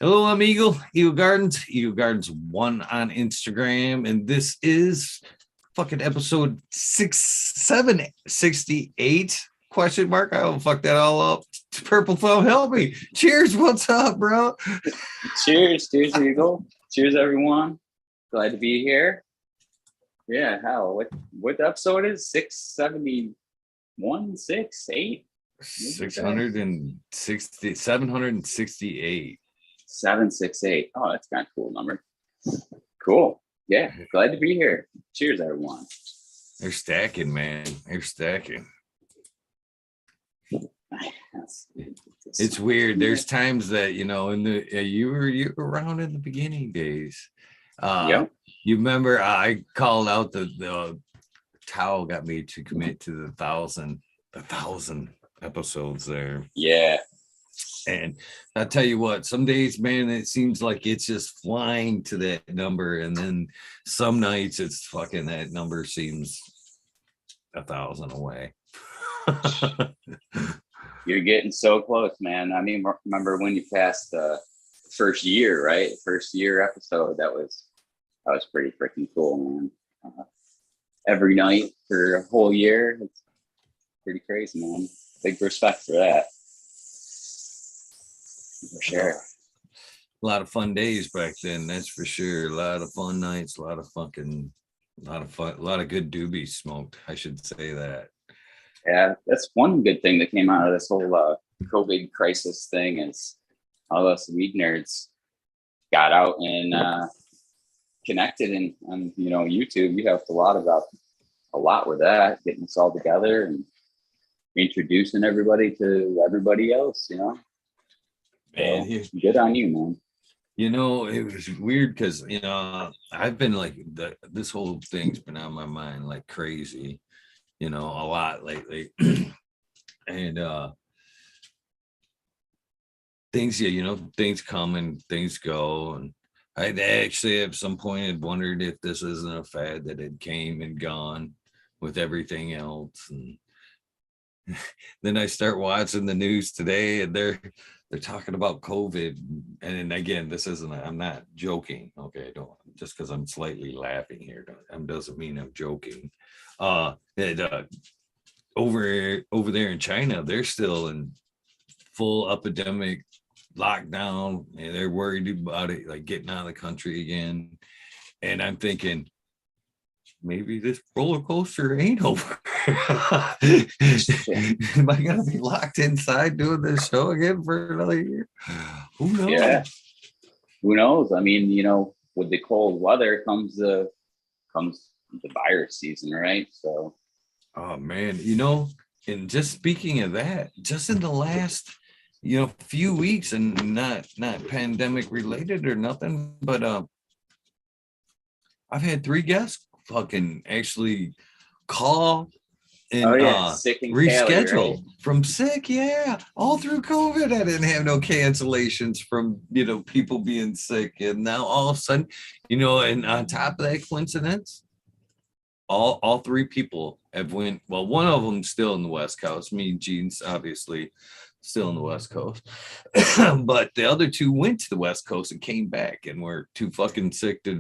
Hello, I'm Eagle Gardens, Eagle Gardens 1 on Instagram, and this is fucking episode 768 question mark. I will fuck that all up. Purple Thumb, help me. Cheers, what's up, bro? Cheers, Eagle. Cheers, everyone. Glad to be here. Yeah, hell, what episode is 671, 68? 660, 768. 768. Oh, that's kind of cool number. Cool. Yeah, glad to be here. Cheers, everyone. They're stacking, man. They're stacking. It's weird. There's times that, you know, in the you were around in the beginning days. Yep. You remember I called out the towel got me to commit to the thousand episodes there. Yeah. And I'll tell you what, some days, man, it seems like it's just flying to that number. And then some nights it's fucking that number seems 1,000 away. You're getting so close, man. I mean, remember when you passed the first year, right? First year episode. That was pretty freaking cool, man. Every night for a whole year. It's pretty crazy, man. Big respect for that. For sure. A lot of fun days back then, that's for sure. A lot of fun nights, a lot of good doobies smoked. I should say that. Yeah, that's one good thing that came out of this whole COVID crisis thing is all us weed nerds got out and connected and on YouTube. You helped a lot with that, getting us all together and introducing everybody to everybody else, Man, so, good on you, man. It was weird because I've been like this whole thing's been on my mind like crazy, a lot lately. And things come and things go. And I actually at some point had wondered if this isn't a fad that had came and gone with everything else. And then I start watching the news today and they're talking about COVID. And again, I'm not joking. Okay. Don't just because I'm slightly laughing here doesn't mean I'm joking. Over there in China, they're still in full epidemic lockdown and they're worried about it, like getting out of the country again. And I'm thinking, maybe this roller coaster ain't over. Am I gonna be locked inside doing this show again for another year? Who knows? Yeah. Who knows? I mean, with the cold weather comes the virus season, right? So oh man, and just speaking of that, just in the last few weeks, and not pandemic related or nothing, but I've had 3 guests fucking actually call and sick and reschedule Cali, right? from sick. Yeah, all through COVID I didn't have no cancellations from people being sick, and now all of a sudden, and on top of that coincidence, all 3 people have went. Well, one of them still in the West Coast. Me and Gene's obviously still in the West Coast, but the other 2 went to the West Coast and came back and were too fucking sick to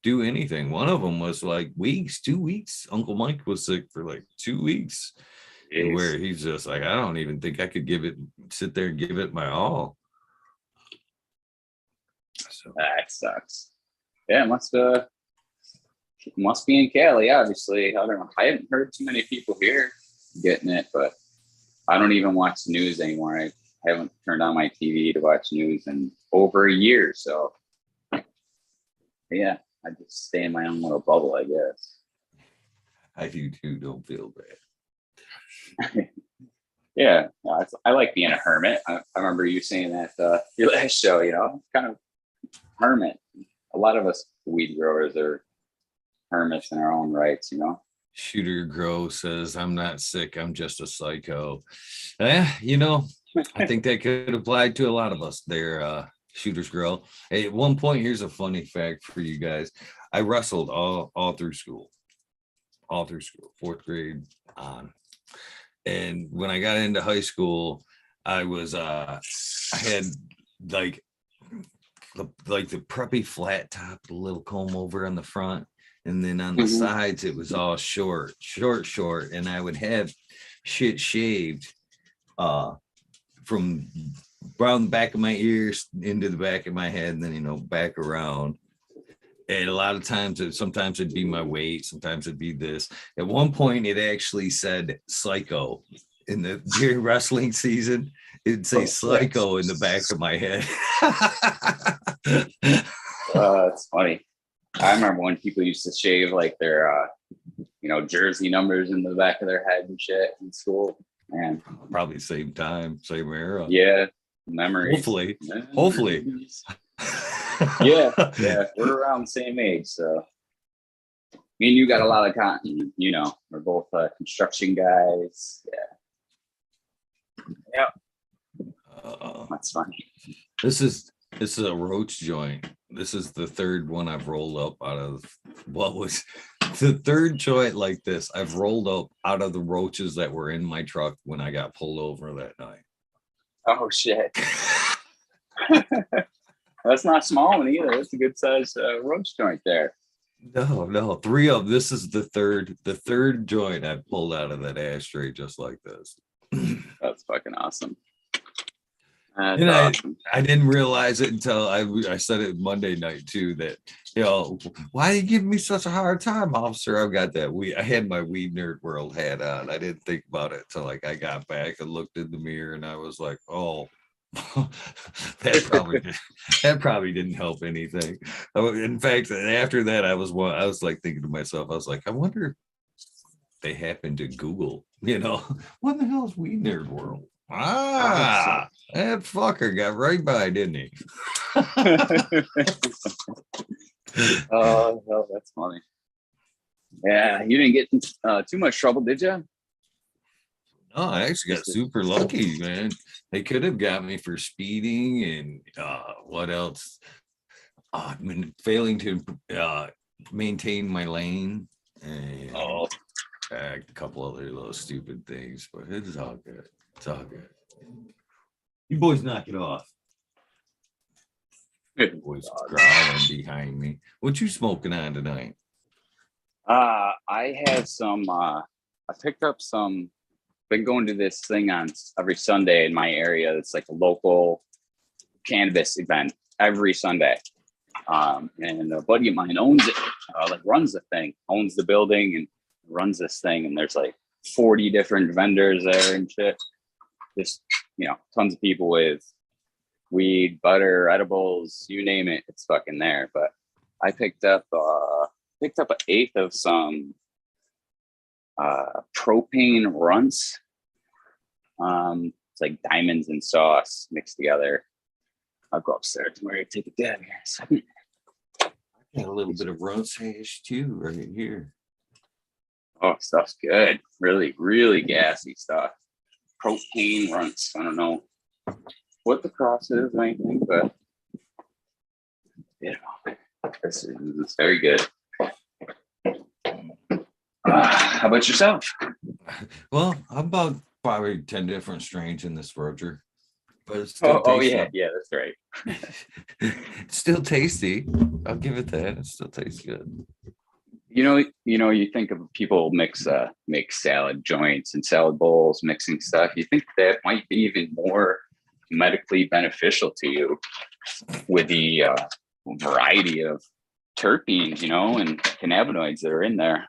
do anything. One of them was like 2 weeks. Uncle Mike was sick for like 2 weeks. Jeez. Where he's just like, I don't even think I could sit there and give it my all. So that sucks. Yeah, it must be in Cali, obviously. I don't know. I haven't heard too many people here getting it, but I don't even watch the news anymore. I haven't turned on my TV to watch news in over a year. So yeah, I just stay in my own little bubble, I guess. I do too. Don't feel bad. Yeah, I like being a hermit. I remember you saying that your last show, kind of hermit. A lot of us weed growers are hermits in our own rights, Shooter Grow says, I'm not sick, I'm just a psycho. I think that could apply to a lot of us there, Shooters Grow. Hey, at one point, here's a funny fact for you guys. I wrestled all through school, 4th grade on. And when I got into high school, I had like like the preppy flat top, the little comb over on the front, and then on the Mhm. sides it was all short, and I would have shit shaved from around the back of my ears into the back of my head, and then back around. And a lot of times, sometimes it'd be my weight, sometimes it'd be this. At one point, it actually said "psycho" during wrestling season. It'd say "psycho" in the back of my head. That's funny. I remember when people used to shave like their, jersey numbers in the back of their head and shit in school. Man, Probably same time, same era. yeah, memories. Hopefully. Yeah, we're around the same age, so me and you got a lot of cotton. We're both construction guys. Yeah, that's funny. This is a roach joint. This is the third one I've rolled up out of what was the third joint like this. I've rolled up out of the roaches that were in my truck when I got pulled over that night. Oh shit. That's not small one either. That's a good size roach joint there. No, three of them. This is the third joint I pulled out of that ashtray just like this. That's fucking awesome. Awesome. I didn't realize it until I said it Monday night too, that why are you giving me such a hard time, officer? I've got that I had my WEedNerdWorld hat on. I didn't think about it till like I got back and looked in the mirror and I was like, oh, that probably didn't help anything. In fact, after that, I was like thinking to myself, I was like, I wonder if they happened to Google, what the hell is WEedNerdWorld? That fucker got right by, didn't he? Oh, that's funny. Yeah, you didn't get too much trouble, did you? No, I actually got super lucky, man. They could have got me for speeding and what else? Failing to maintain my lane and a couple other little stupid things, but it's all good. It's all good. You boys knock it off. Boys growling behind me. What you smoking on tonight? I have some. I picked up some. Been going to this thing on every Sunday in my area. It's like a local cannabis event every Sunday. And a buddy of mine owns it. Runs the thing, owns the building, and runs this thing. And there's like 40 different vendors there and shit. Just tons of people with weed, butter, edibles, you name it, it's fucking there. But I picked up an eighth of some propane runts. It's like diamonds and sauce mixed together. I'll go upstairs tomorrow to take a dab here in a second. I got a little bit of runts hash too right here. Oh, stuff's good. Really, really gassy stuff. Propane runts. I don't know what the cross is or anything, but this is very good. How about yourself? Well, I'm about probably 10 different strains in this Roger, but it's still tasty. Yeah, that's right. It's still tasty. I'll give it that. It still tastes good. You think of people make salad joints and salad bowls, mixing stuff. You think that might be even more medically beneficial to you with the variety of terpenes, and cannabinoids that are in there.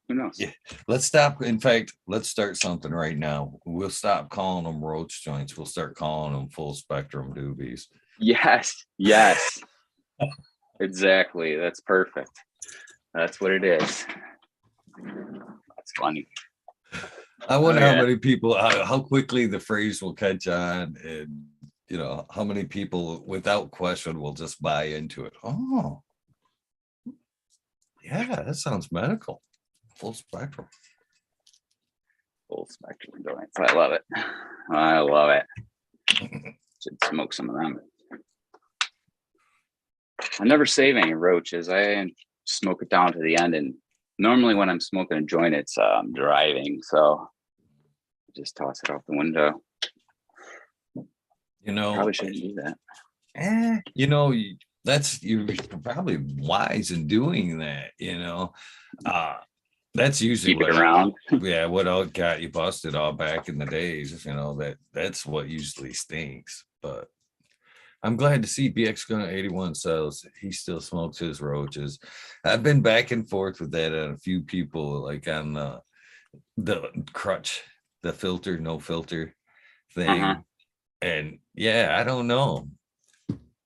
Who knows? Yeah. Let's stop. In fact, let's start something right now. We'll stop calling them roach joints. We'll start calling them full spectrum doobies. Yes. Exactly. That's perfect. That's what it is. That's funny. I wonder how many people, how quickly the phrase will catch on, and how many people without question will just buy into it. Oh, yeah, that sounds medical. Full spectrum. Full spectrum joints. I love it. Should smoke some of them. I never save any roaches. I smoke it down to the end, and normally when I'm smoking a joint, it's driving, so I just toss it out the window. You know, probably shouldn't do that. You know, that's you're probably wise in doing that, you know. Uh that's usually Keep it around. what all got you busted all back in the days, you know, that's what usually stinks. But I'm glad to see BX Gun 81 sells. He still smokes his roaches. I've been back and forth with that on a few people, like on the crutch, the filter, no filter Uh-huh. thing. And yeah, I don't know.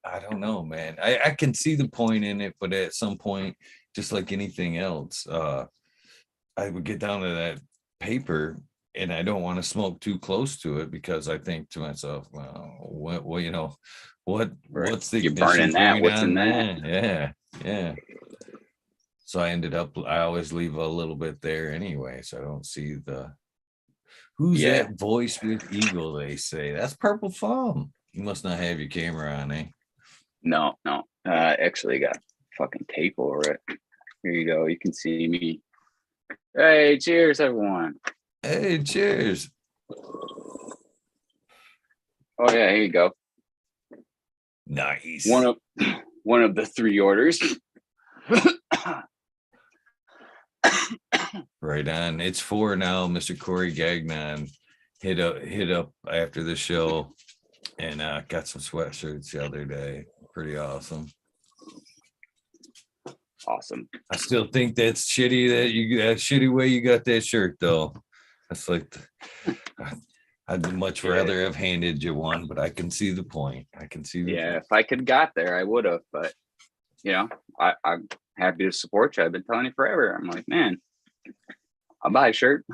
I don't know, man. I can see the point in it, but at some point, just like anything else, I would get down to that paper and I don't want to smoke too close to it because I think to myself, well, what you know, Right. what's You're the burning shit that. going What's in on that? there? Yeah, yeah. So I always leave a little bit there anyway, so I don't see the who's Yeah. that voice with eagle, they say. That's Purple Thumb. You must not have your camera on, eh? No, no. Actually got fucking tape over it. Here you go. You can see me. Hey, cheers, everyone. Hey, cheers. Oh yeah, here you go. Nice. One of the 3 orders. Right on. It's 4 now. Mr. Corey Gagnon hit up after the show and got some sweatshirts the other day. Pretty awesome. Awesome. I still think that's shitty that shitty way you got that shirt though. That's like I'd much rather have handed you one, but I can see the point. I can see the Yeah, point. if I could got there, I would have. But you know, I'm happy to support you. I've been telling you forever. I'm like, man, I'll buy a shirt.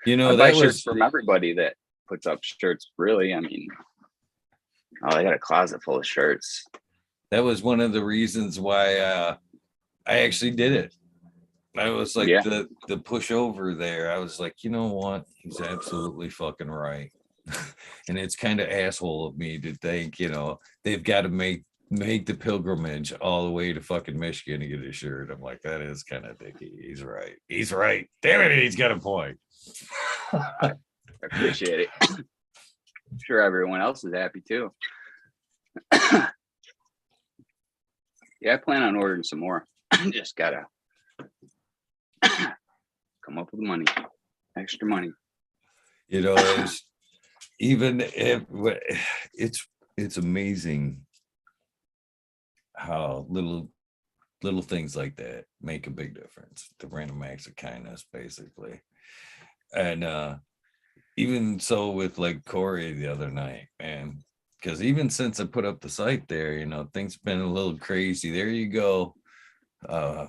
You know, I buy that shirts was from everybody that puts up shirts. Really, I mean, I got a closet full of shirts. one of the reasons why I actually did it. I was like Yeah, the pushover there. I was like, you know what? He's absolutely fucking right. And it's kind of asshole of me to think, you know, they've got to make the pilgrimage all the way to fucking Michigan to get a shirt. I'm like, that is kind of dicky. He's right. He's right. Damn it, he's got a point. I appreciate it. I'm sure everyone else is happy too. Yeah, I plan on ordering some more. Just gotta come up with money, extra money. You know, even if it's amazing how little things like that make a big difference. The random acts of kindness, basically. And even so with like Corey the other night, man, because even since I put up the site there, you know, things been a little crazy. There you go.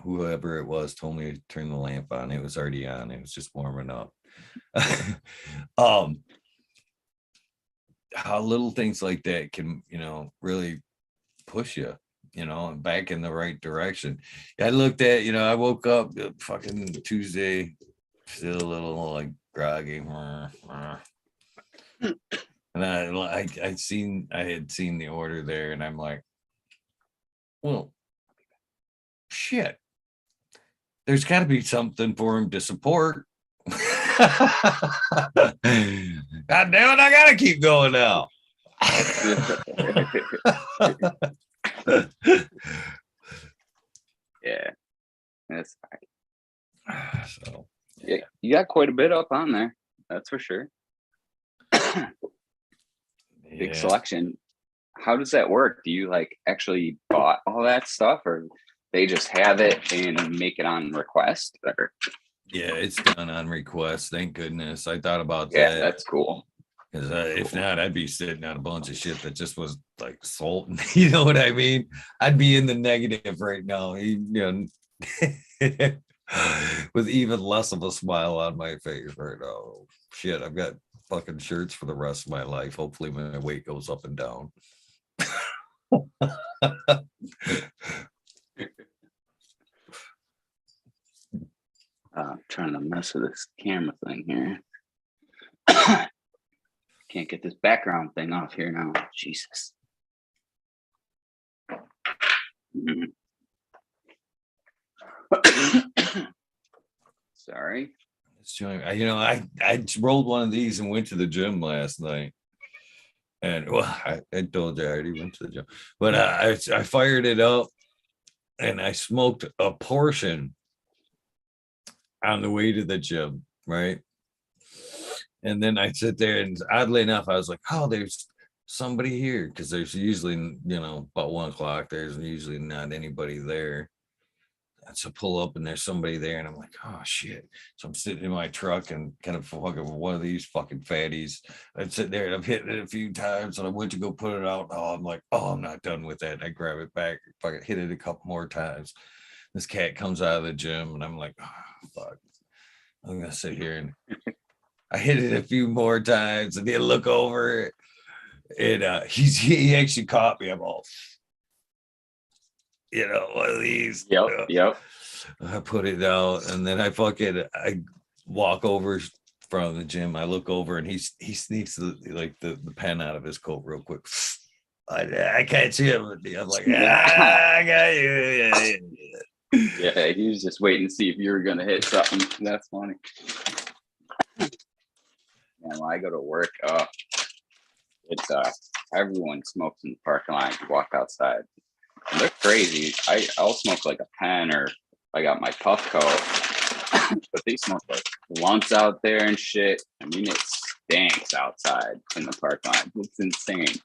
Whoever it was told me to turn the lamp on. It was already on. It was just warming up. um how little things like that can, you know, really push you, you know, back in the right direction. I looked at, you know, I woke up fucking Tuesday, still a little like groggy. And I had seen the order there, and I'm like, well, shit. There's got to be something for him to support. God damn it! I gotta keep going now. Yeah, that's So yeah. You got quite a bit up on there. That's for sure. Big yeah. selection. How does that work? Do you like actually bought all that stuff, or they just have it and make it on request? Or Yeah, it's done on request. Thank goodness. I thought about yeah, that that's cool. because if not, I'd be sitting on a bunch of shit that just was like salt. You know what I mean? I'd be in the negative right now. You know, with even less of a smile on my face right now. Shit, I've got fucking shirts for the rest of my life. Hopefully, my weight goes up and down. Trying to mess with this camera thing here. Can't get this background thing off here now. Jesus. Sorry. You know, I rolled one of these and went to the gym last night. And well, I told you I already went to the gym, but I fired it up and I smoked a portion on the way to the gym, right? And then I sit there, and oddly enough, I was like, oh, there's somebody here, because there's usually, about 1 o'clock, there's usually not anybody there. So pull up and there's somebody there, and I'm like, oh shit. So I'm sitting in my truck and kind of fucking one of these fucking fatties. I'd sit there and I've hit it a few times, and I went to go put it out. Oh, I'm like, oh, I'm not done with that. And I grab it back, fucking hit it a couple more times. This cat comes out of the gym, and I'm like, oh, fuck. I'm gonna sit here, and I hit it a few more times, and then look over, and he actually caught me. I'm all, one of these. Yep. I put it out, and then I walk over from the gym. I look over, and he sneaks the pen out of his coat real quick. I can't see him. I'm like, I got you. Yeah, he was just waiting to see if you were gonna hit something. That's funny. And when I go to work, it's everyone smokes in the parking lot. You walk outside. And they're crazy. I'll smoke like a pen, or I got my puff coat, but they smoke like blunts out there and shit. I mean, it stinks outside in the parking lot. It's insane.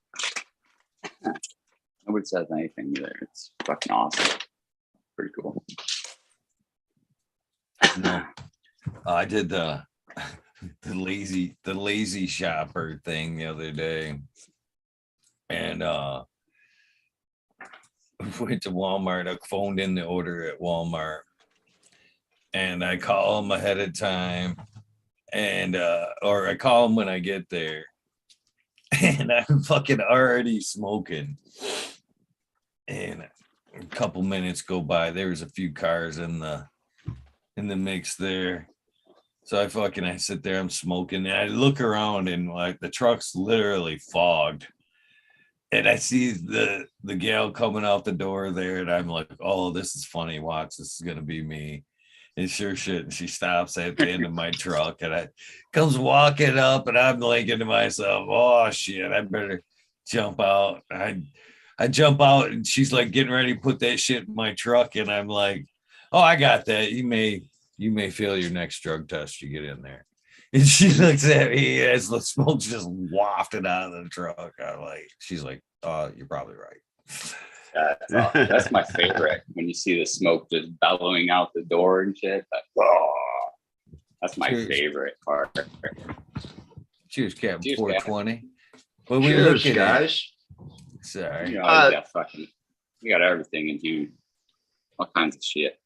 Nobody says anything either. It's fucking awesome. Pretty cool. No, I did the lazy shopper thing the other day, and went to Walmart. I phoned in the order at Walmart, and I call them ahead of time, and or I call them when I get there, and I'm fucking already smoking, and a couple minutes go by. There was a few cars in the mix there. So I sit there, I'm smoking, and I look around, and like the truck's literally fogged. And I see the gal coming out the door there, and I'm like, oh, this is funny. Watch, this is gonna be me. And sure shit, and she stops at the end of my truck, and I comes walking up, and I'm thinking to myself, oh shit, I better jump out. I jump out, and she's like getting ready to put that shit in my truck, and I'm like, oh, I got that. You may fail your next drug test. You get in there. And she looks at me as the smoke's just wafted out of the truck. She's like, you're probably right. That's my favorite. When you see the smoke just bellowing out the door and shit. That's my favorite part. Cheers, Captain Cheers, 420. But we Cheers, look at guys. it. Sorry. You got everything in here. All kinds of shit.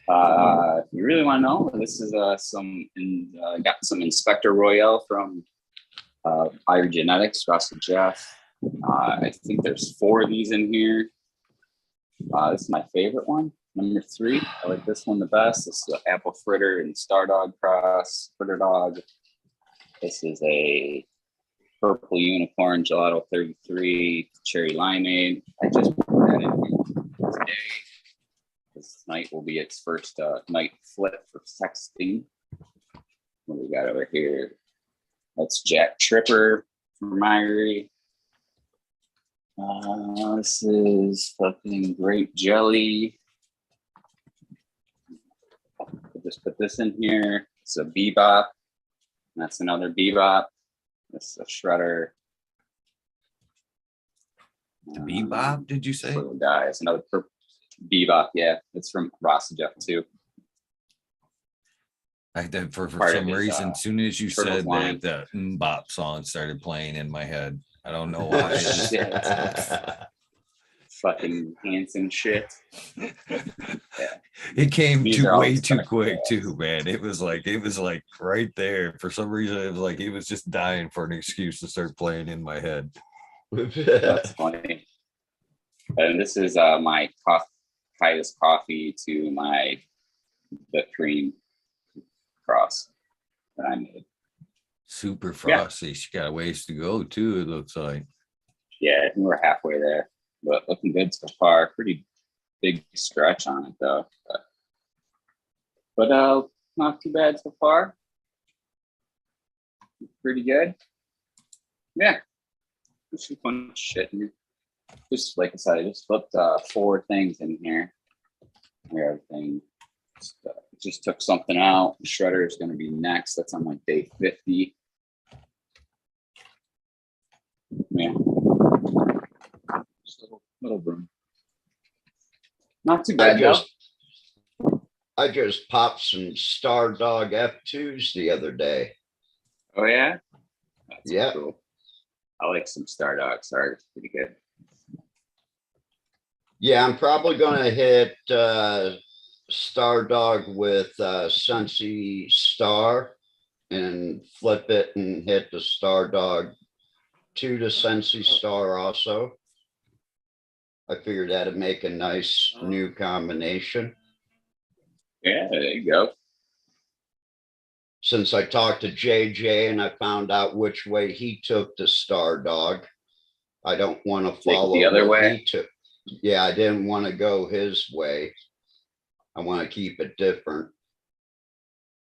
If you really want to know, this is got some Inspector Royale from Higher Genetics, Russell Jeff. I think there's 4 of these in here. This is my favorite one, number 3. I like this one the best. This is the Apple Fritter and Star Dog cross, Fritter Dog. This is a Purple Unicorn Gelato 33 Cherry Limeade. I just put that in here today. This night will be its first night flip for sexting. What we got over here? That's Jack Tripper from Myrie. This is fucking grape jelly. We'll just put this in here. It's a Bebop. That's another Bebop. This is a Shredder. The Bebop, did you say? Little guy. It's another purple Bebop. Yeah, it's from Ross Jeff too. I did for Part some of his, reason. As soon as you Turtles said line. that, the Bop song started playing in my head. I don't know why. Fucking Hanson shit. It came These are all way too special quick guys. too, man. It was like right there. For some reason, it was like he was just dying for an excuse to start playing in my head. That's funny. And this is my highest coffee to the cream cross that I made. Super frosty. She got a ways to go too, it looks like. Yeah, we're halfway there, but looking good so far. Pretty big stretch on it though, but not too bad so far. pretty good. Yeah. There's some fun shit in here. Just like I said, I just flipped 4 things in here. Everything just took something out. Shredder is going to be next. That's on like day 50. Yeah. Just a little broom. Not too bad. I just popped some Star Dog F2s the other day. Oh yeah. That's Yeah. cool. I like some Star Dog. Sorry, it's pretty good. Yeah, I'm probably gonna hit Star Dog with Sensi Star and flip it and hit the Star Dog to the Sensi Star also. I figured that'd make a nice new combination. Yeah, there you go. Since I talked to JJ and I found out which way he took the Star Dog, I don't want to follow the other what way. he took. Yeah, I didn't want to go his way. I want to keep it different.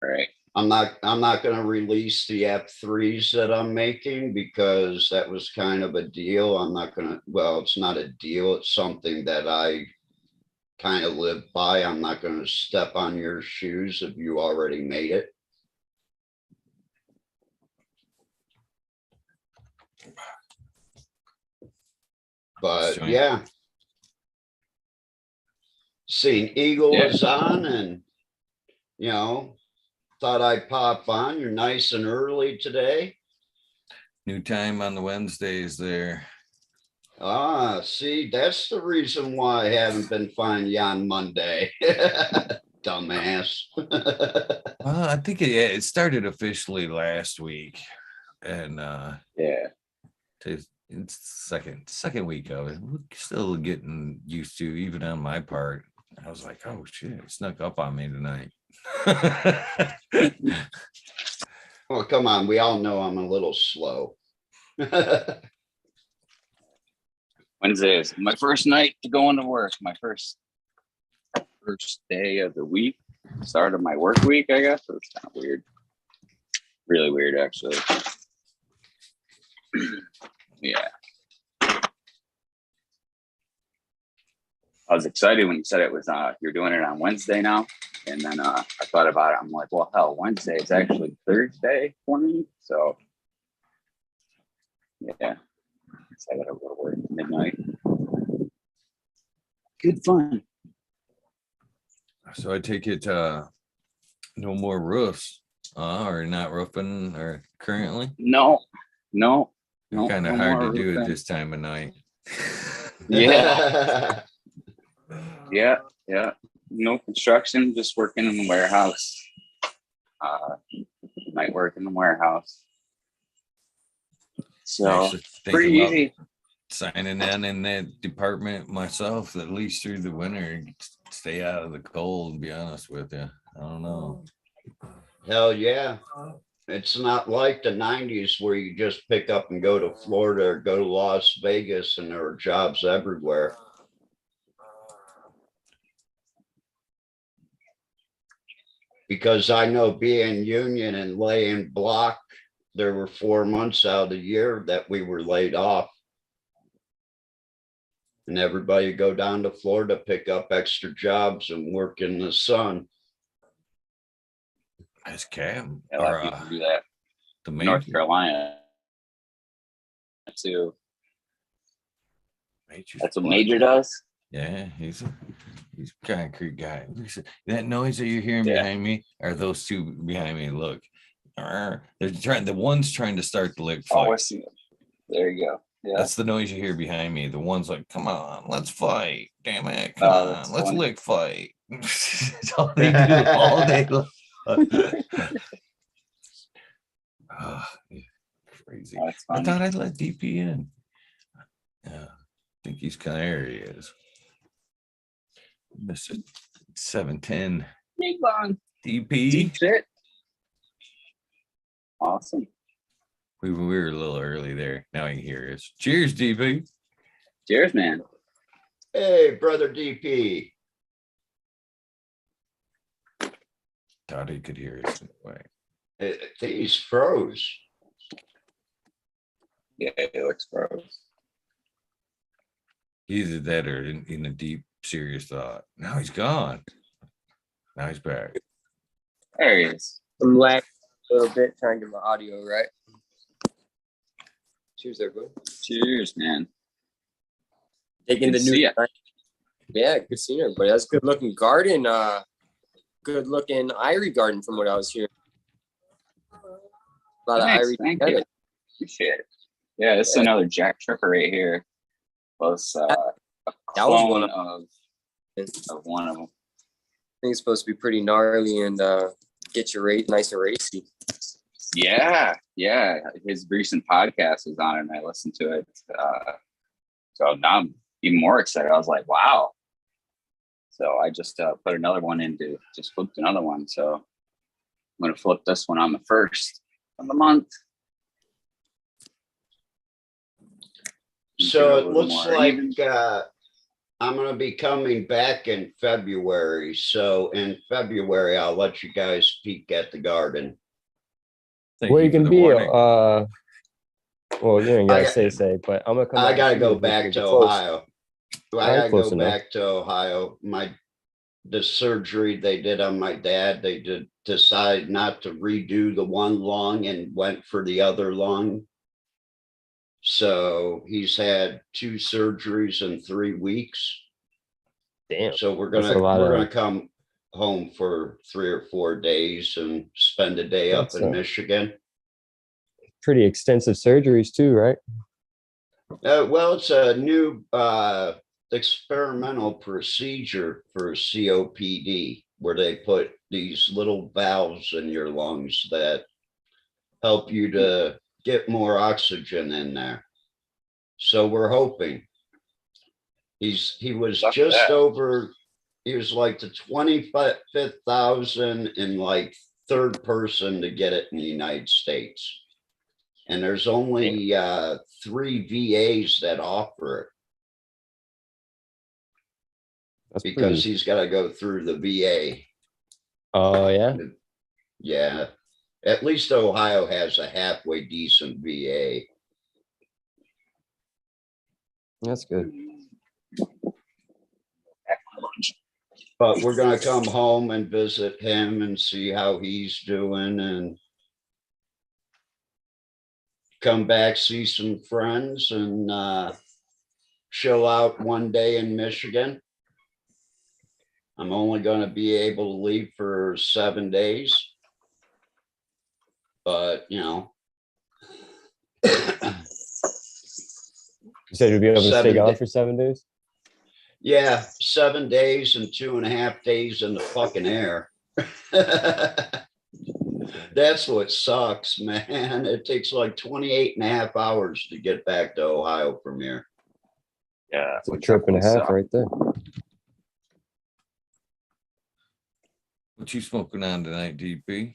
Right. I'm not going to release the F3s that I'm making because that was kind of a deal. I'm not going to, well, it's not a deal. It's something that I kind of live by. I'm not going to step on your shoes if you already made it. But yeah, seen Eagle is on and, you know, thought I'd pop on. You're nice and early today. New time on the Wednesdays there. Ah, see, that's the reason why I haven't been finding you on Monday. Dumbass. Well, I think it started officially last week. And Yeah. it's second week of it. We're still getting used to, even on my part. I was like, oh shit, it snuck up on me tonight. Well, come on, we all know I'm a little slow. Wednesday is my first night to go into work. My first day of the week. Start of my work week, I guess. So it's kind of weird. Really weird, actually. Yeah. I was excited when you said it was you're doing it on Wednesday now. And then I thought about it. I'm like, well, hell, Wednesday is actually Thursday for me. So yeah. I gotta go to work at midnight. Good fun. So I take it no more roofs, or not roofing or currently? No. Kind of no hard more to do roofing. it this time of night. Yeah. Yeah. No construction, just working in the warehouse. Night work in the warehouse. So Actually, pretty thinking about easy. signing in that department myself, at least through the winter, stay out of the cold, to be honest with you. I don't know. Hell yeah. It's not like the 90s where you just pick up and go to Florida or go to Las Vegas and there are jobs everywhere. Because I know being union and laying block, there were 4 months out of the year that we were laid off. And everybody go down to Florida, pick up extra jobs and work in the sun. As Cam A lot or of people do that. the North major. Carolina too. That's what Major does. Yeah, he's a concrete guy. Listen, that noise that you're hearing behind me are those two behind me. Look, they're trying. The one's trying to start the lick fight. Oh, I see it. There you go. Yeah, that's the noise you hear behind me. The one's like, "Come on, let's fight! Damn it, come on, let's lick fight." That's all they do all day long. Crazy. I thought I'd let DP in. Yeah, I think he's kind of there. He is. Mr. 710. Big one. DP. Deep shit. Awesome. We were a little early there. Now you can hear us. Cheers, DP. Cheers, man. Hey, brother DP. Thought he could hear us anyway. He's froze. Yeah, it looks gross. Either that or in a deep, serious thought. Now he's gone. Now he's back. There he is. I'm lagging a little bit, trying to get my audio right. Cheers, everybody. Cheers, man. Taking Good the to see new. ya. Yeah, good seeing everybody. That's a good looking garden. Good looking irie garden from what I was hearing. A lot of Nice, irie. thank together. you. Appreciate it. Yeah, this is another Jack Tripper right here. Was a That was clone one of one of them. I think it's supposed to be pretty gnarly and get your rate nice and racy. Yeah. His recent podcast was on it, and I listened to it. So now I'm even more excited. I was like, wow. So I just put another one just flipped another one. So I'm going to flip this one on the 1st of the month. So it looks like I'm going to be coming back in February. So in February, I'll let you guys peek at the garden. Thank Where you for can the be, warning. well, you ain't I gotta got- say, but I'm gonna come. I out got to and see go you if back you're to close. Ohio. I Alright, got to close go enough. back to Ohio. The surgery they did on my dad, they did decide not to redo the one lung and went for the other lung. So he's had 2 surgeries in 3 weeks. Damn. So we're That's gonna a lot we're of- gonna come home for 3 or 4 days and spend a day up That's in Michigan. Pretty extensive surgeries too, right? Well, it's a new experimental procedure for COPD, where they put these little valves in your lungs that help you to get more oxygen in there. So we're hoping. He was Look at just that. over, he was like the 25,000 and like 3rd person to get it in the United States. And there's only 3 VAs that offer it That's because pretty. he's got to go through the VA. Oh yeah. Yeah. At least Ohio has a halfway decent VA. That's good. But we're going to come home and visit him and see how he's doing and come back, see some friends and chill out one day in Michigan. I'm only going to be able to leave for 7 days. But, you know. You said you'd be able to stay 7 gone da- for 7 days. Yeah, 7 days and 2.5 days in the fucking air. That's what sucks, man. It takes like 28.5 hours to get back to Ohio from here. Yeah. It's a which trip and a definitely half sucks. right there. What you smoking on tonight, DP?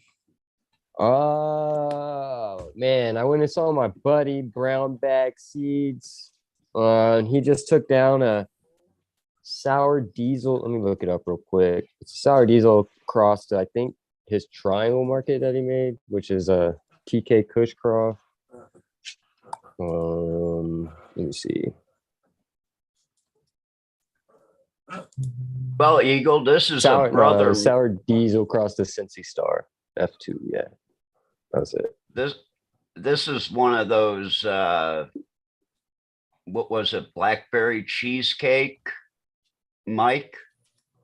Oh man, I went and saw my buddy Brown Bag Seeds. And he just took down a sour diesel. Let me look it up real quick. It's a sour diesel crossed, I think, his triangle market that he made, which is a TK Kush cross. Let me see. Well, Eagle, this is Sour, a brother. sour diesel crossed the Cincy Star F2. Yeah, that's it. This is one of those what was it, blackberry cheesecake Mike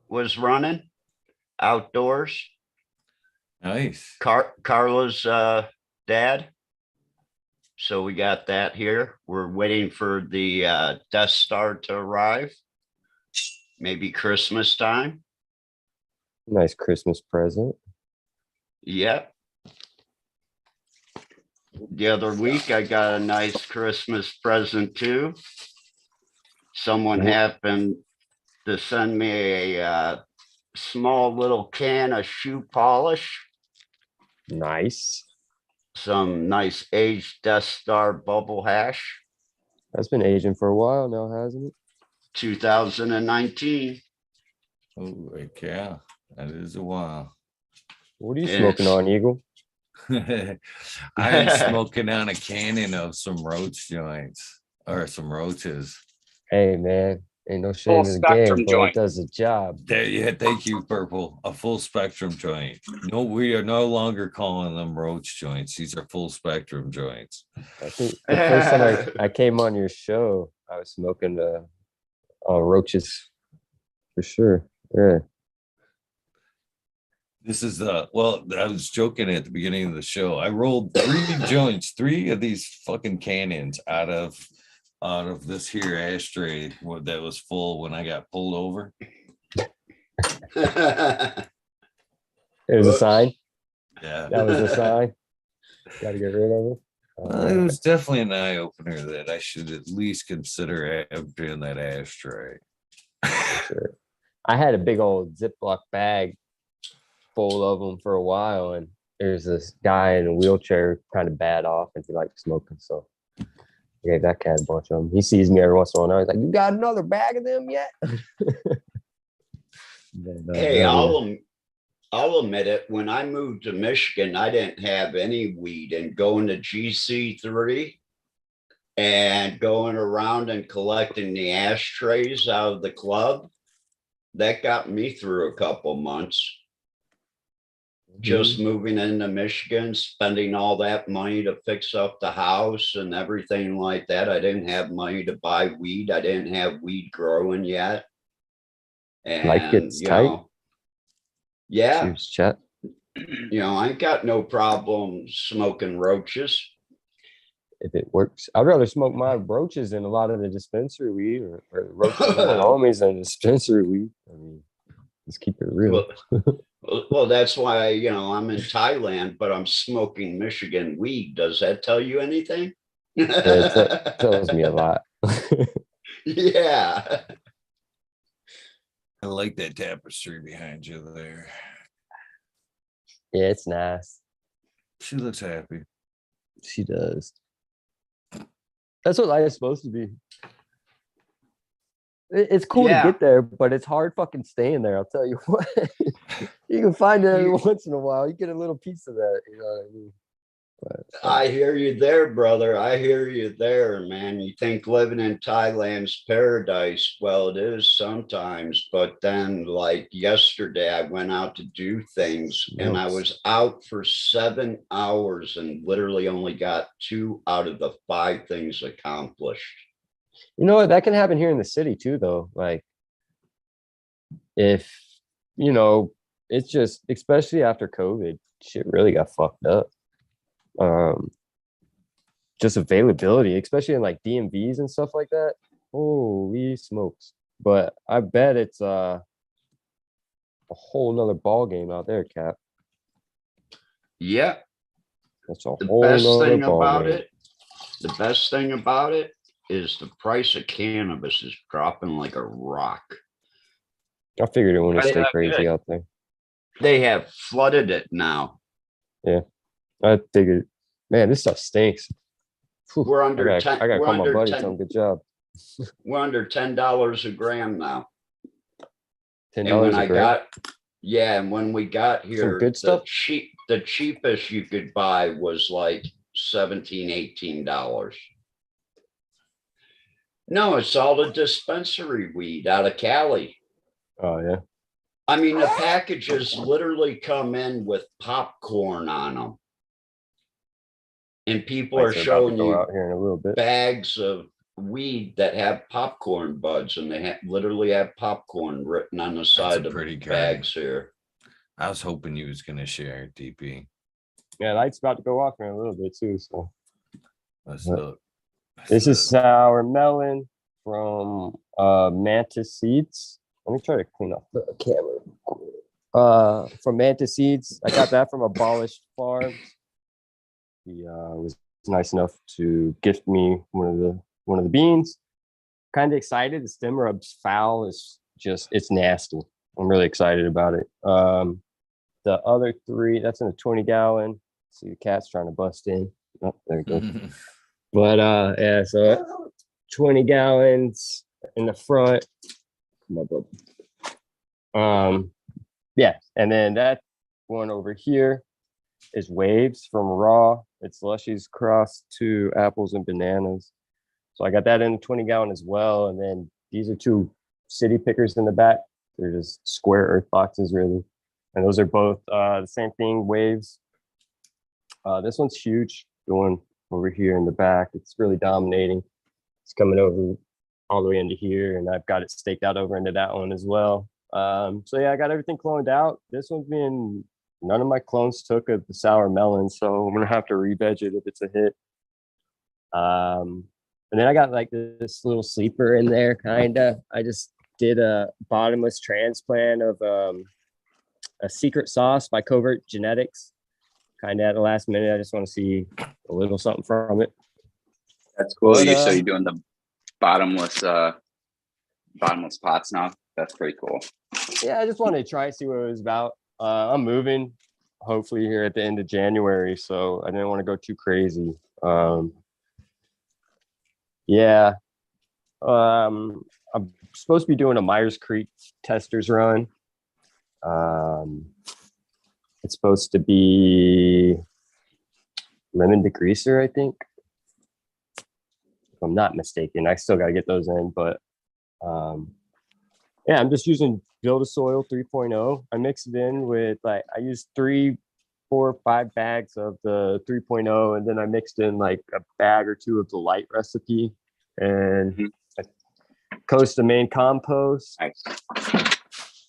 was running outdoors. Nice. Carla's dad. So we got that here. We're waiting for the Death Star to arrive. Maybe Christmas time. Nice Christmas present. Yep. The other week, I got a nice Christmas present too. Someone happened to send me a small little can of shoe polish, Nice. some nice aged Death Star bubble hash, That's been aging for a while now, hasn't it? 2019. Oh, heck yeah. That is a while. What are you It's- smoking on, Eagle? I'm smoking on a cannon of some roach joints or some roaches. Hey man, ain't no shame Full in the spectrum game, but joint. it does the job. There, yeah, thank you, Purple. A full spectrum joint. No, we are no longer calling them roach joints. These are full spectrum joints. I think the first time I came on your show, I was smoking roaches for sure. Yeah. This is I was joking at the beginning of the show. I rolled 3 joints, 3 of these fucking cannons out of this here ashtray that was full when I got pulled over. It was a sign. Yeah. That was a sign. Got to get rid of it. It was definitely an eye opener that I should at least consider emptying that ashtray. Sure. I had a big old Ziploc bag full of them for a while, and there's this guy in a wheelchair kind of bad off, and he liked smoking, so I gave that cat a bunch of them. He sees me every once in a while, and he's like, "You got another bag of them yet?" Hey, I'll admit it. When I moved to Michigan, I didn't have any weed, and going to GC3 and going around and collecting the ashtrays out of the club, that got me through a couple months. Just moving into Michigan, spending all that money to fix up the house and everything like that. I didn't have money to buy weed. I didn't have weed growing yet. And life gets tight. Yeah. Cheers, chat. I ain't got no problem smoking roaches. If it works, I'd rather smoke my roaches than a lot of the dispensary weed, or roaches of my homies than dispensary weed. I mean, let's keep it real. Well, that's why, I'm in Thailand, but I'm smoking Michigan weed. Does that tell you anything? It tells me a lot. Yeah. I like that tapestry behind you there. Yeah, it's nice. She looks happy. She does. That's what life is supposed to be. It's cool to get there, but it's hard fucking staying there. I'll tell you what. You can find it every once in a while. You get a little piece of that. You know what I mean? But, I hear you there, brother. I hear you there, man. You think living in Thailand's paradise? Well, it is sometimes. But then, like yesterday, I went out to do things and I was out for 7 hours and literally only got 2 out of the 5 things accomplished. you know what? That can happen here in the city too, though. Like, if, it's just, especially after COVID, shit really got fucked up. Just availability, especially in like DMVs and stuff like that. Holy smokes. But I bet it's a whole nother ball game out there, Cap. Yeah. That's a The whole best nother thing ball about game. it, the best thing about it is the price of cannabis is dropping like a rock. I figured it wouldn't stay Yeah, crazy good. out there. They have flooded it now. I figured, man, this stuff stinks. Whew, We're under I 10. gotta We're call my under buddy, 10. tell him good job. We're under $10 a gram now. $10 And when a I gram. and when we got here, good stuff? the cheapest you could buy was like $17, $18. No, it's all the dispensary weed out of Cali. Oh yeah. I mean, the packages literally come in with popcorn on them. And people are Lights about to showing go you out here in a little bit. bags of weed that have popcorn buds, and they literally have popcorn written on the side of pretty the card. bags here. I was hoping you was gonna share DP. Yeah, lights about to go off here in a little bit too. So Let's look. this is sour melon from Mantis Seeds. Let me try to clean up the camera. From Mantis Seeds. I got that from Abolished Farms. He was nice enough to gift me one of the beans. Kind of excited. The stem rub's foul. It's nasty. I'm really excited about it. The other 3, that's in a 20-gallon. See the cat's trying to bust in. Oh, there we go. But yeah, so 20 gallons in the front. Come on, bro. Yeah, and then that one over here is Waves from Raw. It's Lushies crossed to apples and bananas. So I got that in a 20-gallon as well. And then these are 2 city pickers in the back. They're just square earth boxes, really. And those are both the same thing, Waves. This one's huge, the one over here in the back. It's really dominating. It's coming over all the way into here, and I've got it staked out over into that one as well. So yeah, I got everything cloned out. This one's being, none of my clones took of the sour melon, so I'm gonna have to re-veg it if it's a hit. And then I got like this little sleeper in there, kinda. I just did a bottomless transplant of a secret sauce by Covert Genetics. Kinda at the last minute, I just want to see a little something from it. That's cool. But, So you're doing the bottomless pots now? That's pretty cool. Yeah, I just wanted to try see what it was about. I'm moving hopefully here at the end of January, so I didn't want to go too crazy. Yeah. I'm supposed to be doing a Myers Creek testers run. It's supposed to be lemon degreaser, I think. If I'm not mistaken. I still got to get those in, but yeah, I'm just using Build a Soil 3.0. I mix it in with like, I used 3, 4, 5 bags of the 3.0, and then I mixed in like a bag or 2 of the light recipe, and I coast the main compost. Nice.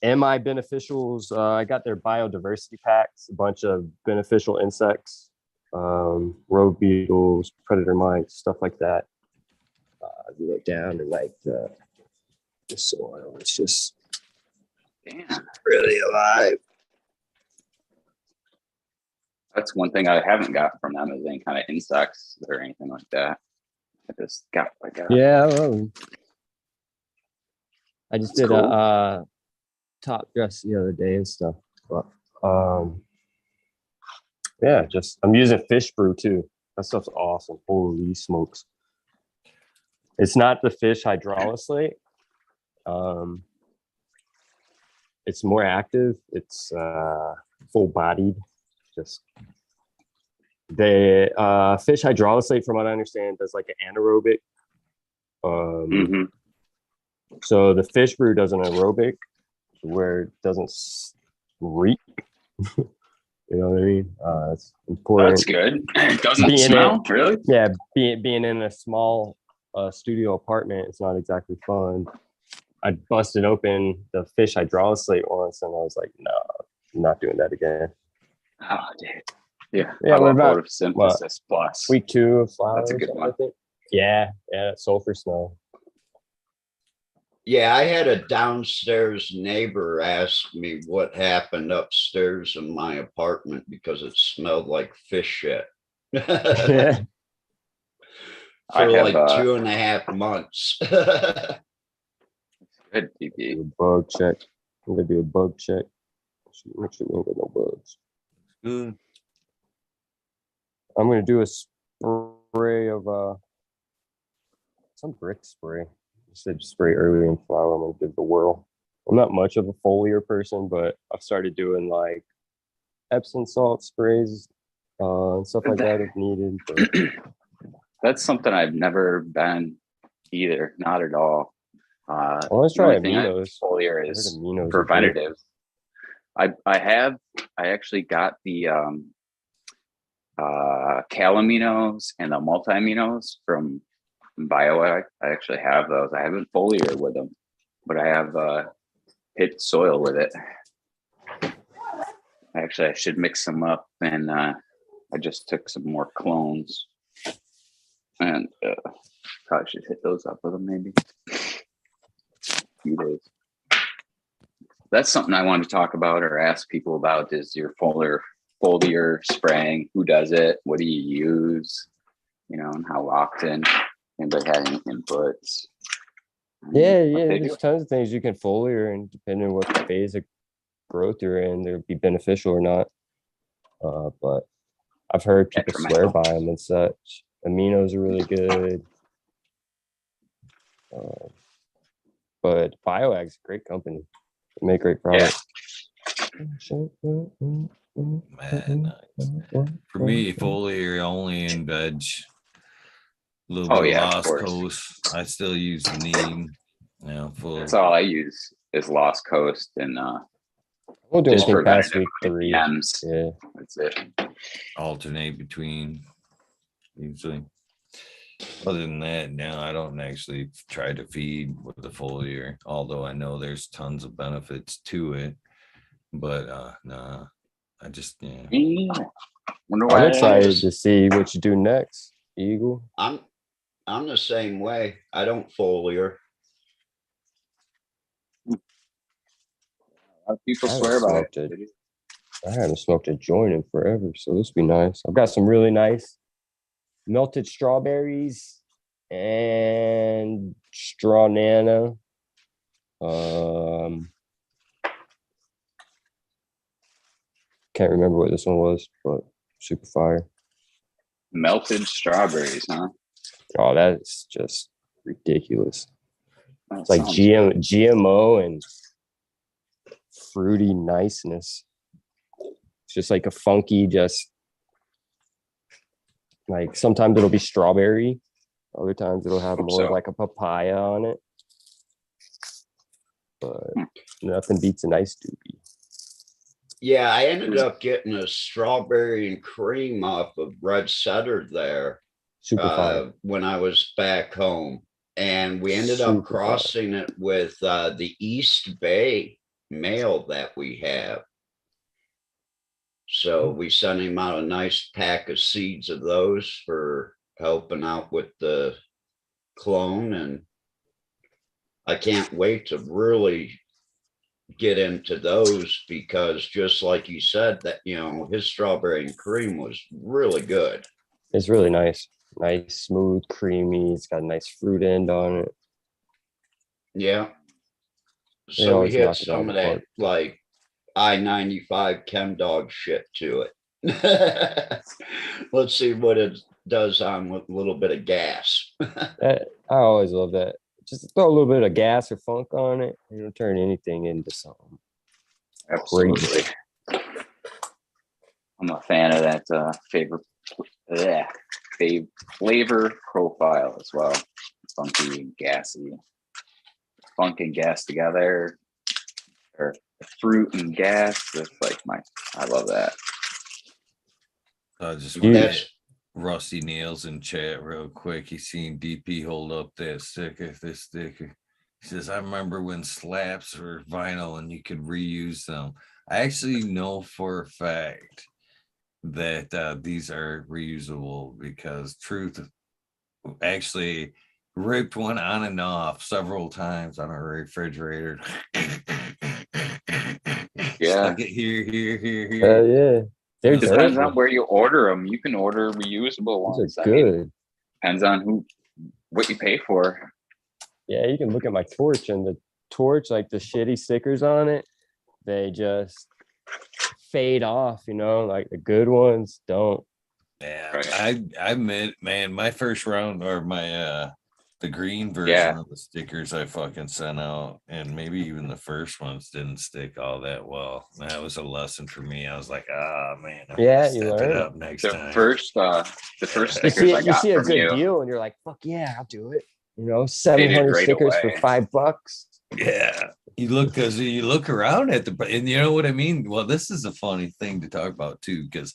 MI beneficials, I got their biodiversity packs, a bunch of beneficial insects, road beetles, predator mites, stuff like that. You look down and like the soil, it's just Damn. really alive. That's one thing I haven't got from them is any kind of insects or anything like that. I just got like a Yeah, well, I just That's did cool. a top dress the other day and stuff. But yeah, just I'm using fish brew too. That stuff's awesome. Holy smokes. It's not the fish hydrolyslate. It's more active. It's full bodied. Just the fish hydrolyslate, from what I understand, does like an anaerobic. So the fish brew does an aerobic where it doesn't reek. You know what I mean? It's important. That's good. It doesn't smell, really? Yeah, being in a small studio apartment, it's not exactly fun. I busted open the fish hydrolyslate once, and I was like, no, I'm not doing that again. Oh, dude. Yeah. Yeah, we're about photosynthesis plus. week 2 of flowers. That's a good one. I think. Yeah, sulfur snow. Yeah, I had a downstairs neighbor ask me what happened upstairs in my apartment because it smelled like fish shit. Yeah. For like 2.5 months. Good, DP. A bug check. I'm gonna do a bug check. Make sure we don't get no bugs. Good. I'm gonna do a spray of some brick spray. I said spray early in flower. I'm gonna give it a whirl. I'm not much of a foliar person, but I've started doing like Epsom salt sprays and stuff like that if needed. But That's something I've never been either. Not at all. let's try aminos. Foliar is preventative. I actually got the calaminos and the multi-aminos from Bio. I actually have those. I haven't foliar with them, but I have hit soil with it. Actually, I should mix them up, and I just took some more clones, and probably should hit those up with them maybe. Few days. That's something I wanted to talk about or ask people about is your foliar spraying. Who does it? What do you use? You know, and how often? Anybody had any inputs? Yeah, there's tons of things you can foliar, and depending on what phase of growth you're in, they'll be beneficial or not. But I've heard people swear by them and such. Aminos are really good. But BioAg's a great company. They make great products. Man, for me, foliar only in veg. A little Oh, bit of yeah, of Lost course. Coast. I still use the neem. Full. That's all I use is Lost Coast and We'll do just anything past preventative week 3. PMs. Yeah. That's it. Alternate between usually. Other than that, now I don't actually try to feed with the foliar, although I know there's tons of benefits to it. But nah, I just Wonder I'm why excited to see what you do next, Eagle. I'm the same way. I don't foliar. people I swear haven't about smoked it. I haven't smoked a joint in forever, so this will be nice. I've got some really nice melted strawberries and straw nana. Can't remember what this one was, but super fire. Melted strawberries, huh? Oh, that's just ridiculous. That It's like sounds GMO and fruity niceness. It's just like a funky, just like sometimes it'll be strawberry, other times it'll have Hope more of so. like a papaya on it. But nothing beats a nice doobie. Yeah, I ended up getting a strawberry and cream off of Red Setter there Super fire. when I was back home. And we ended Super up crossing it with the East Bay mail that we have. So we sent him out a nice pack of seeds of those for helping out with the clone. And I can't wait to really get into those because just like you said, that his strawberry and cream was really good. It's really nice. Nice, smooth, creamy. It's got a nice fruit end on it. Yeah. They So we always hit knock it out some of of the that park. like I-95 chem dog shit to it. Let's see what it does on with a little bit of gas. I always love that. Just throw a little bit of gas or funk on it, and it'll turn anything into something. Absolutely. I'm a fan of that flavor profile as well. Funky and gassy. Funk and gas together. Or fruit and gas. That's like I love that. I just You- want to hit Rusty Nails in chat real quick. He's seen DP hold up this sticker. He says, I remember when slaps were vinyl and you could reuse them. I actually know for a fact that these are reusable because Truth actually ripped one on and off several times on our refrigerator. Yeah. Stuck it here. Yeah. They're Depends durable. on where you order them. You can order reusable ones. These are good. Depends on what you pay for. Yeah, you can look at my torch, and the torch, like the shitty stickers on it, they just fade off, like the good ones don't. Yeah, Right. I admit, man, my first round or my the green version of the stickers I fucking sent out, and maybe even the first ones didn't stick all that well. That was a lesson for me. I was like, man, I'm Yeah, gonna you step it learn. up next The time. first You stickers see, I you got see a from good you. deal, and you're like, "Fuck yeah, I'll do it." 700 right stickers for away. $5. Yeah, you look around at and you know what I mean. Well, this is a funny thing to talk about too, because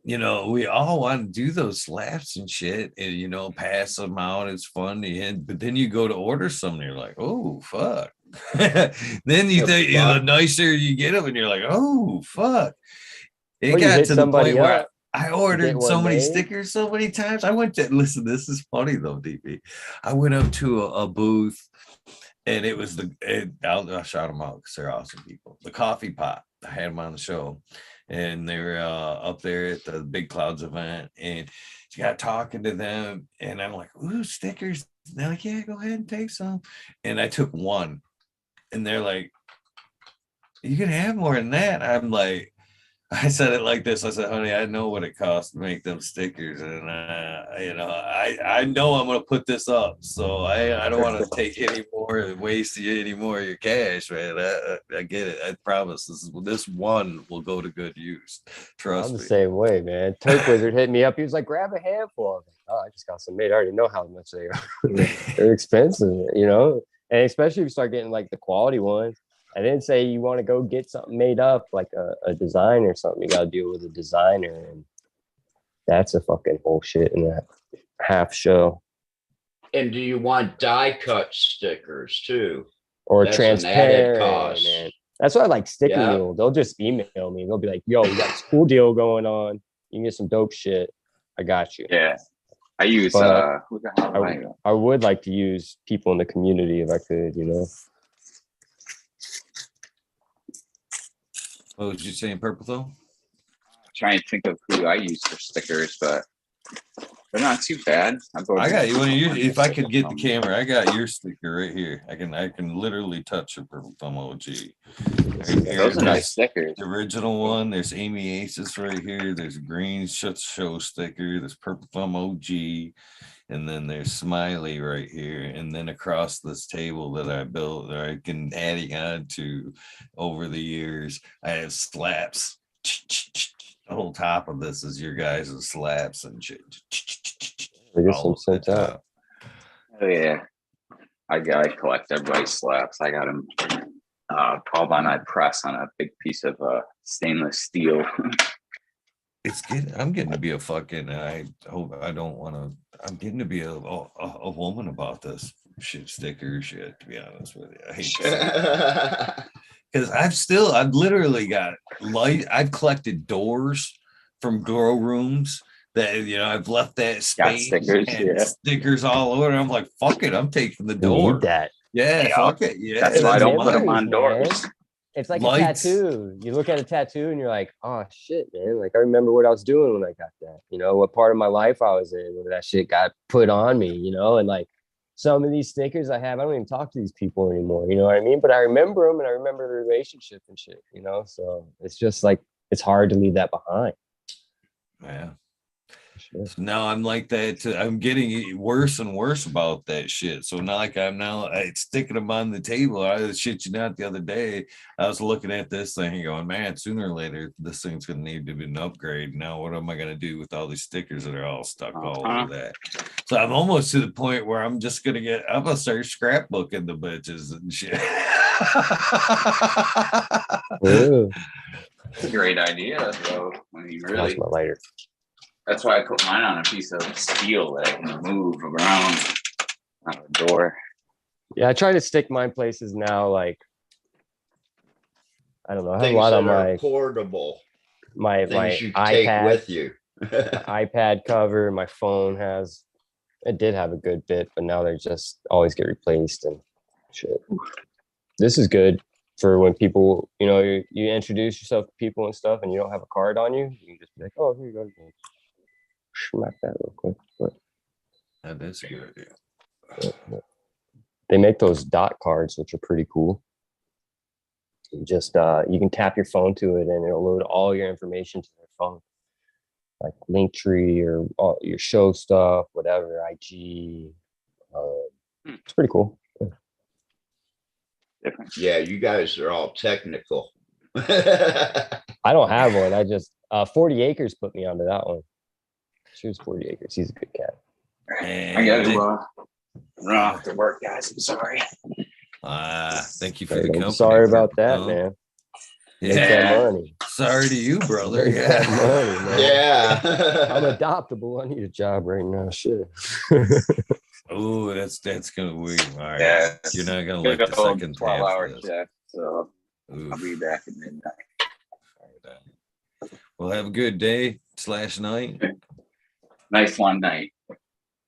we all want to do those slaps and shit, and pass them out. It's fun, but then you go to order something, you're like, oh fuck. Then you think the nicer you get them, and you're like, oh fuck. It Or you got hit to the somebody point where up, I ordered one so many made. stickers so many times. I went to listen. This is funny though, DP. I went up to a booth, and it was I'll shout them out because they're awesome people. The Coffee Pot. I had them on the show, and they were up there at the Big Clouds event, and she got talking to them, and I'm like, ooh, stickers. And they're like, yeah, go ahead and take some. And I took one, and they're like, you can have more than that. I'm like, I said it like this. I said, honey, I know what it costs to make them stickers. And, I know I'm going to put this up. So I don't want to take any more and waste any more of your cash, man. I get it. I promise this one will go to good use. Trust I'm me. the same way, man. Turk Wizard hit me up. He was like, grab a handful. I was like, oh, I just got some made. I already know how much they are. They're expensive, you know? And especially if you start getting like the quality ones. I didn't say you want to go get something made up, like a design or something. You got to deal with a designer. And that's a fucking whole shit in that half show. And do you want die cut stickers too? Or That's an added transparent. cost. And that's why I like Sticker Yeah. Mule. They'll just email me. They'll be like, yo, we got this cool deal going on. You can get some dope shit. I got you. Yeah. I use But who the hell am I? I would like to use people in the community if I could, you know. What was you saying, Purple though? Trying to think of who I use for stickers, but they're not too bad. I got you. If I could get the camera, I got your sticker right here. I can literally touch your Purple Thumb OG. Right here. Those are nice There's stickers. the original one. There's Amy Aces right here. There's a green show sticker. There's Purple Thumb OG. And then there's Smiley right here. And then across this table that I built, or I can adding on to over the years, I have slaps. The whole top of this is your guys' slaps and shit. I guess All some over the sent out. top. Oh yeah, I collect everybody's slaps. I got them called by my press on a big piece of stainless steel. I'm getting to be a fucking. I hope I don't want to. I'm getting to be a woman about this shit sticker shit. To be honest with you, I hate to say it. Because I've literally got I've collected doors from grow rooms that I've left that space stickers, and yeah. stickers all over. And I'm like, fuck it, I'm taking the You door. need that. Yeah, fuck it. Yeah, That's why I don't put them memories, on doors. man. It's like Lights. a tattoo. You look at a tattoo and you're like, oh shit, man. Like I remember what I was doing when I got that. You know, what part of my life I was in when that shit got put on me, and like some of these stickers I have, I don't even talk to these people anymore. You know what I mean? But I remember them and I remember the relationship and shit, So it's just like, it's hard to leave that behind. Yeah. Sure. So now I'm like that. I'm getting worse and worse about that shit. So now, like I sticking them on the table. I shit you not, the other day I was looking at this thing and going, man, sooner or later this thing's gonna need to be an upgrade. Now what am I gonna do with all these stickers that are all stuck all over that? So I'm almost to the point where I'm gonna start scrapbooking the bitches and shit. Ooh, It's a great idea, though. I mean, that's really, my lighter. that's why I put mine on a piece of steel that I can move around on the door. Yeah, I try to stick mine places now. Like, I don't know. I have a Things lot that on are my portable. my Things you can take iPad. with you. iPad cover, my phone it did have a good bit, but now they just always get replaced and shit. This is good for when people, you introduce yourself to people and stuff and you don't have a card on you. You can just be like, oh, here you go. Smack that real quick. But That is a good idea. they make those dot cards, which are pretty cool. You just you can tap your phone to it and it'll load all your information to your phone, like Linktree or all your show stuff, whatever, IG. It's pretty cool. Different. Yeah, you guys are all technical. I don't have one. I just 40 Acres put me onto that one. Cheers, 40 Acres. He's a good cat. I got to run off to work, guys. I'm sorry. Thank you for the company. Sorry about that, Purple. man. Make Yeah. that money. Sorry to you, brother. Make that money, man. Yeah. I'm adoptable. I need a job right now. Shit. Oh, that's gonna be all right. Yeah, You're not gonna like the second 12-hour half of this. shift, so Oof. I'll be back at midnight. Well, have a good day / night. Nice long night.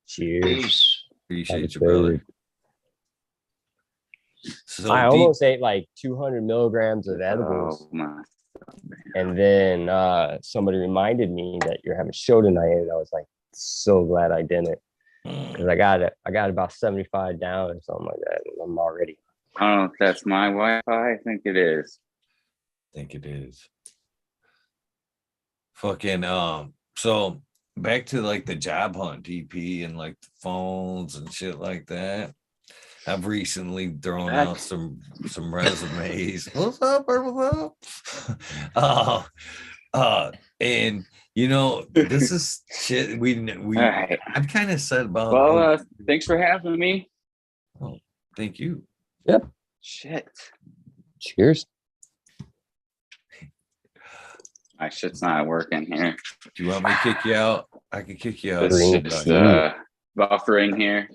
Cheers. Peace. Appreciate you, Have a brother. good- So I deep- almost ate like 200 milligrams of edibles. Oh, my. And then somebody reminded me that you're having a show tonight. And I was like, so glad I didn't. Because I got about 75 down or something like that. And I'm already. I don't know if that's my Wi-Fi. I think it is. I think it is. fucking so back to like the job hunt EP and like the phones and shit like that. I've recently thrown out some resumes. What's up? What's up? And you know, this is shit we All right. I've kind of said about. Well, thanks for having me. Oh, thank you. Yep. Shit. Cheers. My shit's not working here. Do you want me to kick you out? I can kick you out. It's Green just tea. buffering here.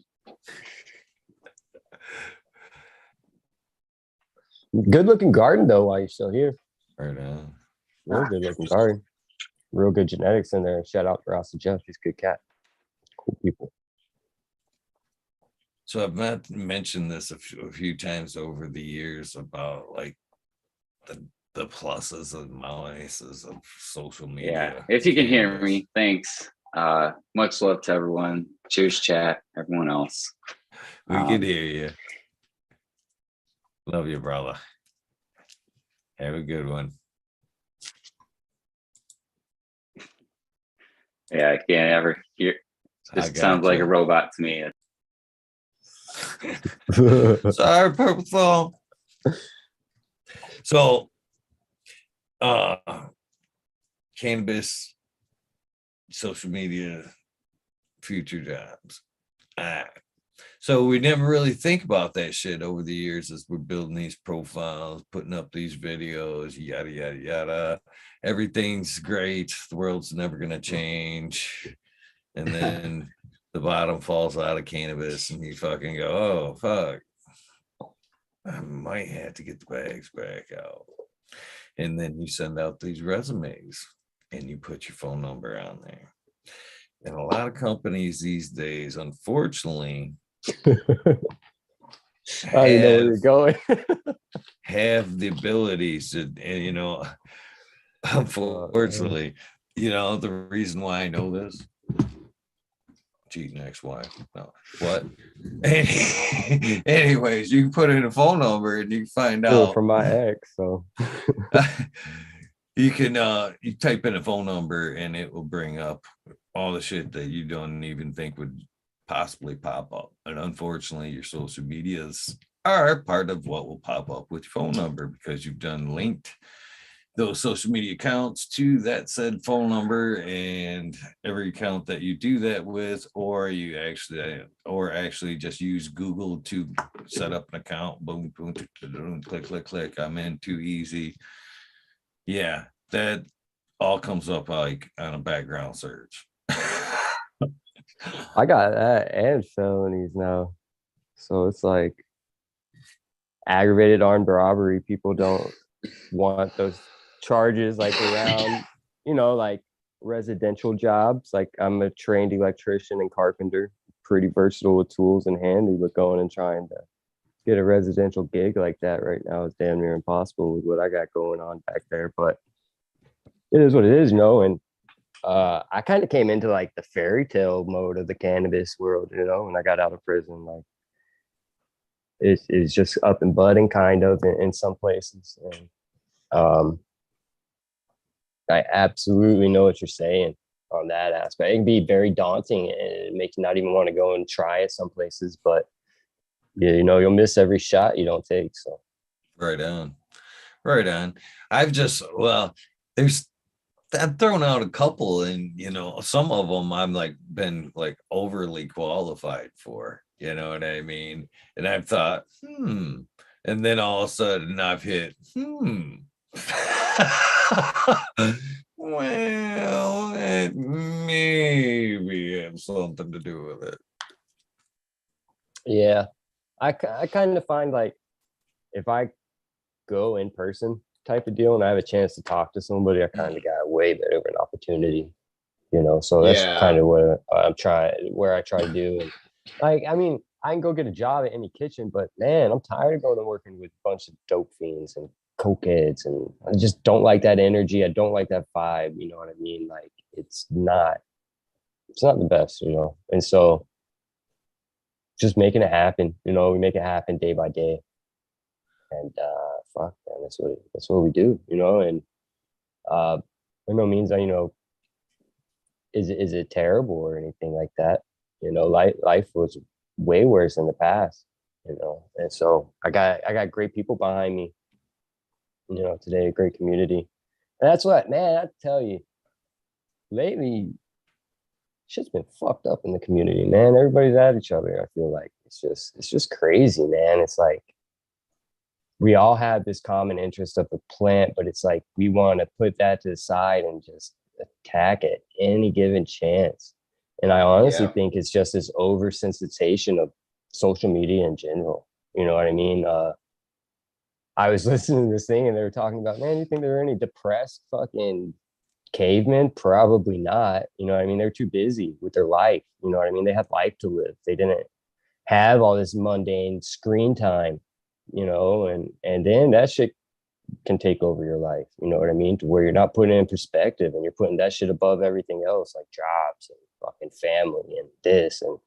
Good looking garden though while you're still here. Right on. Real good looking garden. Real good genetics in there. Shout out to Ross and Jeff. He's a good cat. Cool people. So I've mentioned this a few times over the years about like the pluses and minuses of social media. Yeah. If you can hear me, thanks. Much love to everyone. Cheers, chat. Everyone else. We can hear you. Love you, brother. Have a good one. Yeah, I can't ever hear. Just sounds like a robot to me. Sorry, purple phone. So cannabis, social media, future jobs. So we never really think about that shit over the years as we're building these profiles, putting up these videos, yada yada yada. Everything's great. The world's never gonna change. And then the bottom falls out of cannabis and you fucking go, oh fuck. I might have to get the bags back out. And then you send out these resumes and you put your phone number on there. And a lot of companies these days, unfortunately, I don't know where you're going. have the abilities to, and you know, unfortunately, you know, the reason why I know this, cheating ex-wife. No, what? Anyways, you can put in a phone number and you find out from my ex. So you can you type in a phone number and it will bring up all the shit that you don't even think would possibly pop up. And unfortunately, your social medias are part of what will pop up with your phone number because you've done linked those social media accounts to that said phone number, and every account that you do that with, or actually just use Google to set up an account. Boom, boom, click, click, click. I'm in, too easy. Yeah, that all comes up like on a background search. I got that and felonies now. So it's like aggravated armed robbery. People don't want those charges like around, you know, like residential jobs. Like I'm a trained electrician and carpenter, pretty versatile with tools and handy, but going and trying to get a residential gig like that right now is damn near impossible with what I got going on back there. But it is what it is, you know. And I kind of came into like the fairy tale mode of the cannabis world, you know, when I got out of prison. Like it's just up and budding kind of in some places. And I absolutely know what you're saying on that aspect. It can be very daunting and it makes you not even want to go and try it some places, but yeah, you know, you'll miss every shot you don't take. So Right on. I've thrown out a couple, and you know, some of them I'm like been like overly qualified for, you know what I mean? And I've thought, and then all of a sudden I've hit, well, it maybe have something to do with it. yeah, I kind of find like if I go in person type of deal and I have a chance to talk to somebody, I kind of got way better of an opportunity, you know. So that's kind of what I try to do. And like, I mean, I can go get a job at any kitchen, but man, I'm tired of going and working with a bunch of dope fiends and cokeheads, and I just don't like that energy. I don't like that vibe. You know what I mean? Like, it's not the best, you know. And so, just making it happen. You know, we make it happen day by day. And fuck, man, that's what we do, you know. And by no means, is it terrible or anything like that. Life was way worse in the past, and so I got great people behind me, today, a great community. And that's what, man, I tell you, lately, shit's been fucked up in the community, man. Everybody's at each other. I feel like it's just crazy, man. It's like we all have this common interest of the plant, but it's like we want to put that to the side and just attack at any given chance. And I honestly think it's just this oversensitization of social media in general. You know what I mean? I was listening to this thing and they were talking about, man, you think there are any depressed fucking cavemen? Probably not. You know what I mean? They're too busy with their life. You know what I mean? They had life to live. They didn't have all this mundane screen time, and then that shit can take over your life. You know what I mean? To where you're not putting it in perspective and you're putting that shit above everything else, like jobs and fucking family and this and,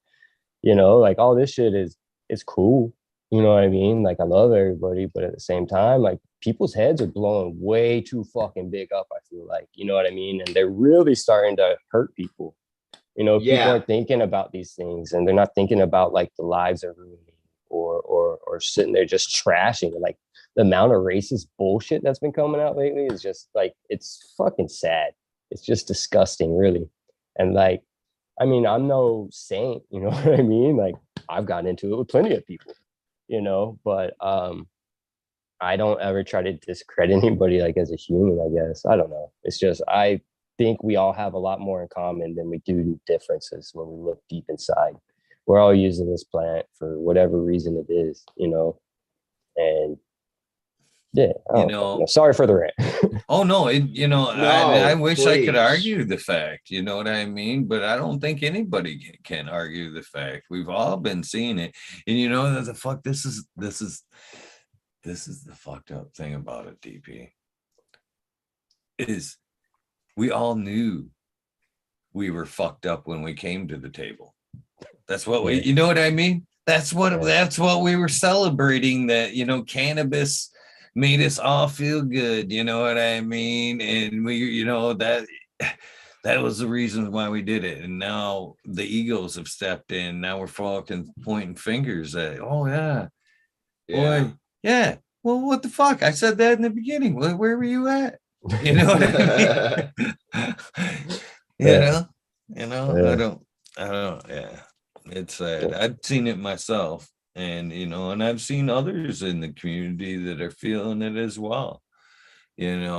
like all this shit is cool. You know what I mean? Like I love everybody, but at the same time, like people's heads are blowing way too fucking big up, I feel like, you know what I mean? And they're really starting to hurt people. People aren't thinking about these things and they're not thinking about like the lives they're ruining or sitting there just trashing. Like the amount of racist bullshit that's been coming out lately is just like, it's fucking sad. It's just disgusting, really. And like, I mean, I'm no saint, you know what I mean? Like I've gotten into it with plenty of people, but I don't ever try to discredit anybody like as a human, I guess. I don't know. It's just, I think we all have a lot more in common than we do differences when we look deep inside. We're all using this plant for whatever reason it is, and yeah, sorry for the rant. Oh no, I wish I could please. argue the fact, you know what I mean? But I don't think anybody can argue the fact. We've all been seeing it. And this is the fucked up thing about it, DP. Is we all knew we were fucked up when we came to the table. That's what you know what I mean? That's what we were celebrating, that, cannabis made us all feel good. You know what I mean? And we, that was the reason why we did it. And now the egos have stepped in. Now we're fucking pointing fingers at, oh yeah. Boy, yeah. Well, what the fuck? I said that in the beginning. Where were you at? You know what I mean? I don't, yeah. It's sad. I've seen it myself, and and I've seen others in the community that are feeling it as well. It's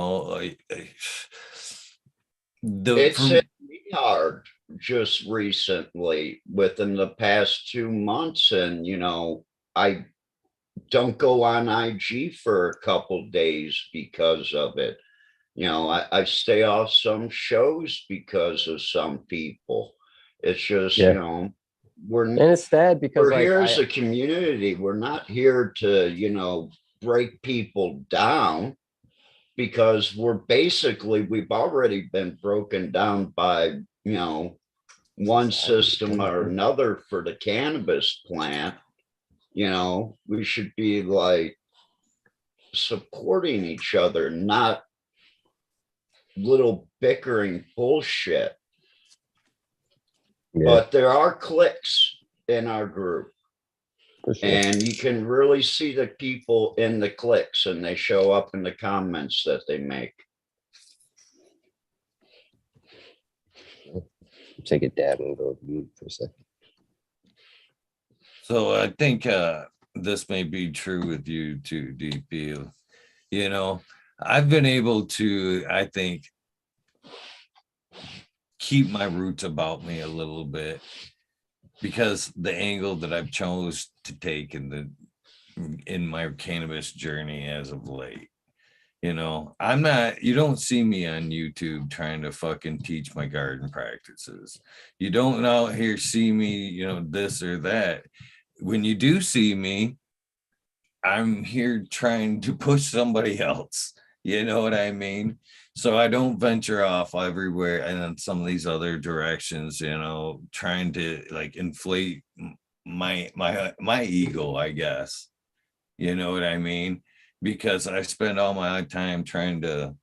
hit me hard just recently within the past 2 months, and I don't go on IG for a couple days because of it. I stay off some shows because of some people. It's just and it's sad because we're here as a community. We're not here to break people down, because we've already been broken down by one system or another for the cannabis plant. We should be like supporting each other, not little bickering bullshit. But there are cliques in our group, and you can really see the people in the cliques, and they show up in the comments that they make. Take a dab and go mute for a second. So I think this may be true with you too, DP. I've been able to, I think, keep my roots about me a little bit, because the angle that I've chose to take in my cannabis journey as of late. I'm not, you don't see me on YouTube trying to fucking teach my garden practices. You don't out here see me, this or that. When you do see me, I'm here trying to push somebody else. You know what I mean? So I don't venture off everywhere and in some of these other directions, trying to like inflate my ego, I guess. You know what I mean? Because I spend all my time trying to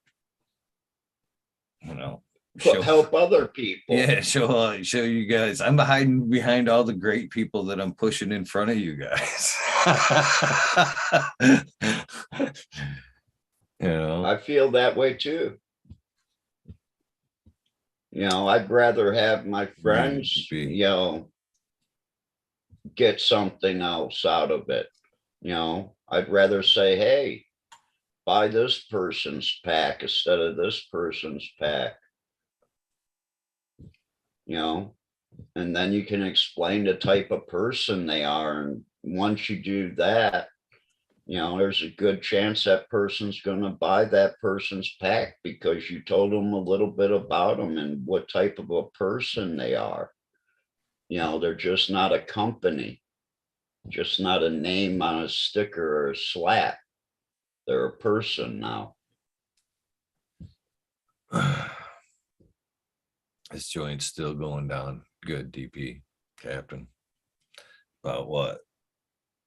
you know, Help other people. yeah, show you guys. I'm hiding behind all the great people that I'm pushing in front of you guys. You know, I feel that way too. I'd rather have my friends, get something else out of it. I'd rather say, hey, buy this person's pack instead of this person's pack. And then you can explain the type of person they are. And once you do that, there's a good chance that person's going to buy that person's pack because you told them a little bit about them and what type of a person they are. They're just not a company, just not a name on a sticker or a slap. They're a person now. this joint's still going down good, DP Captain. About what?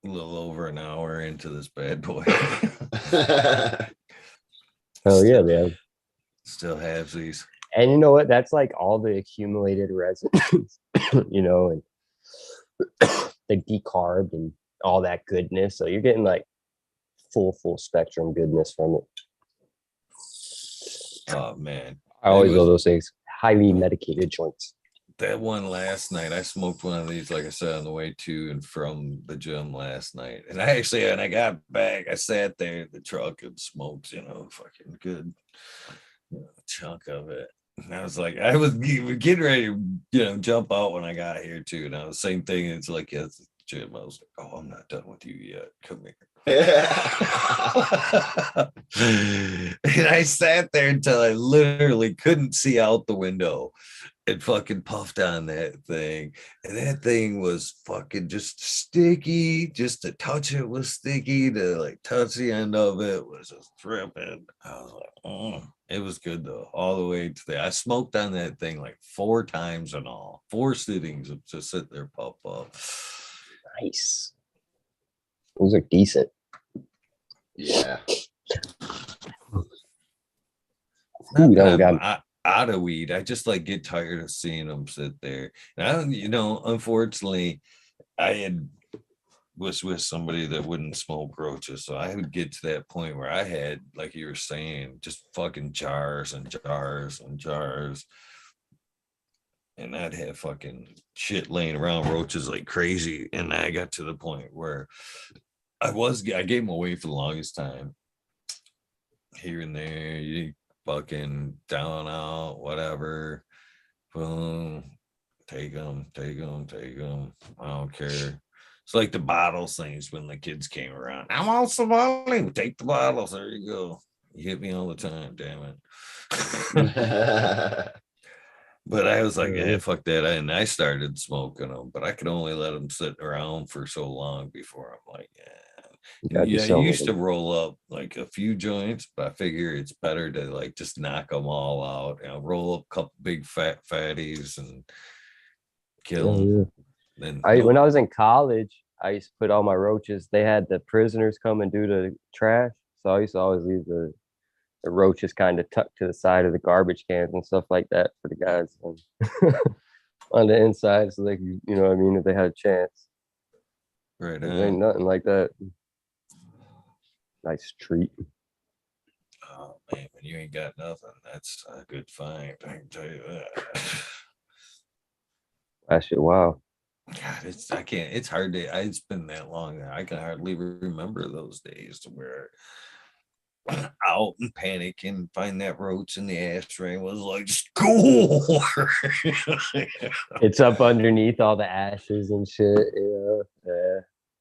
A little over an hour into this bad boy. Oh yeah, man. Still have these. And you know what? That's like all the accumulated resin, and the decarb and all that goodness. So you're getting like full spectrum goodness from it. Oh man. I always love those things. Highly medicated joints. That one last night, I smoked one of these, like I said, on the way to and from the gym last night. And when I got back, I sat there in the truck and smoked, fucking good chunk of it. And I was like, I was getting ready to, jump out when I got here too. And I was same thing. It's like, yeah, it's the gym. I was like, oh, I'm not done with you yet. Come here. And I sat there until I literally couldn't see out the window and fucking puffed on that thing. And that thing was fucking just sticky. Just to touch it was sticky. To like touch the end of it was just tripping. I was like, oh. It was good though, all the way to the. I smoked on that thing like 4 times in all, 4 sittings of just sit there, puff up. Nice. Those are decent. Yeah. Not that I'm out of weed. I just like get tired of seeing them sit there. And unfortunately, I was with somebody that wouldn't smoke roaches, so I would get to that point where I had, like you were saying, just fucking jars and jars and jars, and I'd have fucking shit laying around, roaches like crazy. And I got to the point where I gave them away for the longest time, here and there. You fucking down out, whatever, boom, take them. I don't care. It's like the bottles things when the kids came around. I want some money. Take the bottles. There you go. You hit me all the time, damn it. But I was like, yeah, fuck that. And I started smoking them, but I could only let them sit around for so long before I'm like, yeah. I used to roll up like a few joints, but I figure it's better to like just knock them all out. Roll up a couple big fat fatties and kill them. Then when I was in college, I used to put all my roaches. They had the prisoners come and do the trash, so I used to always leave the roaches kind of tucked to the side of the garbage cans and stuff like that for the guys on the inside, so they could, what I mean, if they had a chance. Right. There ain't nothing like that. Nice treat. Oh man, when you ain't got nothing, that's a good find. I can tell you that. That shit, wow. God, it's hard to. It's been that long. I can hardly remember those days where out and panic and find that roach in the ashtray was like school. It's up underneath all the ashes and shit.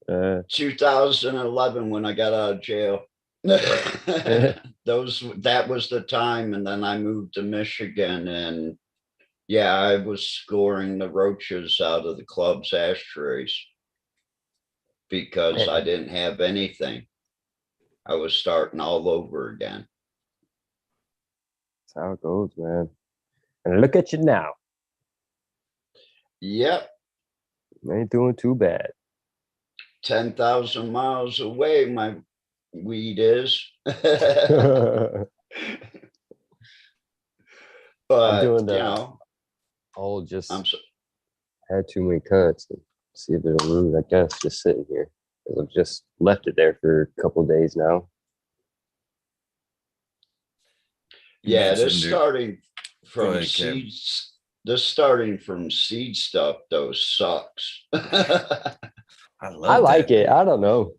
Yeah. 2011 when I got out of jail. That was the time, and then I moved to Michigan, and yeah, I was scoring the roaches out of the club's ashtrays because I didn't have anything. I was starting all over again. That's how it goes, man. And look at you now. Yep. Ain't doing too bad. 10,000 miles away, my weed is. But doing you the know, whole just I'm so, had too many cuts. And see if it'll move. I guess just sitting here. 'Cause I've just left it there for a couple of days now. You yeah, this mentioned it. starting Go from ahead, Kev. seeds. This starting from seed stuff though sucks. I I love like that, it. I don't know.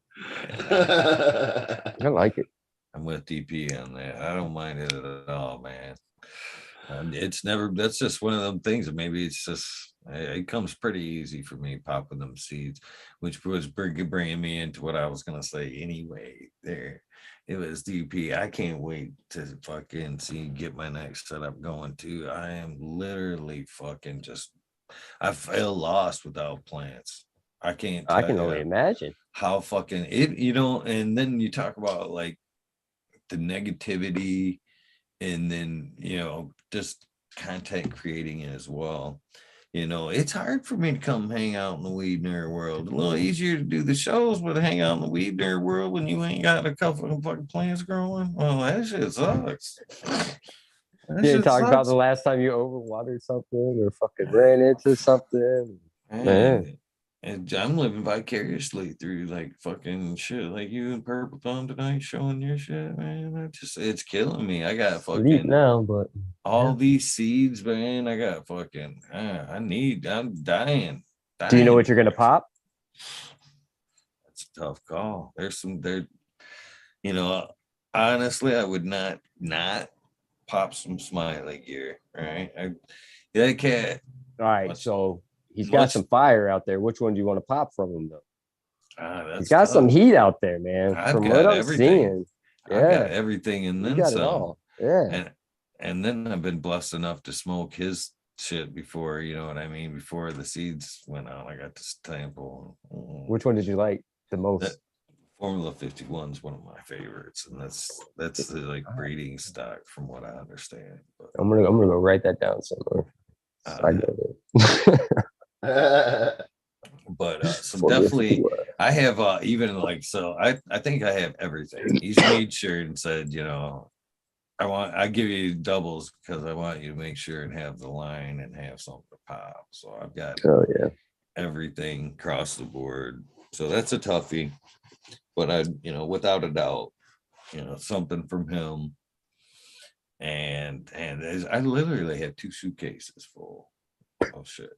man. I like it. I'm with DP on that. I don't mind it at all, man. It's never, that's just one of them things that maybe it's just, it comes pretty easy for me popping them seeds, which was bringing me into what I was going to say anyway. There, it was DP. I can't wait to fucking get my next setup going too. I am literally fucking just, I feel lost without plants. I can't I tell can only you imagine. how fucking it, you know, and then you talk about like the negativity and then, you know, just content creating as well. You know, it's hard for me to come hang out in the weed nerd world. A little easier to do the shows, but hang out in the weed nerd world when you ain't got a couple of fucking plants growing. Well, that shit sucks. That You shit didn't talk about sucks. the last time you overwatered something or fucking ran into something. Man. And I'm living vicariously through like fucking shit like you and Purple Thumb tonight showing your shit, man. It's killing me. I got Sleep fucking now, but all these seeds, man. I got fucking I'm dying. do you know Dying what you're gonna for it. pop? That's a tough call. There's some there, you know, honestly, I would not pop some smiley gear, right? That cat All right, much so he's got some fire out there. Which one do you want to pop from him though? that's He's got some tough. heat out there, man. I've From what got I'm everything. seeing. I've got Yeah, everything and you then got it some. all. Yeah. And then I've been blessed enough to smoke his shit before, you know what I mean? Before the seeds went out, I got to sample. Which one did you like the That most? Formula 51 is one of my favorites, and that's the like breeding stock from what I understand. But I'm gonna go write that down somewhere. I know that. so Formula definitely 51. I have even like so I think I have everything. He's made sure and said, you know, I give you doubles because I want you to make sure and have the line and have something to pop. So I've got Oh yeah. everything across the board. So that's a toughie. But you know, without a doubt, you know, something from him. And I literally have 2 suitcases full of shit.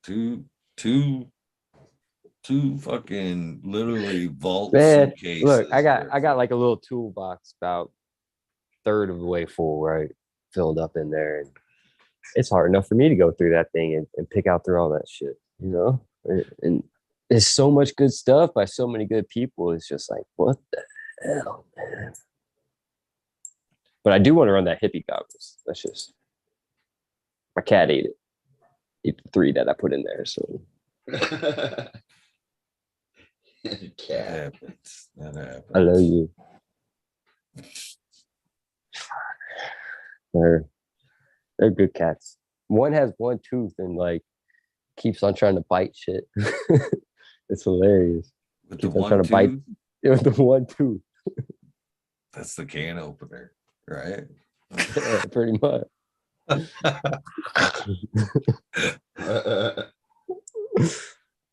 Two fucking literally vault Man, suitcases. look, I got like a little toolbox about third of the way full, right? Filled up in there. And it's hard enough for me to go through that thing and pick out through all that shit, you know? And there's so much good stuff by so many good people. It's just like, what the hell, man? But I do want to run that hippie goggles. That's just my cat ate it. Ate the 3 that I put in there. So That Cat. happens. That happens. I love you. They're good cats. One has one tooth and like keeps on trying to bite shit. It's hilarious. With the Keeps on one trying to bite tooth, with the one tooth. that's the can opener, right? Yeah, pretty much.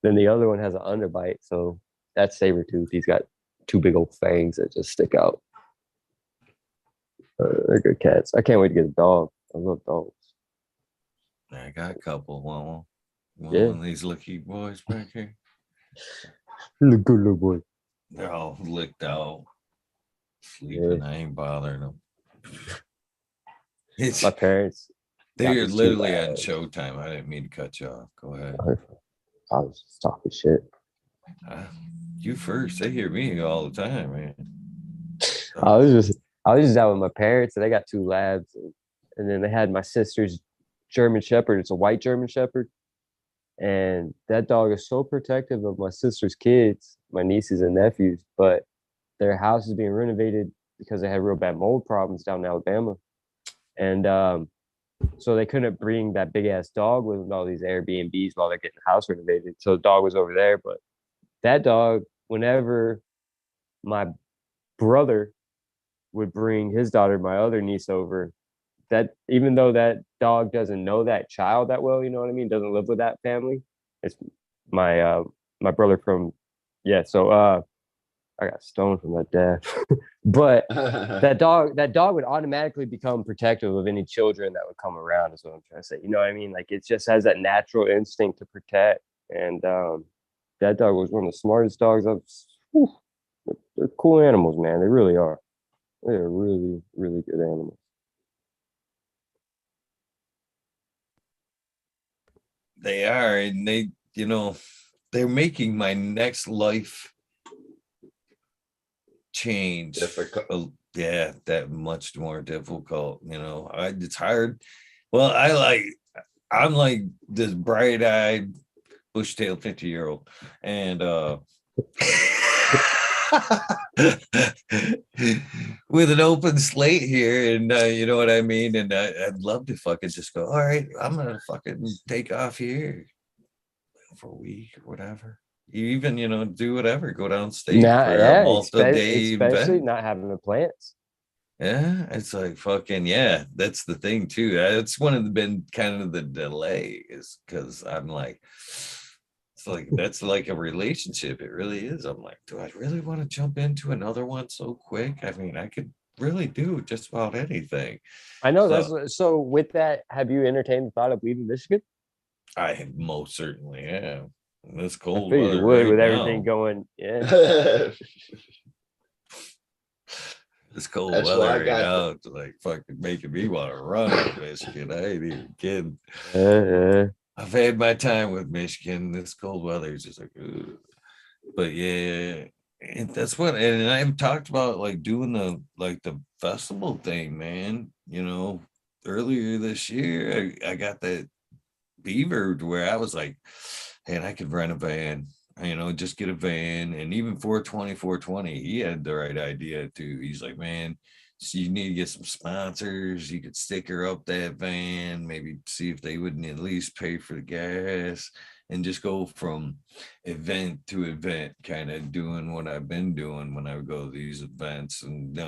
Then the other one has an underbite, so that's saber tooth. He's got 2 big old fangs that just stick out. They're good cats. I can't wait to get a dog. I love dogs. I got a couple. One Yeah. of these lucky boys back here. Look good little boy. They're all licked out, sleeping. I ain't bothering them. My parents. They're these 2 literally on labs. Showtime. I didn't mean to cut you off. Go ahead. I was just talking shit. You first. They hear me all the time, man. I was just out with my parents, and they got 2 labs, and then they had my sister's German Shepherd. It's a white German Shepherd, and that dog is so protective of my sister's kids, my nieces and nephews. But their house is being renovated because they had real bad mold problems down in Alabama, and so they couldn't bring that big ass dog with all these Airbnbs while they're getting the house renovated. So the dog was over there, but that dog, whenever my brother would bring his daughter, my other niece, over, that even though that dog doesn't know that child that well, you know what I mean, doesn't live with that family. It's my brother from so I got stoned from that dad. But that dog would automatically become protective of any children that would come around, is what I'm trying to say. You know what I mean? Like it just has that natural instinct to protect. And that dog was one of the smartest dogs they're cool animals, man. They really are. They're really, really good animals. They are, and they're making my next life change Difficult. that much more difficult. It's hard. Well, I'm like this bright-eyed bush-tailed 50-year-old, and with an open slate here, and you know what I mean, and I'd love to fucking just go, all right, I'm gonna fucking take off here for a week or whatever. You even do whatever, go downstate for a multi-day especially event. not having the plants. Yeah, it's like fucking that's the thing too. It's been kind of the delay, is because I'm like, it's like that's like a relationship. It really is. I'm like, do I really want to jump into another one so quick? I mean, I could really do just about anything. I know so with that, have you entertained the thought of leaving Michigan? I have most certainly have. This I cold figured you weather would right with now. everything going. Yeah. This cold That's why weather I right got now, it's like fucking making me want to run out of Michigan. I ain't even kidding. I've had my time with Michigan. This cold weather is just like, ugh. But yeah, and that's what. And I've talked about like doing the festival thing, man. Earlier this year, I got that beaver to where I was like, and I could rent a van. Just get a van. And even 420, he had the right idea too. He's like, man, so you need to get some sponsors. You could sticker up that van, maybe see if they wouldn't at least pay for the gas, and just go from event to event, kind of doing what I've been doing when I would go to these events. And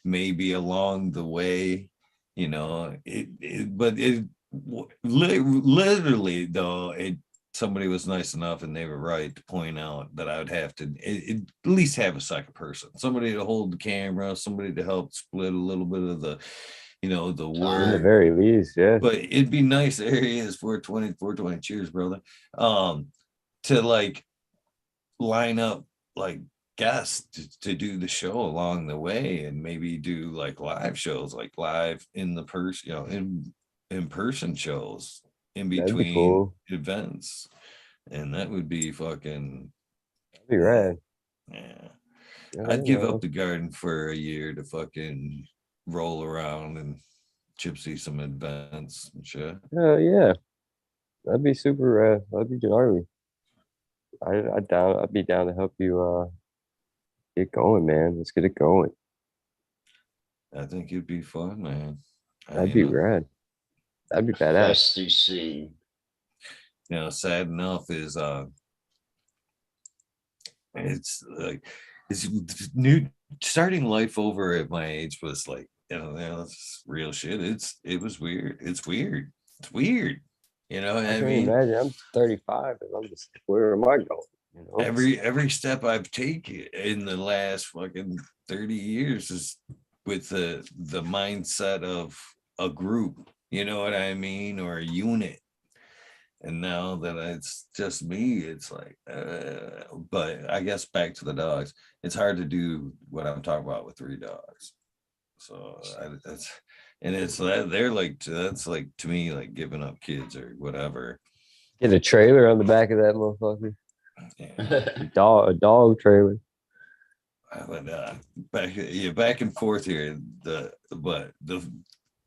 maybe along the way, literally though, somebody was nice enough and they were right to point out that I would have to at least have a second person, somebody to hold the camera, somebody to help split a little bit of the the work. In the very least, yeah. But it'd be nice. There he is, 420. Cheers, brother. To like line up like guests to do the show along the way, and maybe do like live shows, like live in the person, in person shows in That'd be between cool. events, and that would be fucking. That'd be rad. Yeah, Yeah, I'd give up the garden for a year to fucking roll around and gypsy some events and shit. Yeah, that'd be super rad. That'd be gnarly. I'd be down to help you get going, man. Let's get it going. I think it'd be fun, man. That'd be rad. That'd be badass. Festy scene. Sad enough is it's like it's new. Starting life over at my age was like, it's real shit. It was weird. It's weird. It's weird. I can mean, imagine. I'm 35 and I'm just, where am I going? Every step I've taken in the last fucking 30 years is with the mindset of a group, you know what I mean, or a unit. And now that it's just me, it's like, but I guess back to the dogs. It's hard to do what I'm talking about with 3 dogs. So they're like, that's like to me, like giving up kids or whatever. Get a trailer on the back of that motherfucker. Yeah. A dog trailer. But back and forth here. But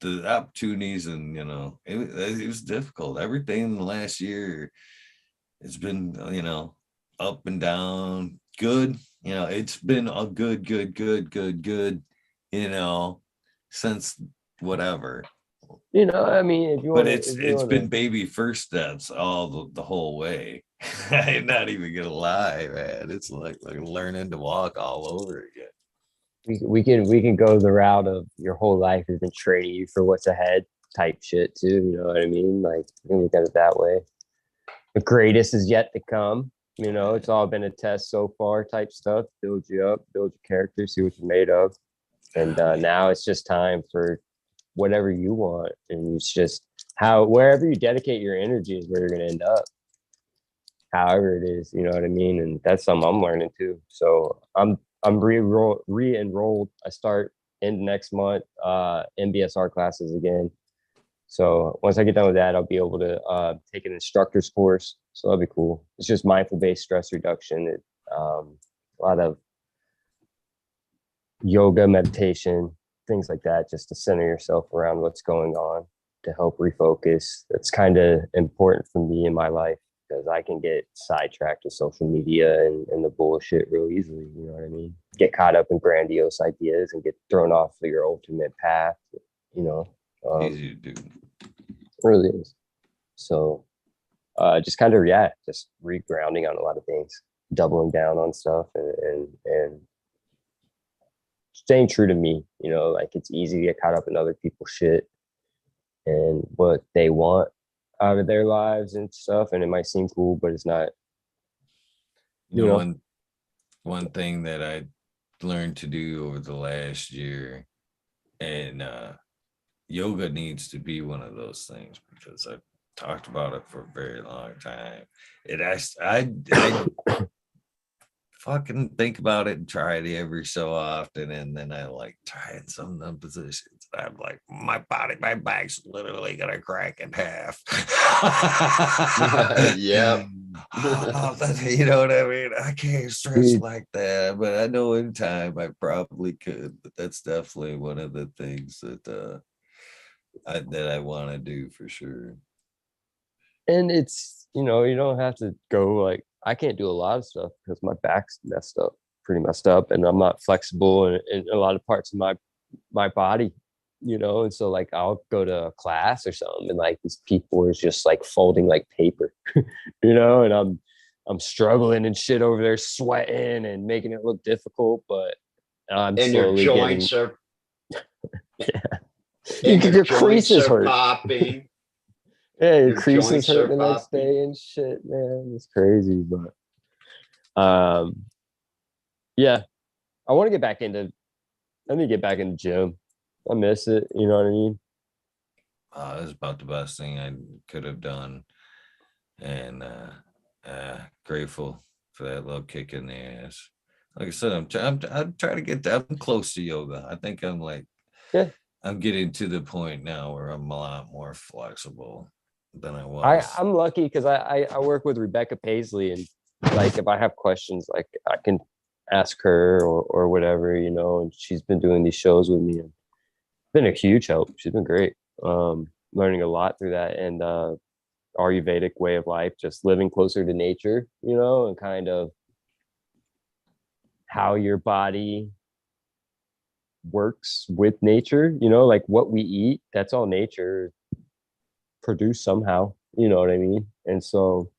the opportunities, and it was difficult. Everything in the last year, it's been up and down. Good, it's been a good, since whatever. I mean, if you want, but it's been baby first steps all the whole way. I'm not even gonna lie, man. It's like learning to walk all over again. we can go the route of your whole life has been training you for what's ahead type shit too. You know what I mean? Like we can look at it that way. The greatest is yet to come. You know, it's all been a test so far type stuff. Build you up, build your character, see what you're made of. And now it's just time for whatever you want. And it's just wherever you dedicate your energy is where you're going to end up. However it is, you know what I mean? And that's something I'm learning too. So I'm re-enrolled. I start in next month, MBSR classes again. So once I get done with that, I'll be able to take an instructor's course. So that'll be cool. It's just mindful-based stress reduction. A lot of yoga, meditation, things like that, just to center yourself around what's going on to help refocus. That's kind of important for me in my life because I can get sidetracked with social media and the bullshit real easily. You know what I mean? Get caught up in grandiose ideas and get thrown off of your ultimate path, you know. Easy to do. It really is. So just kind of just regrounding on a lot of things, doubling down on stuff and staying true to me. You know, like it's easy to get caught up in other people's shit and what they want out of their lives and stuff, and it might seem cool, but it's not. You know, one thing that I learned to do over the last year, and yoga needs to be one of those things because I've talked about it for a very long time. I fucking think about it and try it every so often, and then I like try in some of the positions. I'm like, my back's literally gonna crack in half. Yeah. You know what I mean? I can't stress like that, but I know in time I probably could. But that's definitely one of the things that I want to do for sure. And it's, you know, you don't have to go like, I can't do a lot of stuff because my back's pretty messed up, and I'm not flexible in a lot of parts of my body, you know. And so like I'll go to a class or something, and like these people are just like folding like paper, you know, and I'm struggling and shit over there, sweating and making it look difficult, but I'm And your slowly joints getting. are Yeah. and Your joints creases are hurt. popping. Yeah, your Your creases joints hurt are the next popping. day and shit, man. It's crazy, but yeah, I want to get back into. I need to get back in the gym. I miss it. You know what I mean? It was about the best thing I could have done, and grateful for that little kick in the ass. Like I said, I'm trying to get. I'm close to yoga. I think I'm like, Yeah. I'm getting to the point now where I'm a lot more flexible than I was. I'm lucky because I work with Rebecca Paisley, and like if I have questions, like I can ask her or whatever, you know. And she's been doing these shows with me, and been a huge help. She's been great. Learning a lot through that, and Ayurvedic way of life, just living closer to nature, you know, and kind of how your body works with nature, you know, like what we eat, that's all nature produced somehow, you know what I mean? And so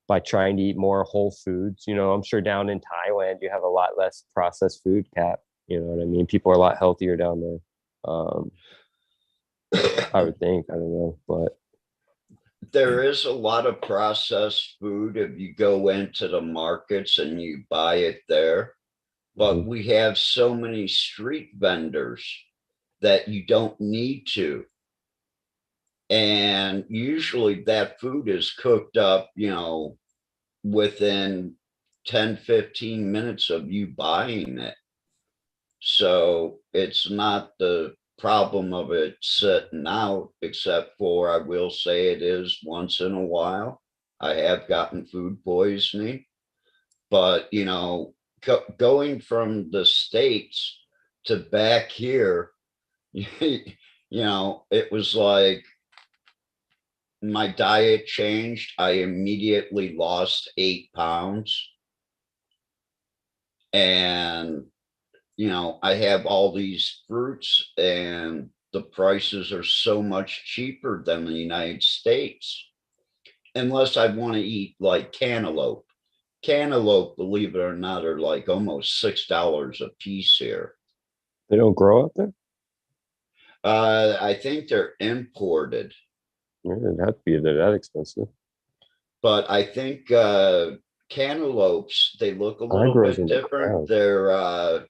by trying to eat more whole foods, you know, I'm sure down in Thailand you have a lot less processed food, Cap, you know what I mean? People are a lot healthier down there. I would think, I don't know, but There is a lot of processed food if you go into the markets and you buy it there. But we have so many street vendors that you don't need to. And usually that food is cooked up, you know, within 10, 15 minutes of you buying it. So it's not the problem of it sitting out, except for I will say it is once in a while. I have gotten food poisoning, but you know, going from the States to back here, you know, it was like my diet changed. I immediately lost 8 pounds. And, you know, I have all these fruits and the prices are so much cheaper than the United States. Unless I want to eat like cantaloupe. Cantaloupe, believe it or not, are like almost $6 a piece here. They don't grow up there? I think they're imported, Yeah, it'd have to be that expensive. but I think cantaloupes, they look a I little grows bit in the different. ground. They're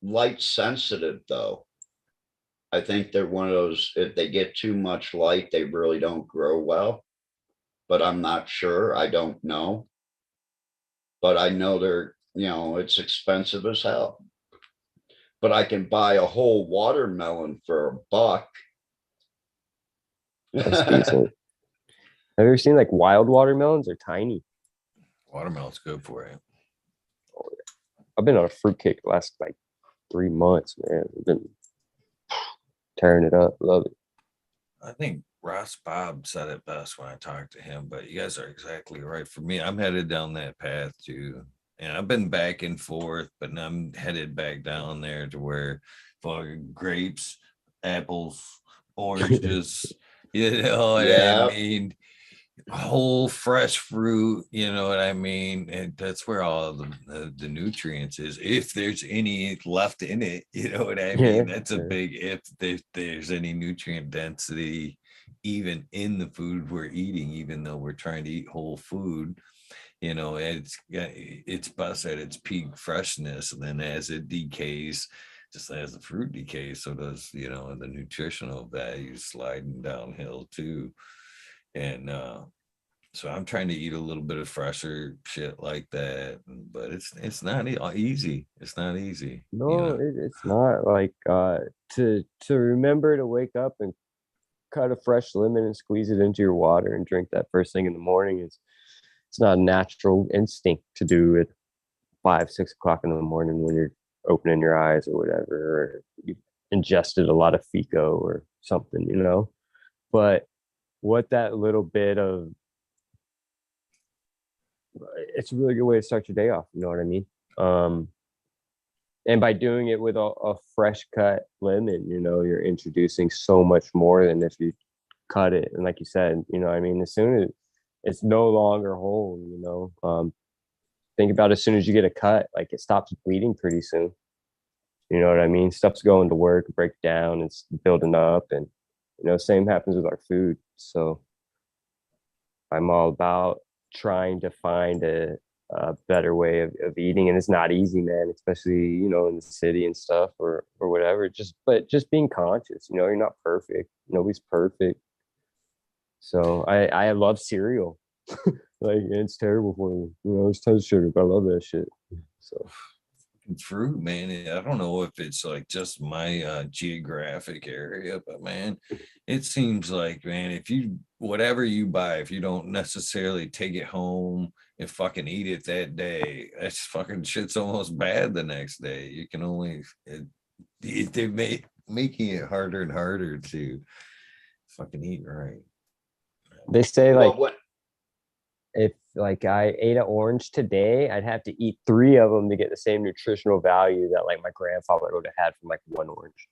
light sensitive though. I think they're one of those, if they get too much light, they really don't grow well. But I'm not sure. I don't know. But I know they're, it's expensive as hell. But I can buy a whole watermelon for $1. That's decent. Have you ever seen like wild watermelons? They're tiny. Watermelon's good for you. I've been on a fruit kick the last like 3 months, man. I've been tearing it up. Love it. I think Ross Bob said it best when I talked to him, but you guys are exactly right. For me, I'm headed down that path too. And I've been back and forth, but now I'm headed back down there to where fucking grapes, apples, oranges, you know what Yeah. I mean? Whole fresh fruit, you know what I mean? And that's where all the nutrients is, if there's any left in it, you know what I mean? That's a big if there's any nutrient density even in the food we're eating, even though we're trying to eat whole food. It's best at its peak freshness, and then as it decays, just as the fruit decays, so does the nutritional value sliding downhill too. And so I'm trying to eat a little bit of fresher shit like that, but it's not easy. It's not easy. No, it's not like to remember to wake up and cut a fresh lemon and squeeze it into your water and drink that first thing in the morning. It's not a natural instinct to do at 5-6 o'clock in the morning when you're opening your eyes or whatever, or you ingested a lot of FICO or something, but what that little bit of, it's a really good way to start your day off, you know what I mean? And by doing it with a fresh cut lemon, you're introducing so much more than if you cut it. And like you said, I mean, as soon as it's no longer whole, think about as soon as you get a cut, like it stops bleeding pretty soon. You know what I mean? Stuff's going to work, break down, it's building up, and same happens with our food. So I'm all about trying to find a better way of eating, and it's not easy, man, especially in the city and stuff, or whatever. But just being conscious, you're not perfect, nobody's perfect. So I love cereal. Like, it's terrible for me, it's tons of sugar, but I love that shit. So fruit, man, I don't know if it's like just my geographic area, but man, it seems like, man, if you whatever you buy, if you don't necessarily take it home and fucking eat it that day, that's fucking shit's almost bad the next day. You can only they're making it harder and harder to fucking eat right. they say, like, Well, if like I ate an orange today, I'd have to eat 3 of them to get the same nutritional value that like my grandfather would have had from like 1 orange.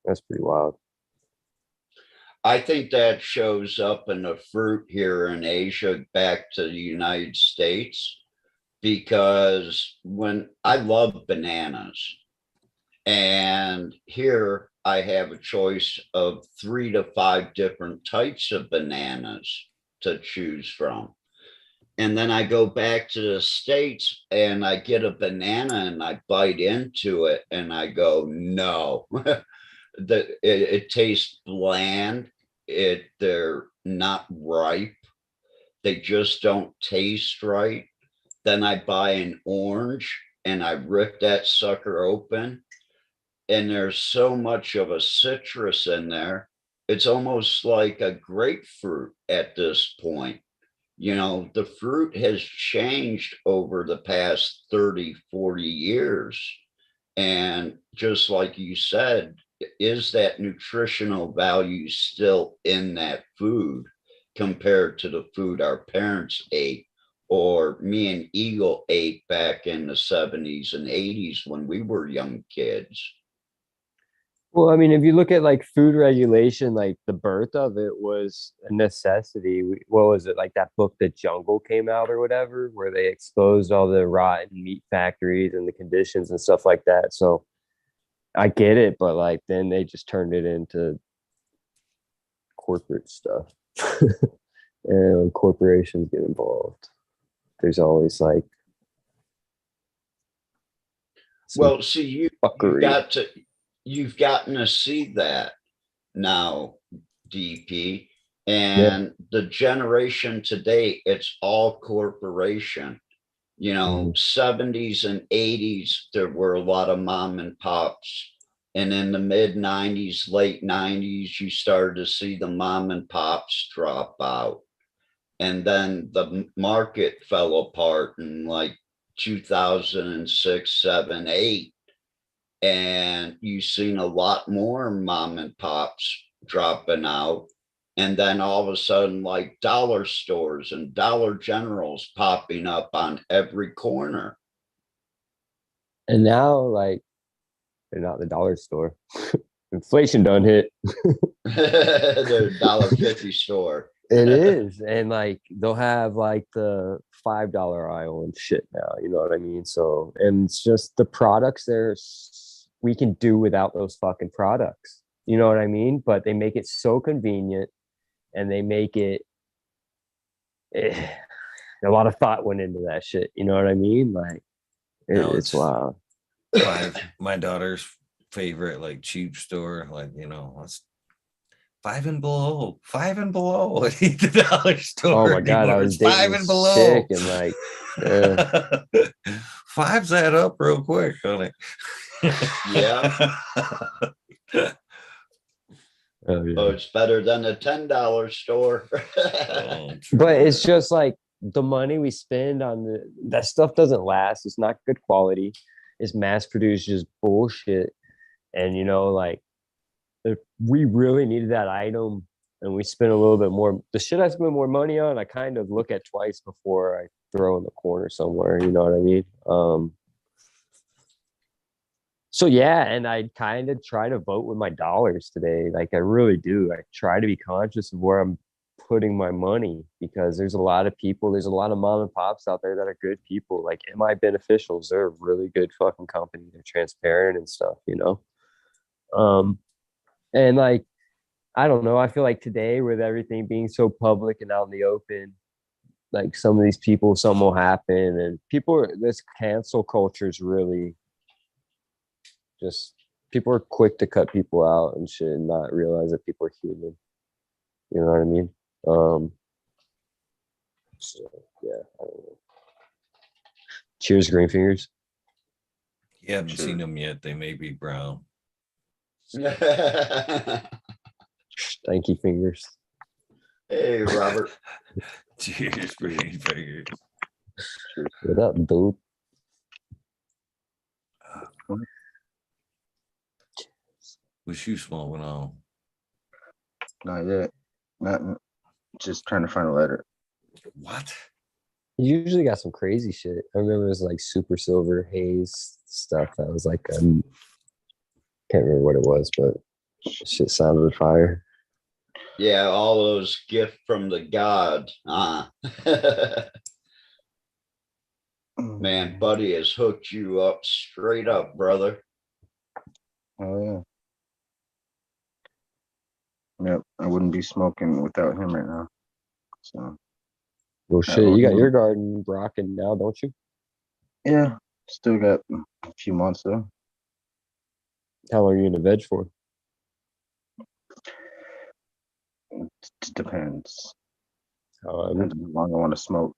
That's pretty wild. I think that shows up in the fruit here in Asia back to the United States, because when I love bananas, and here I have a choice of 3 to 5 different types of bananas to choose from. And then I go back to the States and I get a banana and I bite into it and I go, no, it tastes bland. They're not ripe. They just don't taste right. Then I buy an orange and I rip that sucker open, and there's so much of a citrus in there. It's almost like a grapefruit at this point. The fruit has changed over the past 30, 40 years. And just like you said, is that nutritional value still in that food compared to the food our parents ate, or me and Eagle ate back in the 70s and 80s when we were young kids? Well, I mean, if you look at like food regulation, like the birth of it was a necessity. What was it, like that book, The Jungle, came out or whatever, where they exposed all the rotten meat factories and the conditions and stuff like that. So I get it, but like then they just turned it into corporate stuff. And when corporations get involved, there's always like some Well, see, fuckery. you've gotten to see that now, DP, Yeah. and the generation today, it's all corporation. You know, 70s and 80s, there were a lot of mom and pops. And in the mid 90s, late 90s, you started to see the mom and pops drop out. And then the market fell apart in like 2006, 7, 8. And you've seen a lot more mom and pops dropping out. And then all of a sudden, like dollar stores and Dollar Generals popping up on every corner. And now, like, they're not the dollar store. Inflation done hit. The $1.50 store. It is. And like they'll have like the $5 aisle and shit now. You know what I mean? So, and it's just the products there, we can do without those fucking products. You know what I mean? But they make it so convenient, and they make it a lot of thought went into that shit. You know what I mean? Like No, it's wild. My daughter's favorite like cheap store, like it's $5 and below, $5 and below. At the dollar store. Oh my god, I was It's $5 dating and this below. chick, and like fives that up real quick, honey. Yeah. oh, yeah. Oh, it's better than a $10 store. But it's just like the money we spend on that stuff doesn't last. It's not good quality. It's mass produced, just bullshit. And like if we really needed that item and we spent a little bit more, the shit I spend more money on, I kind of look at twice before I throw in the corner somewhere. You know what I mean? So yeah, and I kind of try to vote with my dollars today. Like I really do. I try to be conscious of where I'm putting my money, because there's a lot of people, there's a lot of mom and pops out there that are good people. Like MI Beneficials, they're a really good fucking company. They're transparent and stuff, and like I don't know, I feel like today with everything being so public and out in the open, like some of these people, something will happen, and this cancel culture is really just, people are quick to cut people out and shit and not realize that people are human. You know what I mean? So yeah, I don't know. Cheers, green fingers. You haven't seen them yet. They may be brown. Stanky fingers. Hey, Robert. Cheers, green fingers. What up, dude? What you smoking on? Not yet. Nothing. Just trying to find a letter. What? You usually got some crazy shit. I remember it was like super silver haze stuff that was like can't remember what it was, but shit sounded fire. Yeah, all those gifts from the god. Man, Buddy has hooked you up straight up, brother. Oh yeah. Yep, I wouldn't be smoking without him right now. So Well, shit, you got your garden rocking now, don't you? yeah, still got a few months though. How long are you in the veg for? It depends. How Depends on how long I want to smoke.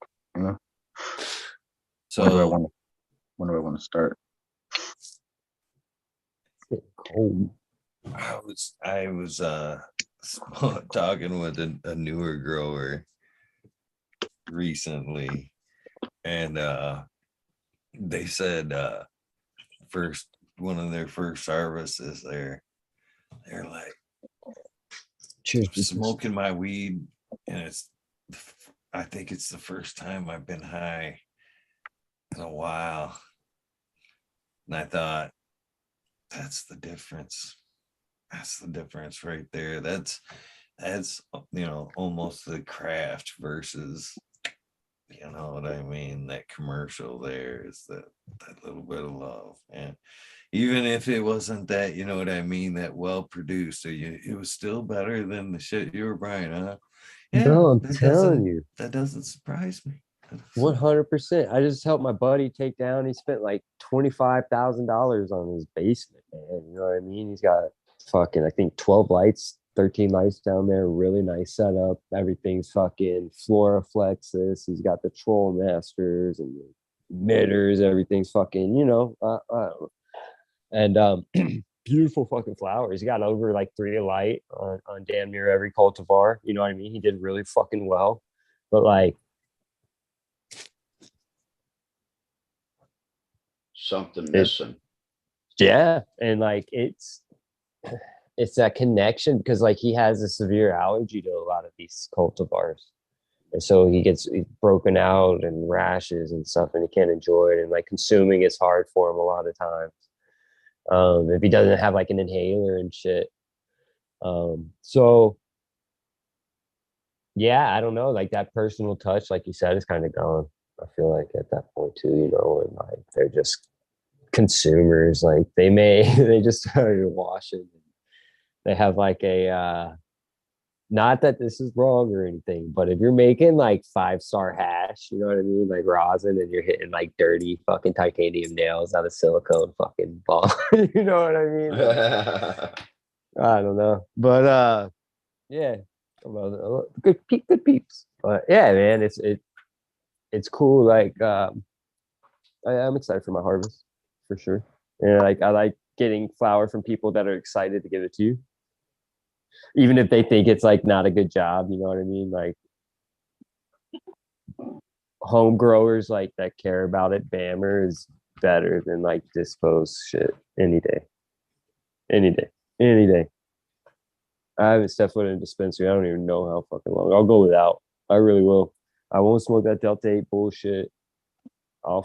So when do I want to start? cold. I was talking with a newer grower recently, and they said one of their first harvests is they're like, Cheers. smoking my weed, and I think it's the first time I've been high in a while. And I thought, that's the difference. That's the difference right there. That's almost the craft versus you know what I mean? That commercial there is that little bit of love. And even if it wasn't that, you know what I mean, that well produced, so it was still better than the shit you were buying, huh? Yeah, No, I'm telling you. that doesn't surprise me. 100%. I just helped my buddy take down. He spent like $25,000 on his basement, man. You know what I mean? He's got fucking, I think 12 lights, 13 lights down there. Really nice setup. Everything's fucking Floraflexes. He's got the Troll Masters and the emitters. Everything's fucking, you know, I don't know. And beautiful fucking flowers. He got over like 3 a light on damn near every cultivar. You know what I mean? He did really fucking well. But like, Something missing. yeah, and like it's that connection because like he has a severe allergy to a lot of these cultivars, and so he's broken out and rashes and stuff, and he can't enjoy it, and like consuming is hard for him a lot of times. If he doesn't have like an inhaler and shit. So yeah, I don't know, like that personal touch, like you said, is kind of gone. I feel like at that point too, you know, and like they're just consumers. Like they just started washing. They have like a not that this is wrong or anything, but if you're making like 5-star hash, you know what I mean, like rosin, and you're hitting like dirty fucking titanium nails out of silicone fucking ball, you know what I mean? I don't know, but yeah, good peeps. But yeah, man, it's cool. Like I'm excited for my harvest for sure. And like I like getting flower from people that are excited to give it to you, even if they think it's like not a good job. You know what I mean? Like home growers like that care about it. Bammer is better than like disposed shit any day. Any day. Any day. I haven't stepped foot in a dispensary. I don't even know how fucking long. I'll go without. I really will. I won't smoke that Delta 8 bullshit. I'll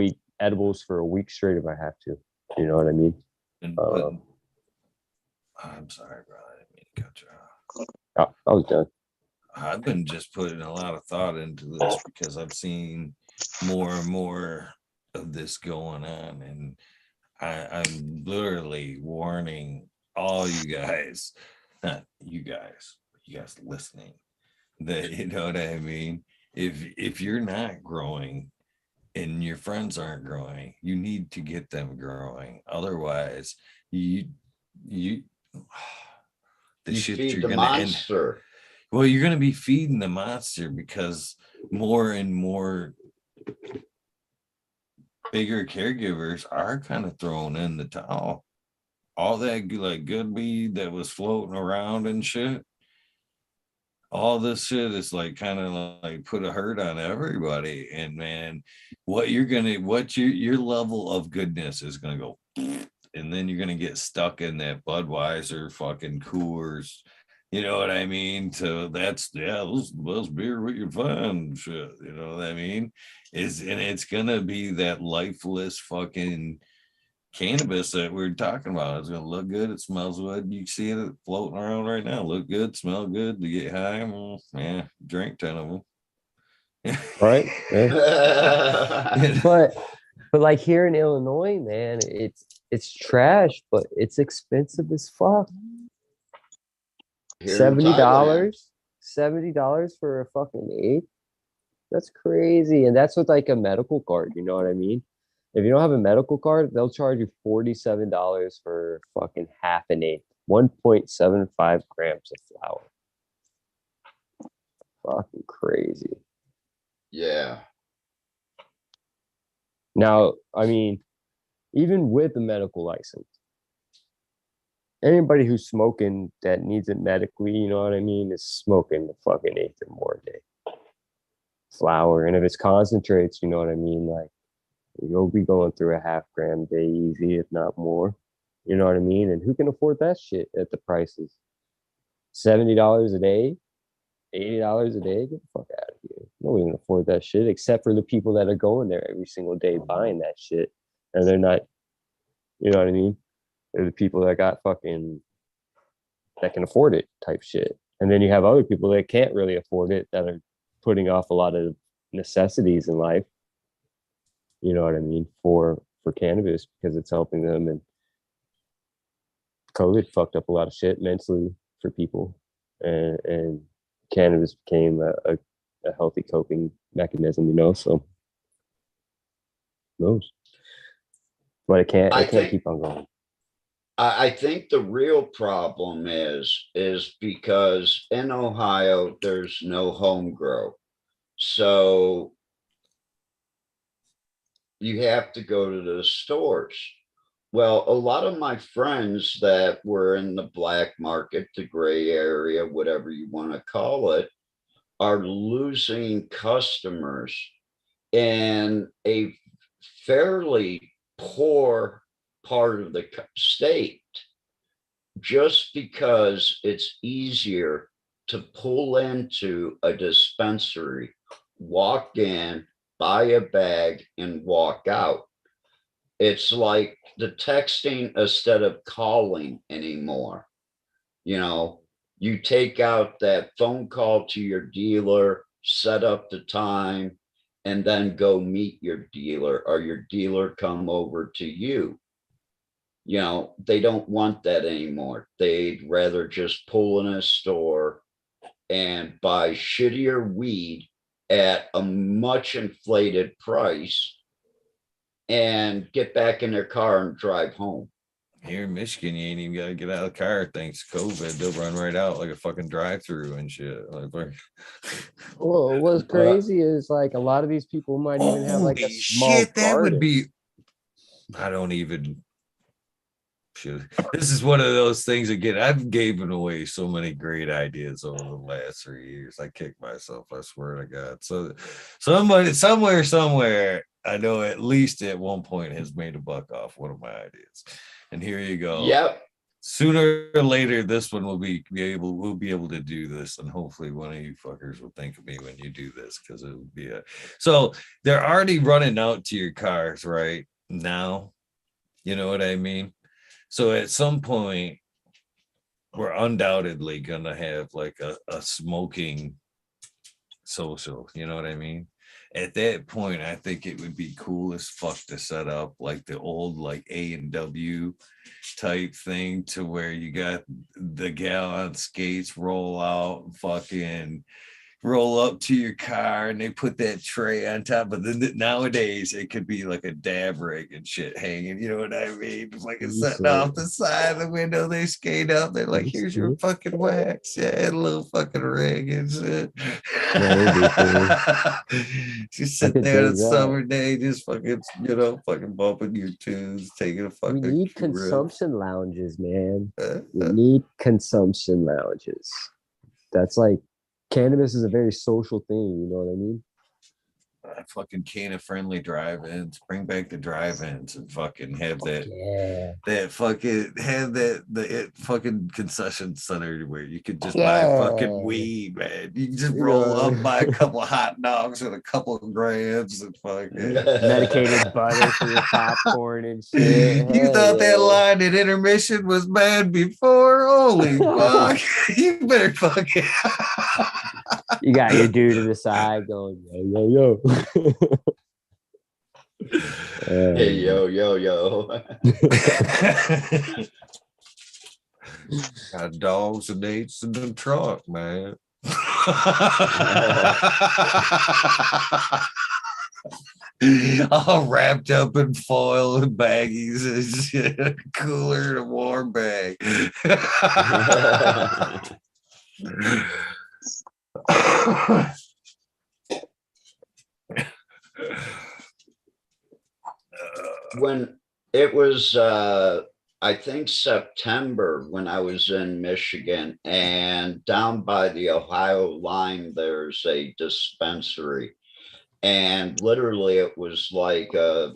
eat edibles for a week straight if I have to. You know what I mean? And I'm sorry, bro. I didn't mean to cut you off. I was done. I've been just putting a lot of thought into this because I've seen more and more of this going on, and I'm literally warning all you guys, not you guys listening, that you know what I mean. If you're not growing and your friends aren't growing, you need to get them growing. Otherwise, the shit feed you're the gonna end. monster. Well, you're gonna be feeding the monster because more and more bigger caregivers are kind of throwing in the towel. All that like good weed that was floating around and shit, all this shit is like kind of like put a hurt on everybody. And man, your level of goodness is gonna go, and then you're gonna get stuck in that Budweiser fucking Coors. You know what I mean? So that's those beer what you find shit. You know what I mean? And it's gonna be that lifeless fucking cannabis that we're talking about. It's gonna look good, it smells good. You see it floating around right now. Look good, smell good. To get high, yeah, drink 10 of them. Right? Yeah. But like here in Illinois, man, it's trash, but it's expensive as fuck. Here in $70 for a fucking eighth. That's crazy. And that's with like a medical card, you know what I mean? If you don't have a medical card, they'll charge you $47 for fucking half an eighth, 1.75 grams of flour. Fucking crazy. Yeah. Now, I mean, even with a medical license, anybody who's smoking that needs it medically, you know what I mean, is smoking the fucking eighth or more a day flour. And if it's concentrates, you know what I mean, like you'll be going through a half gram a day easy, if not more. You know what I mean? And who can afford that shit at the prices? $70 a day, $80 a day? Get the fuck out of here. Nobody can afford that shit except for the people that are going there every single day buying that shit. And they're not, you know what I mean? They're the people that got fucking, that can afford it type shit. And then you have other people that can't really afford it that are putting off a lot of necessities in life. You know what I mean? For cannabis, because it's helping them. And COVID fucked up a lot of shit mentally for people, and cannabis became a healthy coping mechanism, you know. So knows, but it can't keep on going. I think the real problem is because in Ohio, there's no home grow. So you have to go to the stores. Well, a lot of my friends that were in the black market, the gray area, whatever you want to call it, are losing customers in a fairly poor part of the state, just because it's easier to pull into a dispensary, walk in, buy a bag, and walk out. It's like the texting instead of calling anymore. You know, you take out that phone call to your dealer, set up the time, and then go meet your dealer, or your dealer come over to you. You know, they don't want that anymore. They'd rather just pull in a store and buy shittier weed at a much inflated price and get back in their car and drive home. Here in Michigan, you ain't even got to get out of the car thanks to COVID. They'll run right out like a fucking drive-through and shit. Well, what's crazy is like a lot of these people might even have like a small shit, that garden. would be. I don't even. Shit. This is one of those things again. I've given away so many great ideas over the last 3 years. I kick myself. I swear to God. So somebody, somewhere, I know at least at one point has made a buck off one of my ideas. And here you go. Yep. Sooner or later, this one we'll be able to do this, and hopefully one of you fuckers will think of me when you do this, because it would be so they're already running out to your cars right now. You know what I mean? So at some point, we're undoubtedly gonna have like a smoking social. You know what I mean? At that point, I think it would be cool as fuck to set up like the old like A&W type thing, to where you got the gal on skates roll out and fucking roll up to your car, and they put that tray on top. But then nowadays it could be like a dab rig and shit hanging, you know what I mean? It's like it's sitting off the side of the window, they skate up, they're like, here's your fucking wax, yeah, a little fucking rig and shit. Just sitting there on a summer day, just fucking, you know, fucking bumping your tunes, taking a fucking. We need consumption lounges, man. We need consumption lounges. That's like, cannabis is a very social thing, you know what I mean? Fucking Canna-friendly drive-ins, bring back the drive-ins and fucking have that fucking concession center where you could just buy fucking weed, man. You can just roll up, buy a couple of hot dogs and a couple of grams and fucking medicated butter for your popcorn and shit. You thought that line at intermission was bad before? Holy fuck. You better fucking you got your dude to the side going, yo, yo, yo. Hey, yo, yo, yo. Got dogs and eights in the truck, man. All wrapped up in foil and baggies and shit. Cooler in a warm bag. When it was I think September, when I was in Michigan, and down by the Ohio line there's a dispensary, and literally it was like a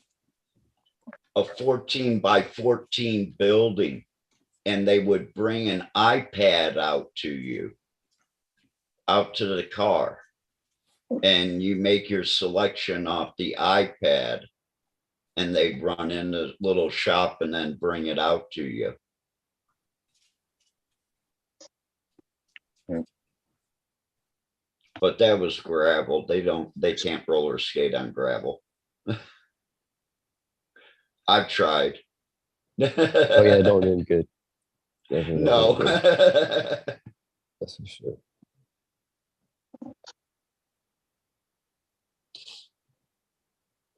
14 by 14 building, and they would bring an iPad out to the car, and you make your selection off the iPad, and they'd run in the little shop and then bring it out to you. But that was gravel. They can't roller skate on gravel. I've tried. Oh yeah, don't end good. Definitely don't No. end good. That's for sure.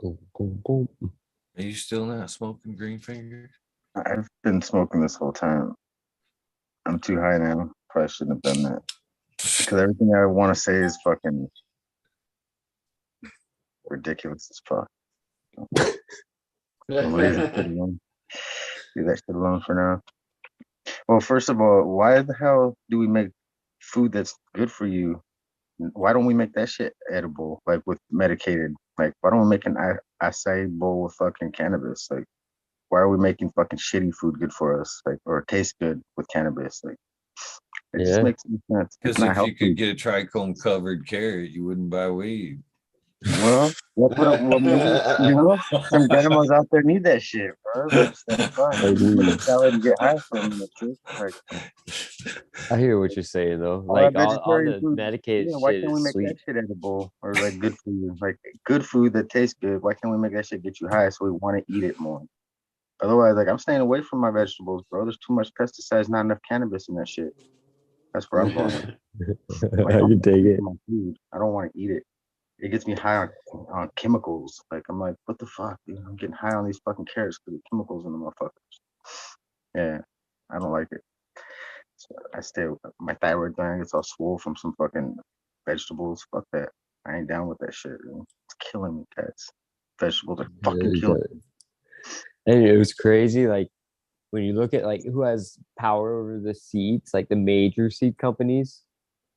Boom, boom, boom. Are you still not smoking green fingers? I've been smoking this whole time. I'm too high now. Probably shouldn't have done that. Because everything I want to say is fucking ridiculous as fuck. So leave that shit alone. Leave that shit alone for now. Well, first of all, why the hell do we make food that's good for you? Why don't we make that shit edible, like with medicated? Like, why don't we make an acai bowl with fucking cannabis? Like, why are we making fucking shitty food good for us? Like, or taste good with cannabis? Like, it just Yeah. makes no sense. It's Because not if healthy. you could get a trichome covered carrot, you wouldn't buy weed. Well, maybe, some grandmas out there need that shit, bro. That's fine. They do. Salad and get high from it. Too. Like, I hear what you're saying though. all that Like all vegetarian the food. medicated Yeah, why shit can't we is make sweet. that shit edible or like good for you? Like good food that tastes good. Why can't we make that shit get you high so we want to eat it more? Otherwise, like I'm staying away from my vegetables, bro. There's too much pesticides, not enough cannabis in that shit. That's where I'm going with. Like, I can take it. my food. I don't want to eat it. It gets me high on chemicals. Like I'm like, what the fuck, dude? I'm getting high on these fucking carrots because the chemicals in the motherfuckers. Yeah, I don't like it. So I stay. My thyroid gland gets all swole from some fucking vegetables. Fuck that. I ain't down with that shit. Man. It's killing me, cats. Vegetables are fucking killing me. And it was crazy. Like when you look at like who has power over the seeds, like the major seed companies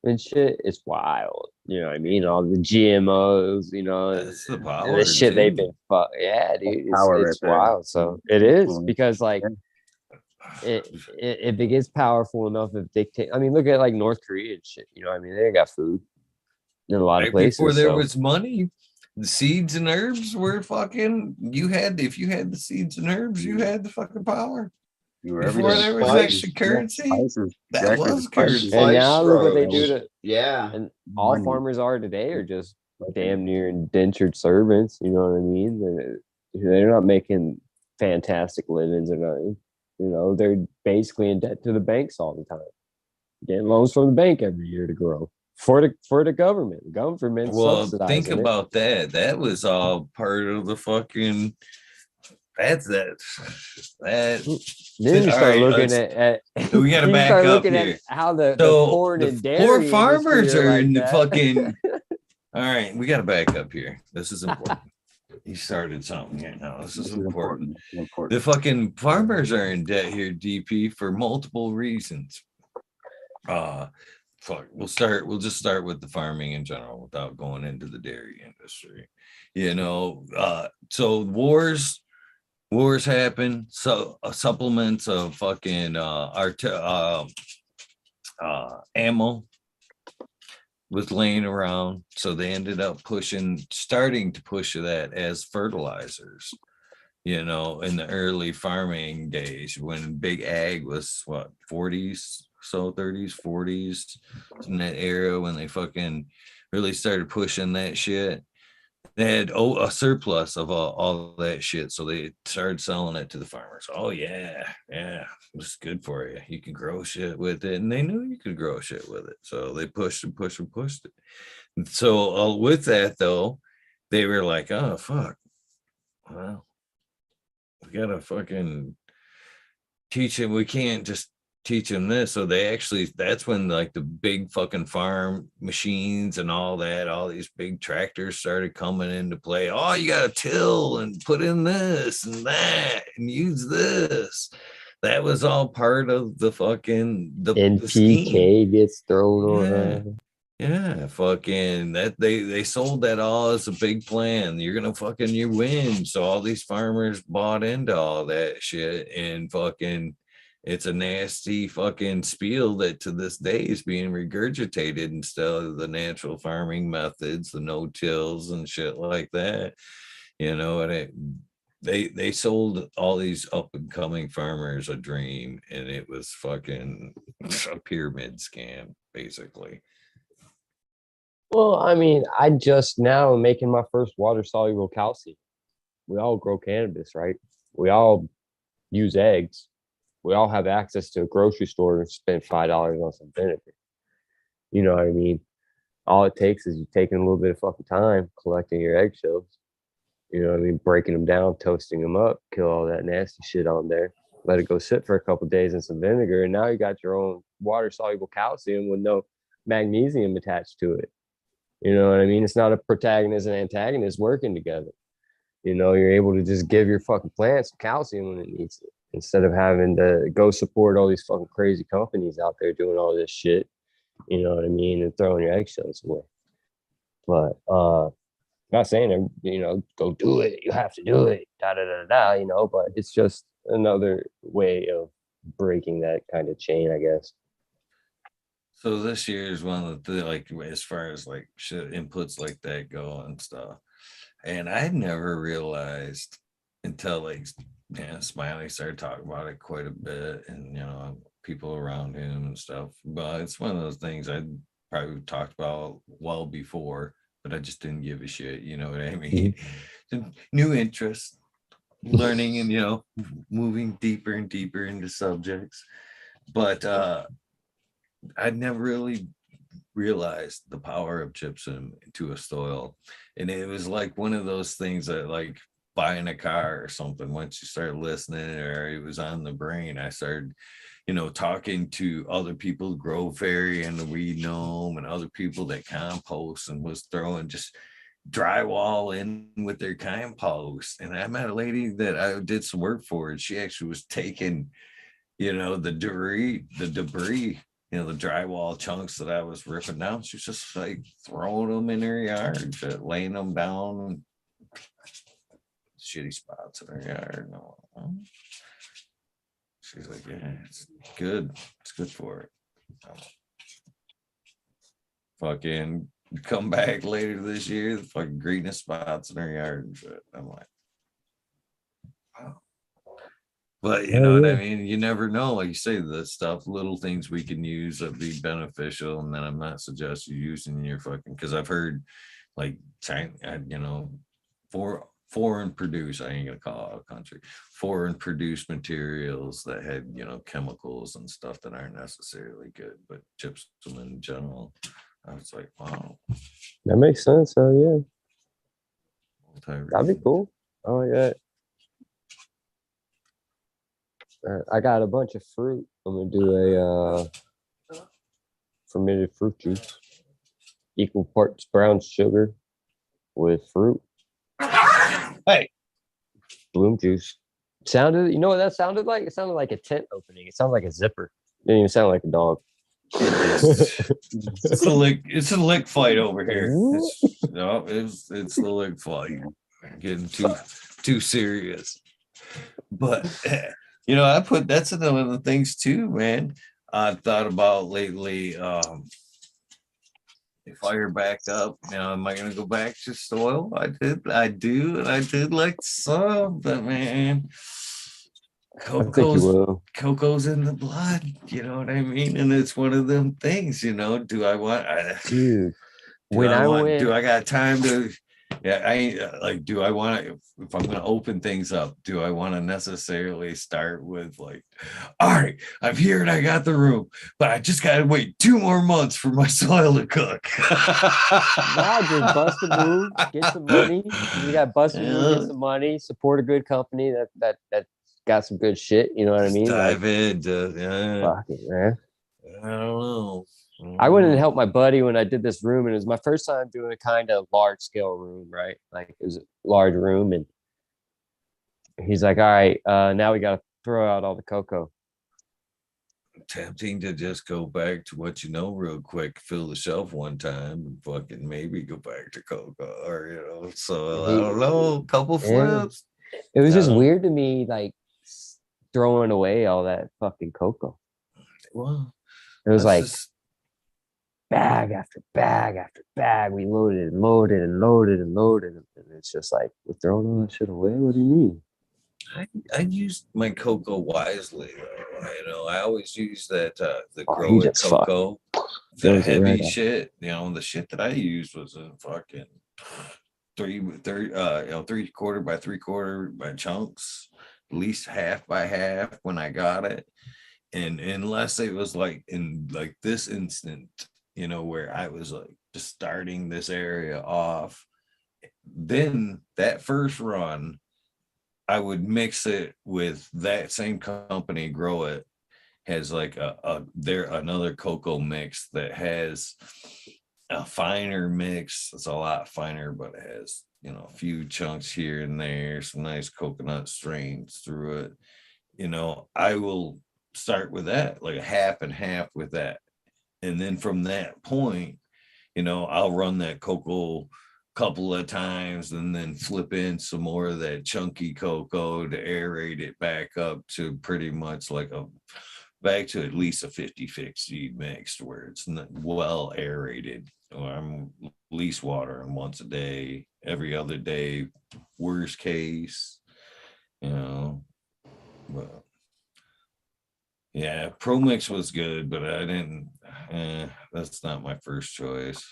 and shit, it's wild. You know what I mean? All the GMOs, you know, That's the and power. the shit they've too. been yeah, dude, Power it's right there. wild. So it is Influence. because like if it gets powerful enough of dictate. I mean, look at like North Korea and shit. You know, what I mean, they got food in a lot of Right places. before there so. was money, the seeds and herbs were fucking. If you had the seeds and herbs, you had the fucking power. You were Before there was Spice. extra currency, spices. that Exactly. was Spices. currency. And now look what they roads. do to Yeah. and all Money. farmers are today are just damn near indentured servants. You know what I mean? They're not making fantastic livings or nothing. You know, they're basically in debt to the banks all the time, getting loans from the bank every year to grow for the government. The government Well, subsidizing think about that. That was all part of the fucking. That's that. Then you All start right, looking at we gotta you back start up looking here. at how the So corn the and dairy poor industry farmers are like in the that. fucking. All right, we gotta back up here. This is important. He started something here now. This is important. The fucking farmers are in debt here, DP, for multiple reasons. Fuck. We'll just start with the farming in general without going into the dairy industry. You know, so wars happen. So supplements of fucking ammo was laying around, so they ended up starting to push that as fertilizers. You know, in the early farming days when big ag was what 40s, so 30s, 40s, in that era when they fucking really started pushing that shit. They had a surplus of all that shit, so they started selling it to the farmers. Oh yeah, it's good for you. You can grow shit with it, and they knew you could grow shit with it, so they pushed and pushed and pushed it. And so with that though, they were like, oh fuck, well, we gotta fucking teach him. We can't just teach him this. So that's when like the big fucking farm machines and all these big tractors started coming into play. Oh, you gotta till and put in this and that and use this. That was all part of the fucking the NPK scheme. gets thrown around. Yeah, fucking that they sold that all as a big plan. You're gonna fucking you win. So all these farmers bought into all that shit, and fucking it's a nasty fucking spiel that to this day is being regurgitated instead of the natural farming methods, the no-tills and shit like that. You know, and they sold all these up and coming farmers a dream, and it was fucking a pyramid scam, basically. Well, I mean, I just now am making my first water soluble calcium. We all grow cannabis, right? We all use eggs. We all have access to a grocery store and spend $5 on some vinegar. You know what I mean? All it takes is you taking a little bit of fucking time collecting your eggshells. You know what I mean? Breaking them down, toasting them up, kill all that nasty shit on there. Let it go sit for a couple of days in some vinegar, and now you got your own water soluble calcium with no magnesium attached to it. You know what I mean? It's not a protagonist and antagonist working together. You know, you're able to just give your fucking plant some calcium when it needs it instead of having to go support all these fucking crazy companies out there doing all this shit. You know what I mean? And throwing your eggshells away. But not saying, you know, go do it. You have to do it. Da da da da. You know, but it's just another way of breaking that kind of chain, I guess. So this year is one of the like as far as like shit inputs like that go and stuff. And I never realized until like Smiley started talking about it quite a bit, and you know, people around him and stuff. But it's one of those things I probably talked about well before, but I just didn't give a shit. You know what I mean? New interest, learning, and you know, moving deeper and deeper into subjects. But I'd never really realized the power of gypsum to a soil, and it was like one of those things that like buying a car or something. Once you start listening, or it was on the brain, I started, you know, talking to other people who grow fairy and the weed gnome, and other people that compost, and was throwing just drywall in with their compost. And I met a lady that I did some work for, and she actually was taking, you know, the debris, you know, the drywall chunks that I was ripping down. She's just like throwing them in her yard, just laying them down, shitty spots in her yard. No, she's like, yeah, it's good. It's good for it. Fucking come back later this year, the fucking greenest spots in her yard and shit. I'm like, wow. But you know what I mean? You never know. Like you say, the stuff, little things we can use that be beneficial. And then I'm not suggesting using your fucking, because I've heard like China, you know, for foreign produced, I ain't gonna call it a country, foreign produced materials that had, you know, chemicals and stuff that aren't necessarily good, but gypsum in general. I was like, wow. That makes sense. Yeah. That'd be cool. Oh, yeah. I got a bunch of fruit. I'm gonna do a fermented fruit juice, equal parts brown sugar with fruit. Hey, bloom juice. Sounded, you know what that sounded like? It sounded like a tent opening. It sounded like a zipper. It didn't even sound like a dog. It's a lick fight over here. It's the lick fight. Getting too serious. But you know, that's another of the things too, man. I've thought about lately. If fire back up, you know, am I gonna go back to soil? I do, and I did like some, but man, coco's in the blood, you know what I mean? And it's one of them things, you know. Do I want dude? Do I got time to do I want to, if I'm going to open things up, do I want to necessarily start with like, all right, I'm here and I got the room, but I just got to wait 2 more months for my soil to cook. Nah, just bust a move, get some money. You got busted move, get some money, support a good company that got some good shit. You know what I mean? Dive into, fuck it, man. I don't know. I went and helped my buddy when I did this room, and it was my first time doing a kind of large scale room, right? Like it was a large room, and he's like, all right, now we got to throw out all the cocoa. Tempting to just go back to what you know real quick, fill the shelf one time, and fucking maybe go back to cocoa, or you know, so I don't know, a couple flips. It was just weird to me, like throwing away all that fucking cocoa. Well, it was like bag after bag after bag. We loaded and loaded and loaded and loaded, and it's just like, we're throwing all that shit away. What do you mean? I used my cocoa wisely though. I always use that the Oh, grow he it just fuck- cocoa. The fills it heavy right up. shit, the shit that I used was a fucking 3/4 by 3/4 by chunks, at least half by half when I got it. And unless it was like in like this instant, where I was like just starting this area off, then that first run, I would mix it with that same company, Grow It, has like another cocoa mix that has a finer mix. It's a lot finer, but it has a few chunks here and there, some nice coconut strains through it. I will start with that, like a half and half with that. And then from that point, I'll run that cocoa couple of times and then flip in some more of that chunky cocoa to aerate it back up to pretty much like back to at least a 50-50 mixed where it's not well aerated. I'm at least watering once a day, every other day, worst case, but yeah, Pro Mix was good, but I didn't. That's not my first choice.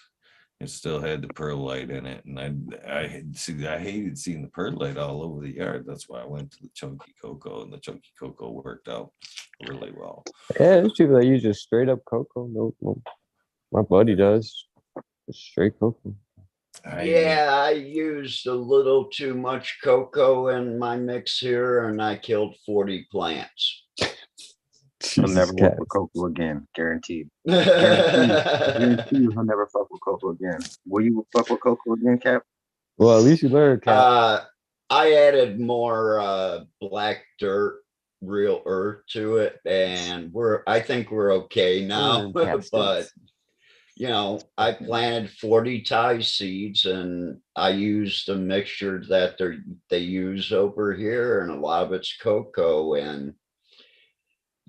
It still had the perlite in it, and I hated seeing the perlite all over the yard. That's why I went to the chunky cocoa, and the chunky cocoa worked out really well. Yeah, there's people that use just straight up cocoa. No, my buddy does. Just straight cocoa. Yeah, I used a little too much cocoa in my mix here, and I killed 40 plants. I'll never work with cocoa again, guaranteed. Guarantee you, he'll never fuck with cocoa again. Will you fuck with cocoa again, Cap? Well, at least you learned, Cap. I added more black dirt, real earth to it, and I think we're okay now. But I planted 40 Thai seeds, and I used a mixture that they use over here, and a lot of it's cocoa. And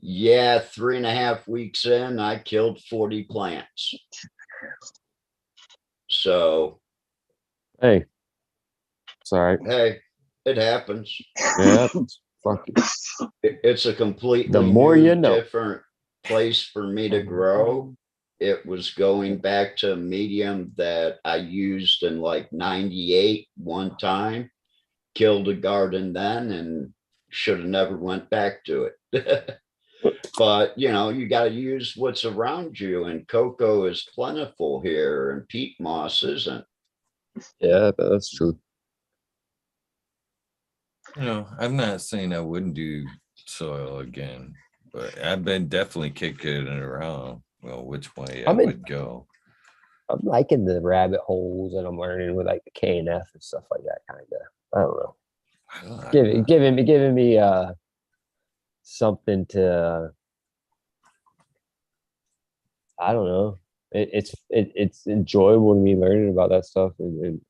yeah, 3.5 weeks in, I killed 40 plants. So Hey, sorry. hey, it happens. Yeah, fuck it. It's a completely The more new, you know. different place for me to grow. It was going back to a medium that I used in like 98 one time, killed a garden then, and should have never went back to it. But you got to use what's around you, and cocoa is plentiful here, and peat moss isn't. Yeah, that's true. I'm not saying I wouldn't do soil again, but I've been definitely kicking it around. Well, which way I would go. I'm liking the rabbit holes that I'm learning with like the KNF and stuff like that. Kind of. I don't know. Giving me something to. I don't know. It's enjoyable to me learning about that stuff and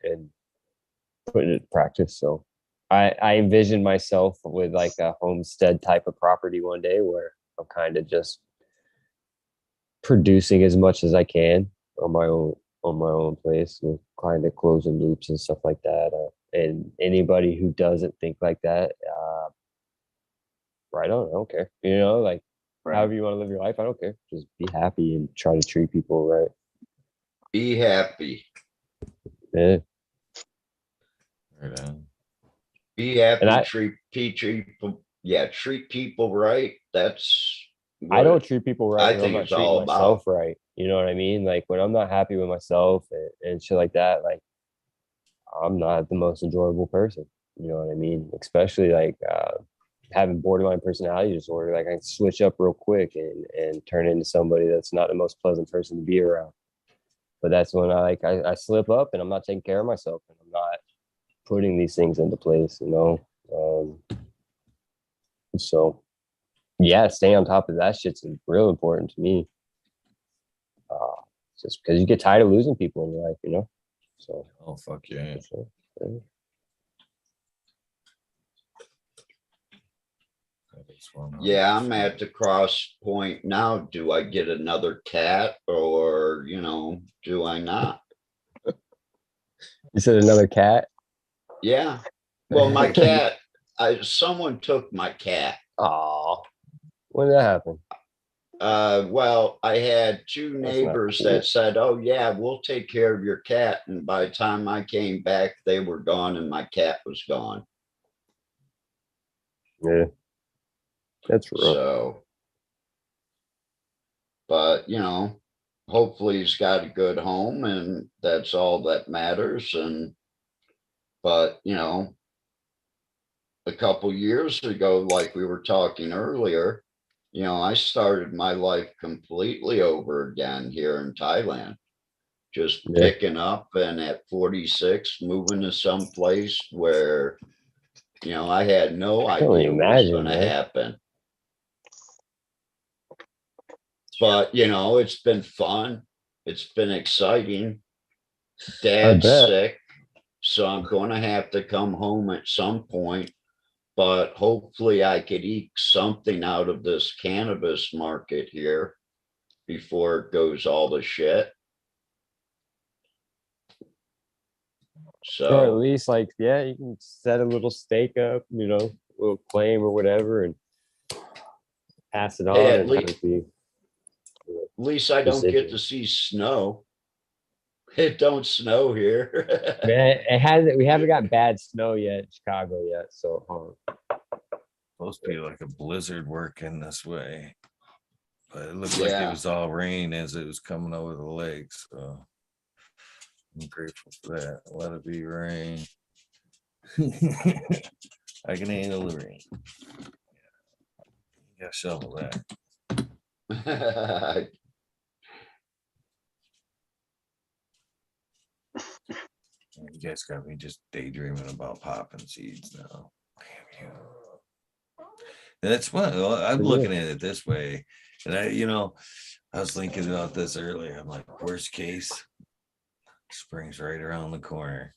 putting it in practice. So I envision myself with like a homestead type of property one day where I'm kind of just producing as much as I can on my own place with kind of closing loops and stuff like that. And anybody who doesn't think like that, right on, I don't care. Like however you want to live your life, I don't care. Just be happy and try to treat people right. Be happy. Yeah. Right on. Be happy. Treat people. Yeah, treat people right. That's. I don't treat people right. I think I'm not it's treating all myself about. right. You know what I mean? Like when I'm not happy with myself and shit like that, like I'm not the most enjoyable person. You know what I mean? Especially like having borderline personality disorder. Like I can switch up real quick and turn into somebody that's not the most pleasant person to be around. But that's when I slip up and I'm not taking care of myself and I'm not putting these things into place, so yeah, staying on top of that shit's real important to me. Just because you get tired of losing people in your life, So. Oh fuck yeah. So, yeah. Yeah, I'm at the cross point now. Do I get another cat or, do I not? You said another cat? Yeah. Well, my cat, someone took my cat. Oh, when did that happen? Well, I had two That's not neighbors cool. that said, "Oh yeah, we'll take care of your cat." And by the time I came back, they were gone and my cat was gone. Yeah, that's rough. So, but hopefully he's got a good home and that's all that matters. But a couple years ago, like we were talking earlier, I started my life completely over again here in Thailand, just Yeah. picking up and at 46 moving to some place where I had no I can only idea what was imagine, going to man. happen. But it's been fun. It's been exciting. Dad's bet. sick, so I'm going to have to come home at some point. But hopefully I could eke something out of this cannabis market here before it goes all to shit. Or at So least like, yeah, you can set a little stake up, a little claim or whatever, and pass it on. Hey, at and have it be least I don't get residual. to see snow. It don't snow here. Man, it hasn't. We haven't got bad snow yet in Chicago yet. So Supposed to be like a blizzard working this way, but it looked like it Yeah. was all rain as it was coming over the lake. So I'm grateful for that. Let it be rain. I can handle the rain. You gotta shovel that. You guys got me just daydreaming about popping seeds now. Damn you. That's what I'm looking at it this way. And I was thinking about this earlier. I'm like, worst case, spring's right around the corner.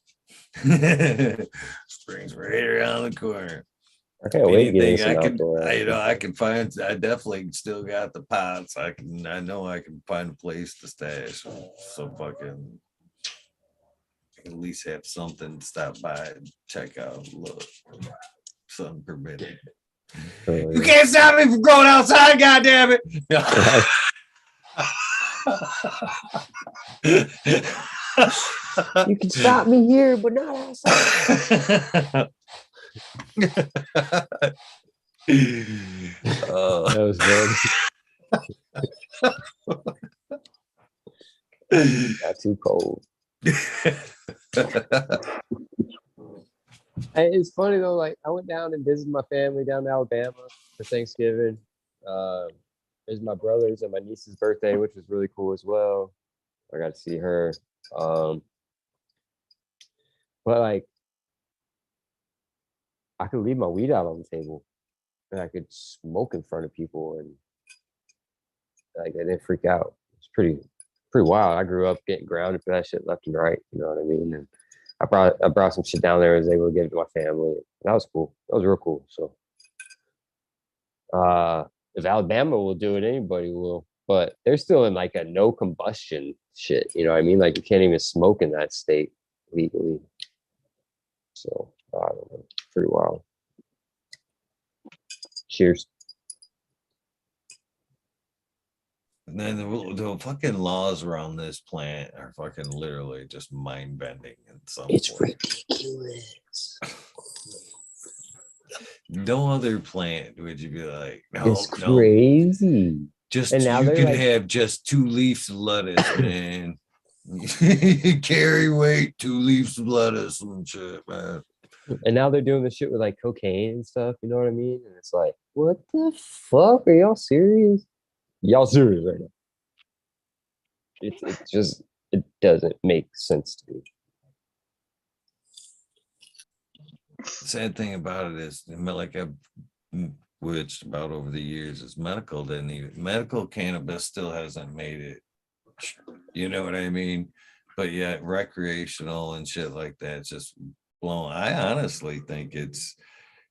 Spring's right around the corner. I can't wait to get Anything into I some can, outdoor action. I can find. I definitely still got the pots. I know I can find a place to stash. So fucking at least have something to stop by and check out. Look, sun permitting. You can't stop me from going outside, goddamn it! You can stop me here, but not outside. That was good. Not too cold. Hey, it's funny though. Like I went down and visited my family down in Alabama for Thanksgiving. It was my brother's and my niece's birthday, which was really cool as well. I got to see her. But like, I could leave my weed out on the table, and I could smoke in front of people, and like they didn't freak out. It's pretty wild. I grew up getting grounded for that shit left and right. You know what I mean? And I brought some shit down there. I was able to give it to my family. That was cool. That was real cool. So, if Alabama will do it, anybody will. But they're still in like a no combustion shit. You know what I mean? Like you can't even smoke in that state legally. So I don't know. Pretty wild. Cheers. And then the fucking laws around this plant are fucking literally just mind bending in some It's point. ridiculous. No other plant would you be like, It's crazy. Just And now you they're could like- have just 2 leaves of lettuce, man. Carry weight, 2 leaves of lettuce and shit, man. And now they're doing this shit with like cocaine and stuff. You know what I mean? And it's like, what the fuck? Are y'all serious? Y'all serious right now? It doesn't make sense to me. Sad thing about it is, like I've witched about over the years, is medical cannabis still hasn't made it. You know what I mean? But yeah, recreational and shit like that, it's just blown. I honestly think it's,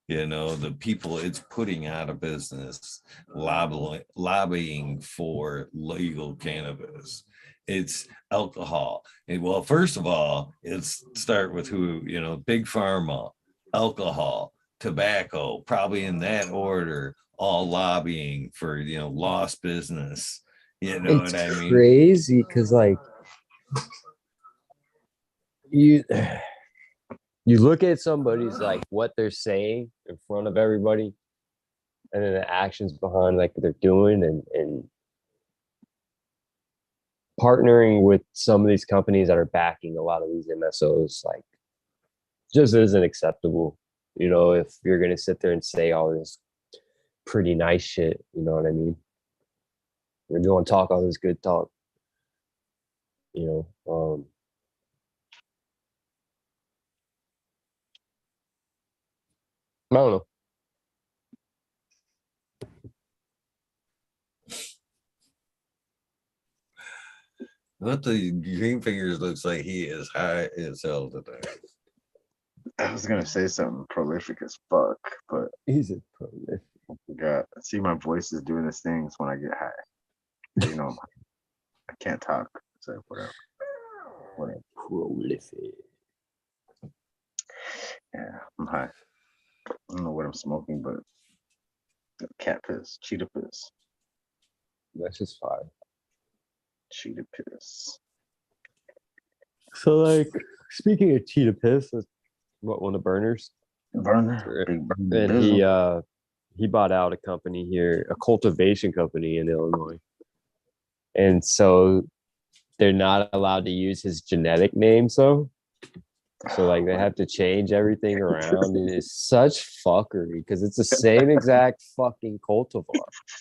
the people it's putting out of business, lobbying for legal cannabis. It's alcohol. Well, first of all, it's start with who, big pharma, alcohol, tobacco, probably in that order, all lobbying for, lost business. You know It's what I mean? crazy because like you you look at somebody's like what they're saying in front of everybody and then the actions behind like what they're doing and partnering with some of these companies that are backing a lot of these MSOs like just isn't acceptable. If you're gonna sit there and say all this pretty nice shit, you know what I mean? You're going to talk all this good talk, I don't know. What the green fingers looks like he is high as hell today. I was gonna say something prolific as fuck, but He's a prolific. I forgot. See, my voice is doing this things when I get high. I can't talk. So whatever. Prolific. Yeah, I'm high. I don't know what I'm smoking, but cat piss, cheetah piss, That's just fire. cheetah piss. So, like, speaking of cheetah piss, that's one of the burners, Burner, big burner. and he bought out a company here, a cultivation company in Illinois, and so they're not allowed to use his genetic name. So like they have to change everything around, and it's such fuckery because it's the same exact fucking cultivar.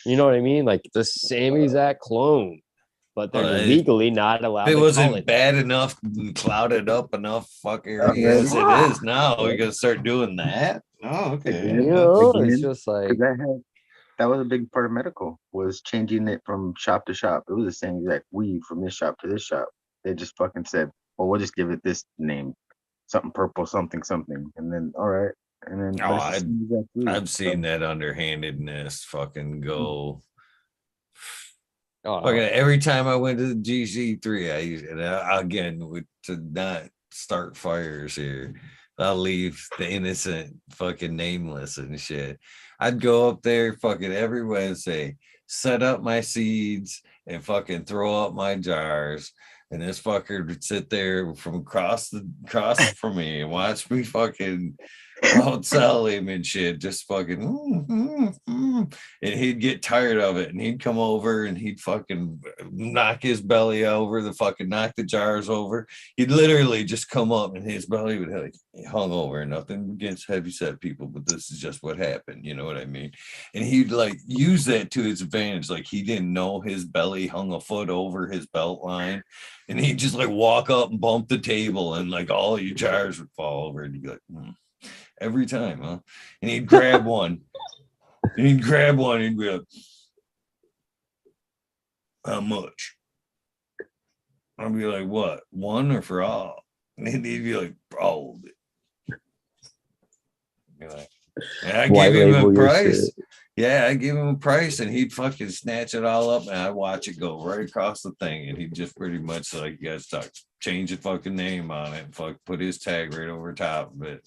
You know what I mean? Like the same exact clone. But they're legally not allowed It to wasn't call it bad enough, clouded up enough fuckery Right. as it is now. We're gonna start doing that. Oh, okay. Again, it's just like that was a big part of medical was changing it from shop to shop. It was the same exact weed from this shop to this shop. They just fucking said, "Well, we'll just give it this name, something purple, something, and then all right, and then Oh, but it's the same exact weed. I've seen that underhandedness fucking go. Okay, every time I went to the GC3, I used and again to not start fires here. I'll leave the innocent fucking nameless and shit. I'd go up there fucking every Wednesday, set up my seeds and fucking throw up my jars. And this fucker would sit there from across from me and watch me fucking sell him and shit, just fucking and he'd get tired of it and he'd come over and he'd fucking knock his belly over, knock the jars over. He'd literally just come up and his belly would like hung over. Nothing against heavy set people, but this is just what happened, you know what I mean? And he'd like use that to his advantage, like he didn't know his belly hung a foot over his belt line, and he'd just like walk up and bump the table and like all your jars would fall over and you'd be like every time, huh? And he'd grab one. And he'd grab one and be like, how much? I'd be like, what? One or for all? And he'd be like, all of it. And I gave him a price. Yeah, I give him a price and he'd fucking snatch it all up and I'd watch it go right across the thing. And he'd just pretty much like, you guys talk, change the fucking name on it and put his tag right over top of it.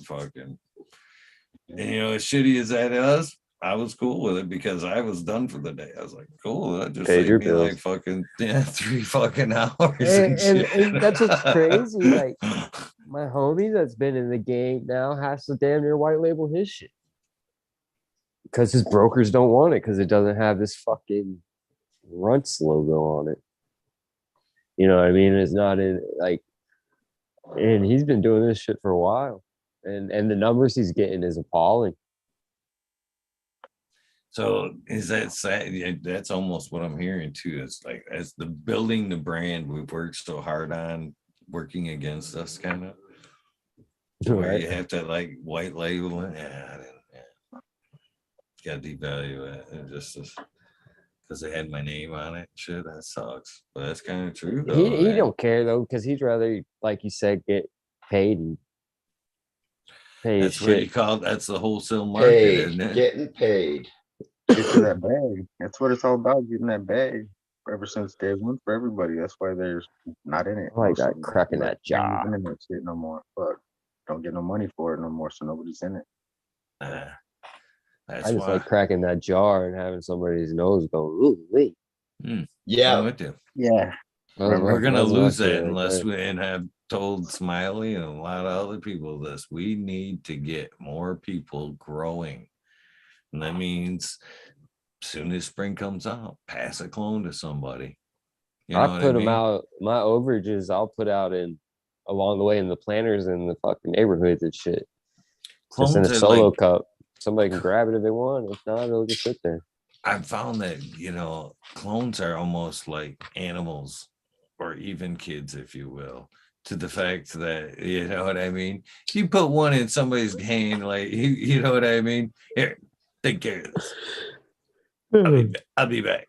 And as shitty as that is, I was cool with it because I was done for the day. I was like, cool, that just saved me like fucking 3 fucking hours. And that's what's crazy. Like my homie that's been in the game now has to damn near white label his shit because his brokers don't want it because it doesn't have this fucking Runts logo on it. You know what I mean? It's not in like, and he's been doing this shit for a while, and the numbers he's getting is appalling. So is that sad? That's almost what I'm hearing too. It's like as the building the brand we've worked so hard on, working against us, kind of. Where you have to like white label it. Got to devalue it. And just because they had my name on it. Shit, that sucks. But that's kind of true though. He don't care though, because he'd rather, like you said, get paid and pay. That's what you call that's the wholesale market, Paid, isn't it? getting paid. Get to that bag. That's what it's all about, getting that bag. Ever since day one for everybody. That's why there's not in it. I like that cracking that job. Ain't even in that shit no more. But don't get no money for it no more, so nobody's in it. That's I just why like cracking that jar and having somebody's nose go, ooh, wait. I'm Yeah, with you. Yeah. We're gonna That's my lose shit that right unless there. we and have told Smiley and a lot of other people this. We need to get more people growing. And that means soon as spring comes out, pass a clone to somebody. You know I what put I them mean? out. My overages, I'll put out in along the way in the planters in the fucking neighborhoods and shit. Just in a Clones are solo like cup. Somebody can grab it if they want. If not, it'll just sit there. I've found that, clones are almost like animals or even kids, if you will, to the fact that, you know what I mean? You put one in somebody's hand, like, you know what I mean? Here, take care of this. I'll be back.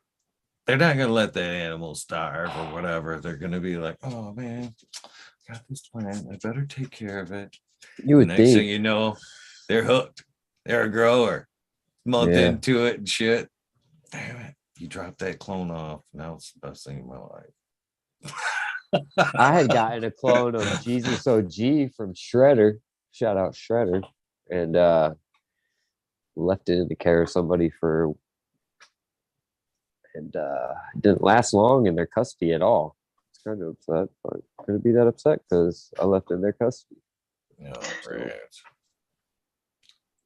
They're not going to let that animal starve or whatever. They're going to be like, oh man, got this plant. I better take care of it. You would Next thing think. you know, they're hooked. They're a grower. Month Yeah. into it and shit. Damn it. You dropped that clone off. Now it's the best thing in my life. I had gotten a clone of Jesus OG from Shredder. Shout out Shredder. And left it in the care of somebody and didn't last long in their custody at all. It's kind of upset, but couldn't be that upset because I left it in their custody. Oh, rats.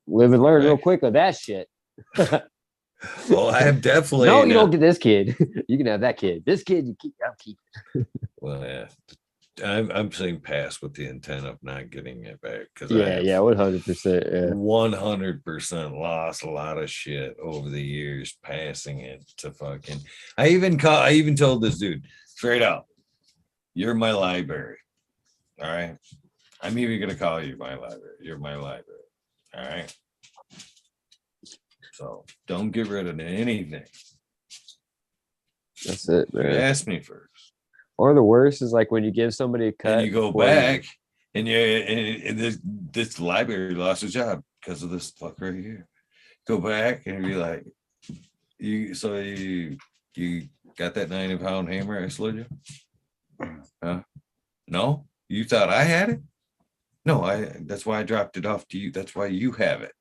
Live and learn real Right. quick on that shit. Well, I have definitely. No, you don't get this kid. You can have that kid. This kid, you keep. I'll keep. Well, yeah. I'm saying pass with the intent of not getting it back because Yeah, 100%. Yeah. 100% lost a lot of shit over the years passing it to fucking. I even told this dude straight up, you're my library. All right. I'm even gonna call you my library. You're my library. All right. So don't get rid of anything. That's it, You man. ask me first. Or the worst is like when you give somebody a cut. And you go back and this library lost a job because of this fuck right here. Go back and be like, you got that 90-pound hammer I slid you? Huh? No? You thought I had it? No, that's why I dropped it off to you. That's why you have it.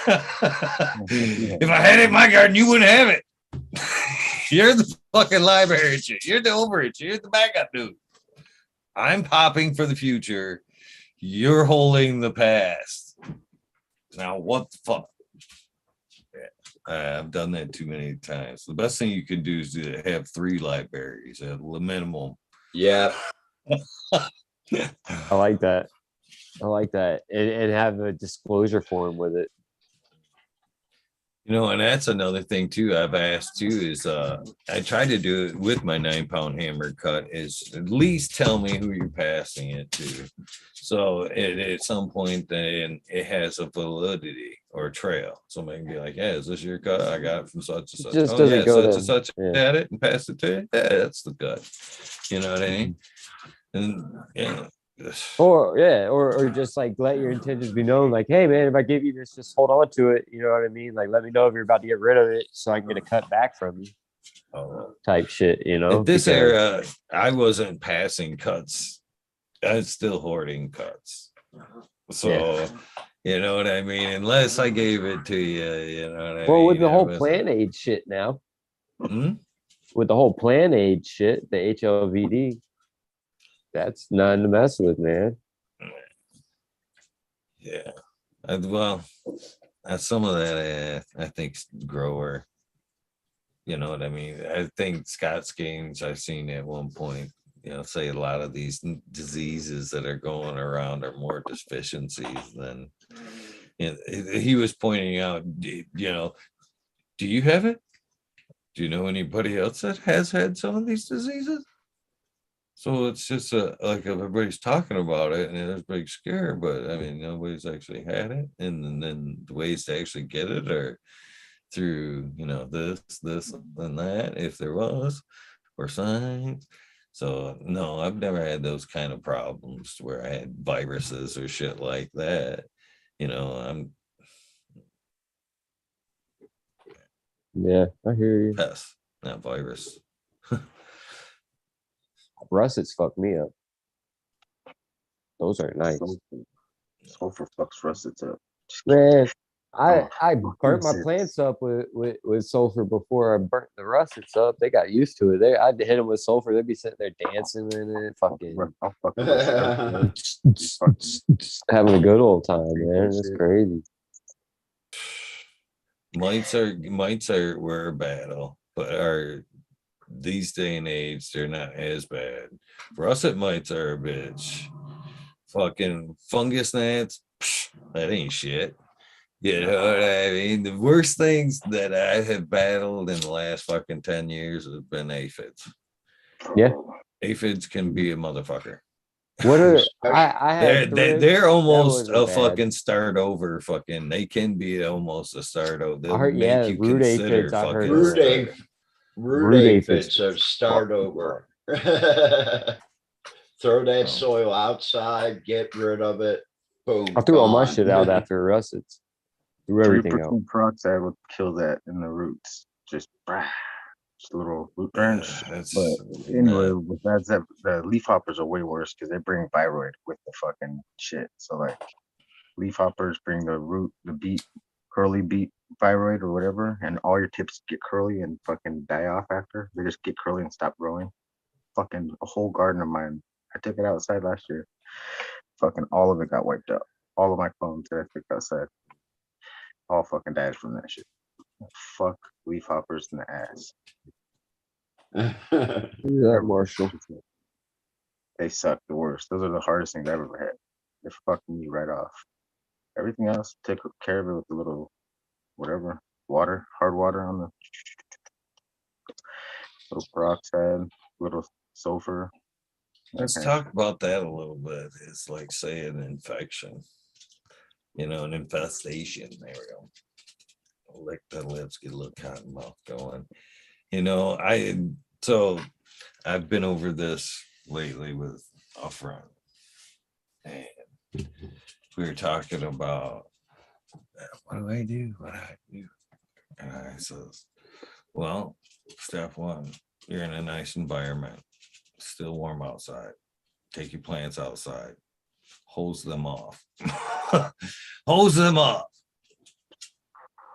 If I had it in my garden, you wouldn't have it. You're the fucking library shit. You're the overage. You're the backup dude. I'm popping for the future. You're holding the past. Now, what the fuck? Yeah, I've done that too many times. The best thing you can do is to have 3 libraries at the minimum. yeah. I like that. And have a disclosure form with it. And that's another thing too. I've asked too is I try to do it with my 9-pound hammer cut is at least tell me who you're passing it to. So at some point then it has a validity or trail. Somebody can be like, yeah, is this your cut? I got it from such and such. Just Oh doesn't yeah, go such to- and such yeah. had it and passed it to you. Yeah, that's the cut. You know what I mean? And yeah. Or just like let your intentions be known. Like, hey man, if I give you this, just hold on to it. You know what I mean? Like, let me know if you're about to get rid of it, so I can get a cut back from you. Type shit, At this era, I wasn't passing cuts. I was still hoarding cuts. So, you know what I mean? Unless I gave it to you, you know what I mean? Well, with the whole plant aid shit now. With the whole plant aid shit, the HLVD, that's nothing to mess with, man. Yeah. Well, some of that I think grower. You know what I mean? I think Scott's games I've seen at one point, say a lot of these diseases that are going around are more deficiencies than he was pointing out, do you have it? Do you know anybody else that has had some of these diseases? So it's just like everybody's talking about it and there's a big scare, but I mean, nobody's actually had it. And then the ways to actually get it are through, this and that, if there was, or signs. So no, I've never had those kind of problems where I had viruses or shit like that. Yeah, I hear you. Pest, not virus. Russets fucked me up. Those are nice. Sulfur fucks russets up. Man, I burnt my Russets. plants up with sulfur before I burnt the russets up. They got used to it. I'd hit them with sulfur. They'd be sitting there dancing in it, fucking I'll fuck the russet up. having a good old time, Ain't man. that It's shit? crazy. Mites were a battle, but are these day and age they're not as bad. Russet mites are a bitch. Fucking fungus gnats, that ain't shit. You know what I mean? The worst things that I have battled in the last fucking 10 years have been aphids. Yeah. Aphids can be a motherfucker. What are I had They're almost wasn't a bad. fucking start over. Fucking, they can be almost a start over. They'll I heard, make yeah, you root consider aphids, I heard fucking were- Root start. ape, root Root aphids aphids. are start over. Throw that soil outside, get rid of it. Boom. I threw all my gone. shit out after russets. Threw everything out. 3% peroxide would kill that in the roots. Just a little root drench. But anyway, besides that, the leaf hoppers are way worse because they bring thyroid with the fucking shit. So like, leaf hoppers bring the root, the beet, curly beet thyroid or whatever, and all your tips get curly and fucking die off after. They just get curly and stop growing. Fucking a whole garden of mine. I took it outside last year. Fucking all of it got wiped out. All of my clones that I took outside, all fucking died from that shit. Fuck leaf hoppers in the ass. Do that, Marshall. They suck the worst. Those are the hardest things I've ever had. They fucked me right off. Everything else, took care of it with a little whatever water, hard water on the little peroxide, little sulfur. Let's talk about that a little bit. It's like, say, an infection, an infestation. There we go. Lick the lips, get a little cotton mouth going. I've been over this lately with a friend, and we were talking about what do I do? What do I do? And I says, well, step one, you're in a nice environment, still warm outside. Take your plants outside, hose them off. Hose them off.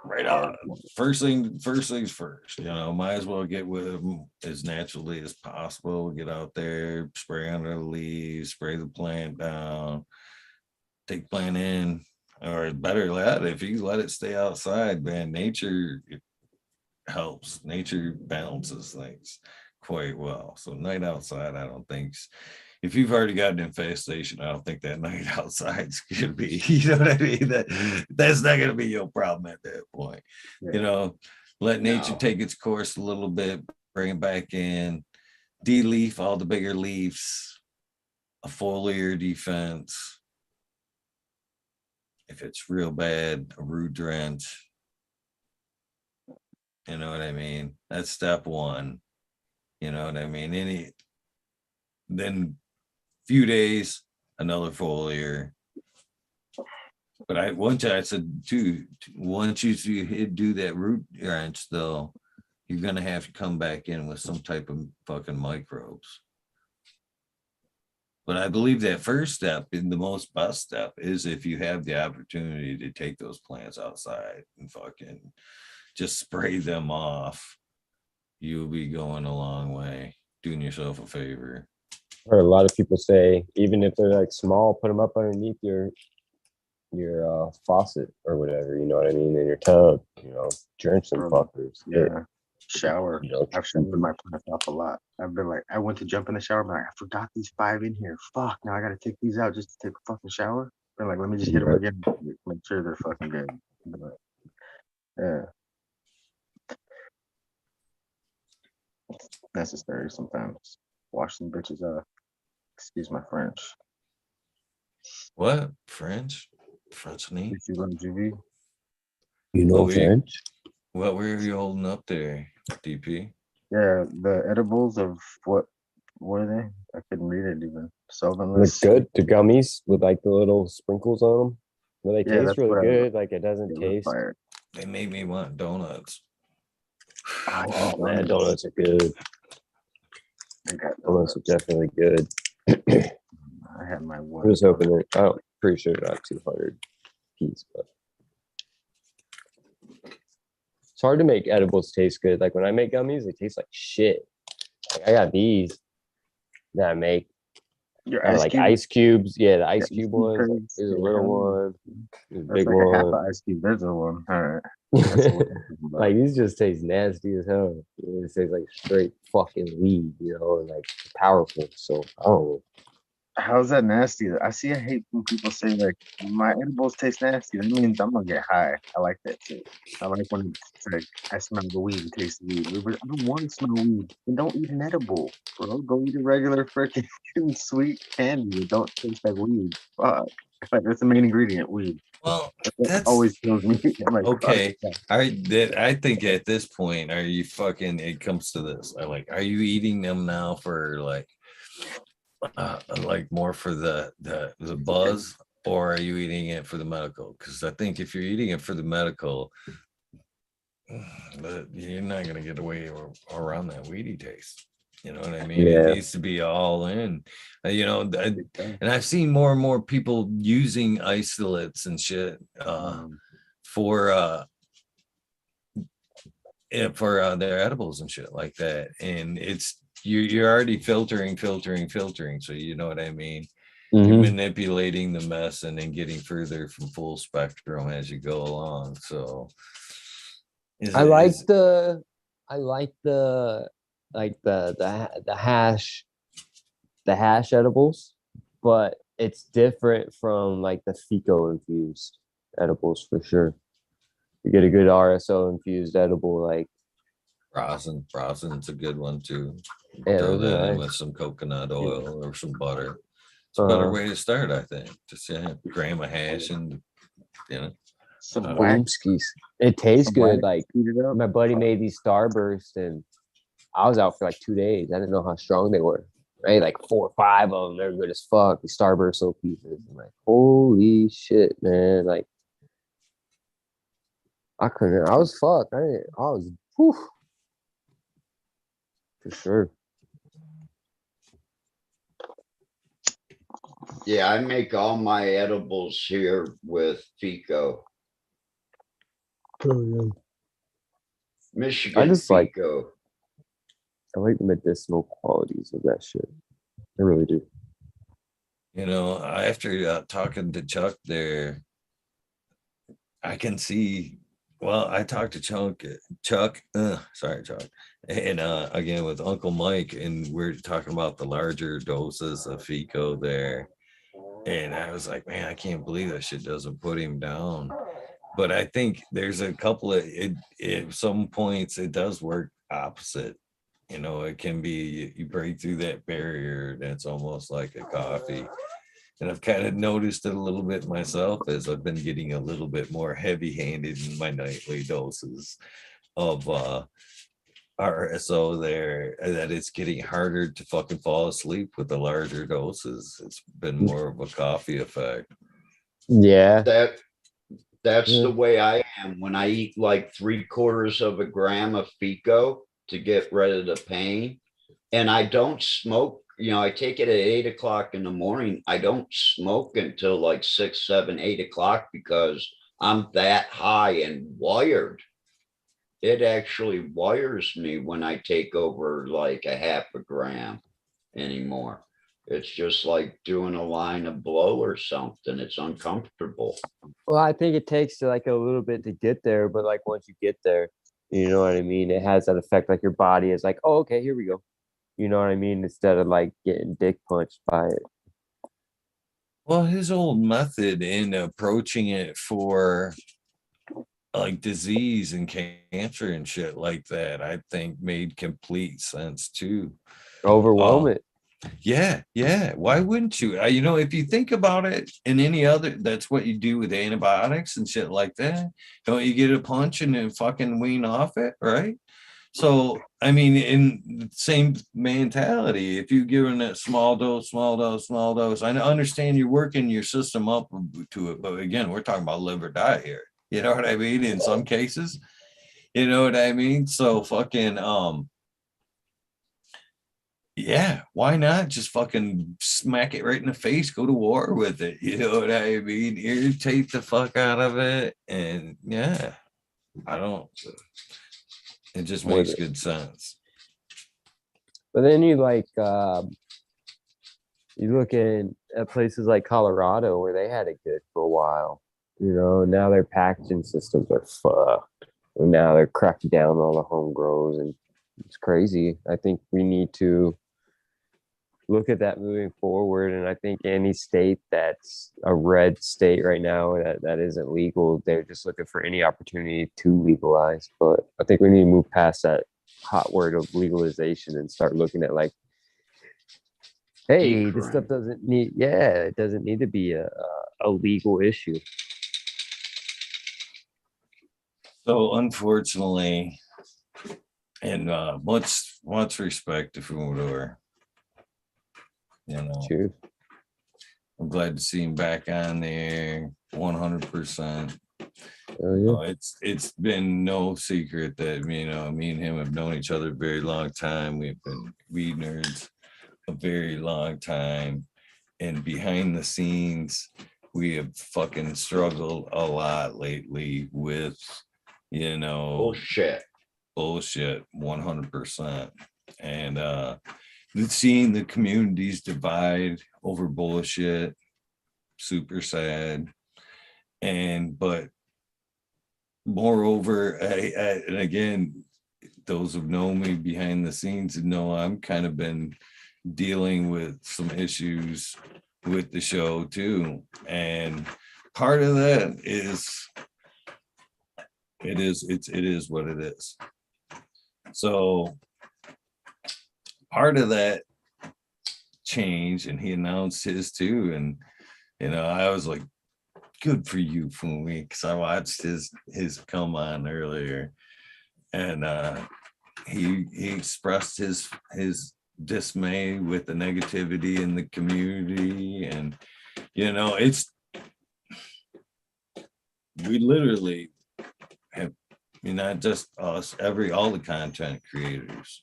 Right on. First things first. Might as well get with them as naturally as possible. Get out there, spray under the leaves, spray the plant down, take plant in, or better yet, if you let it stay outside, man, nature helps. Nature balances things quite well. So night outside, I don't think. If you've already got an infestation, I don't think that night outside's gonna be, what I mean? That's not gonna be your problem at that point. Yeah. Let nature take its course a little bit, bring it back in, de-leaf all the bigger leaves, a foliar defense. If it's real bad, a root drench. You know what I mean? That's step one. You know what I mean? Then few days, another foliar. But once I said too, once you do that root drench though, you're gonna have to come back in with some type of fucking microbes. But I believe that first step, and the most best step, is if you have the opportunity to take those plants outside and fucking just spray them off, you'll be going a long way, doing yourself a favor. I heard a lot of people say, even if they're like small, put them up underneath your faucet or whatever, you know what I mean, in your tub, drench some fuckers. Yeah. Shower. I've shimpered my plants off a lot. I've been like, I went to jump in the shower, but I forgot these 5 in here. Fuck, now I gotta take these out just to take a fucking shower. Been like, let me just hit them again, make sure they're fucking good. But, yeah. It's necessary sometimes. Wash some bitches off. Excuse my French. What? French? French knee? Did you learn GV? French? What were you holding up there, DP? Yeah, the edibles of what are they? I couldn't read it even. Looks good. The gummies with like the little sprinkles on them. Well, they taste really good. Like it doesn't taste. They made me want donuts. Oh man, donuts are good. Donuts are definitely good. I had my one. I was hoping that, pretty sure about 200 piece, but It's hard to make edibles taste good. Like when I make gummies, they taste like shit. Like I got these that I make Your out of ice like cube. ice cubes. Yeah, the ice Ice cube cube ones. Like, trays. there's a Yeah, little hell one, there's a that's big like a half one. an ice cube. There's a one. All right. That's what I'm talking about. Like these just taste nasty as hell. It tastes like straight fucking weed, you know, and like powerful. So I don't know. How's that nasty? I hate when people say like my edibles taste nasty. That means I'm gonna get high. I like that too. I like when it's like I smell the weed and taste the weed. But I don't want to smell weed. And don't eat an edible, bro. Go eat a regular freaking sweet candy. It don't taste like weed. Fuck. Like that's the main ingredient, weed. Well, That always that's kills me. I'm like, fuck okay. that. I think at this point, are you fucking? It comes to this. Are you eating them now for like more for the buzz, or are you eating it for the medical? Because I think if you're eating it for the medical, you're not gonna get away around that weedy taste. You know what I mean? It Yeah. needs to be all in. And I've seen more and more people using isolates and shit for their edibles and shit like that. And it's you're already filtering. So you know what I mean? You're Mhm. manipulating the mess and then getting further from full spectrum as you go along. So I like the hash edibles, but it's different from like the Fico infused edibles for sure. You get a good RSO infused edible, like rosin's a good one too. yeah, Throw those are that in nice. with some coconut oil or some butter. It's a better way to start, I think. Just gram of hash and Some wax. Boomskis. It tastes Some good. wax, Like heat it up. my buddy made these Starburst, and I was out for like 2 days. I didn't know how strong they were. Right, like 4 or 5 of them. They're good as fuck. The Starburst soap pieces. I'm like, holy shit, man! Like, I couldn't. I was fucked. I was. Whew, for sure. Yeah, I make all my edibles here with Fico. Michigan I just like. Fico. I like the medicinal qualities of that shit. I really do. After talking to Chuck there, I can see. Well, I talked to Chuck, sorry, Chuck, and again with Uncle Mike, and we're talking about the larger doses of Fico there, and I was like, man, I can't believe that shit doesn't put him down. But I think there's a couple of at some points it does work opposite. It can be you break through that barrier, and it's almost like a coffee. And I've kind of noticed it a little bit myself as I've been getting a little bit more heavy-handed in my nightly doses of RSO there, that it's getting harder to fucking fall asleep with the larger doses. It's been more of a coffee effect. Yeah. That's the way I am when I eat like 3/4 of a gram of Fico to get rid of the pain. And I don't smoke. I take it at 8 o'clock in the morning. I don't smoke until like 6, 7, 8 o'clock because I'm that high and wired. It actually wires me when I take over like a half a gram anymore. It's just like doing a line of blow or something. It's uncomfortable. Well, I think it takes like a little bit to get there, but like once you get there, you know what I mean? It has that effect. Like your body is like, oh, okay, here we go. You know what I mean? Instead of like getting dick punched by it. Well, his old method in approaching it for like disease and cancer and shit like that, I think made complete sense too. Overwhelm it. Yeah. Why wouldn't you? If you think about it in any other, that's what you do with antibiotics and shit like that. Don't you get a punch and then fucking wean off it, right? So, I mean, in the same mentality, if you're giving that small dose, I understand you're working your system up to it. But again, we're talking about live or die here. You know what I mean? In some cases, you know what I mean? So fucking, yeah, why not just fucking smack it right in the face, go to war with it? You know what I mean? Irritate the fuck out of it. And yeah. I don't. It just With makes it. good sense. But then you like you look at places like Colorado where they had it good for a while. You know, now their packaging systems are fucked. And now they're cracking down on all the home grows, and it's crazy. I think we need to look at that moving forward. And I think any state that's a red state right now that isn't legal, they're just looking for any opportunity to legalize. But I think we need to move past that hot word of legalization and start looking at like, hey, this stuff doesn't need, it doesn't need to be a legal issue. So unfortunately, and much respect to Fumodor. You know, Cheers. I'm glad to see him back on there 100%. Oh, yeah. It's been no secret that me and him have known each other a very long time. We've been weed nerds a very long time, and behind the scenes, we have fucking struggled a lot lately with, Bullshit. bullshit 100%. And seeing the communities divide over bullshit, super sad. But moreover, and again, those who know me behind the scenes know I'm kind of been dealing with some issues with the show too. And part of that is it is what it is. So part of that change, and he announced his too, and I was like, good for you, Fumi, because I watched his come on earlier, and he expressed his dismay with the negativity in the community. And it's, we literally have, not just us, all the content creators,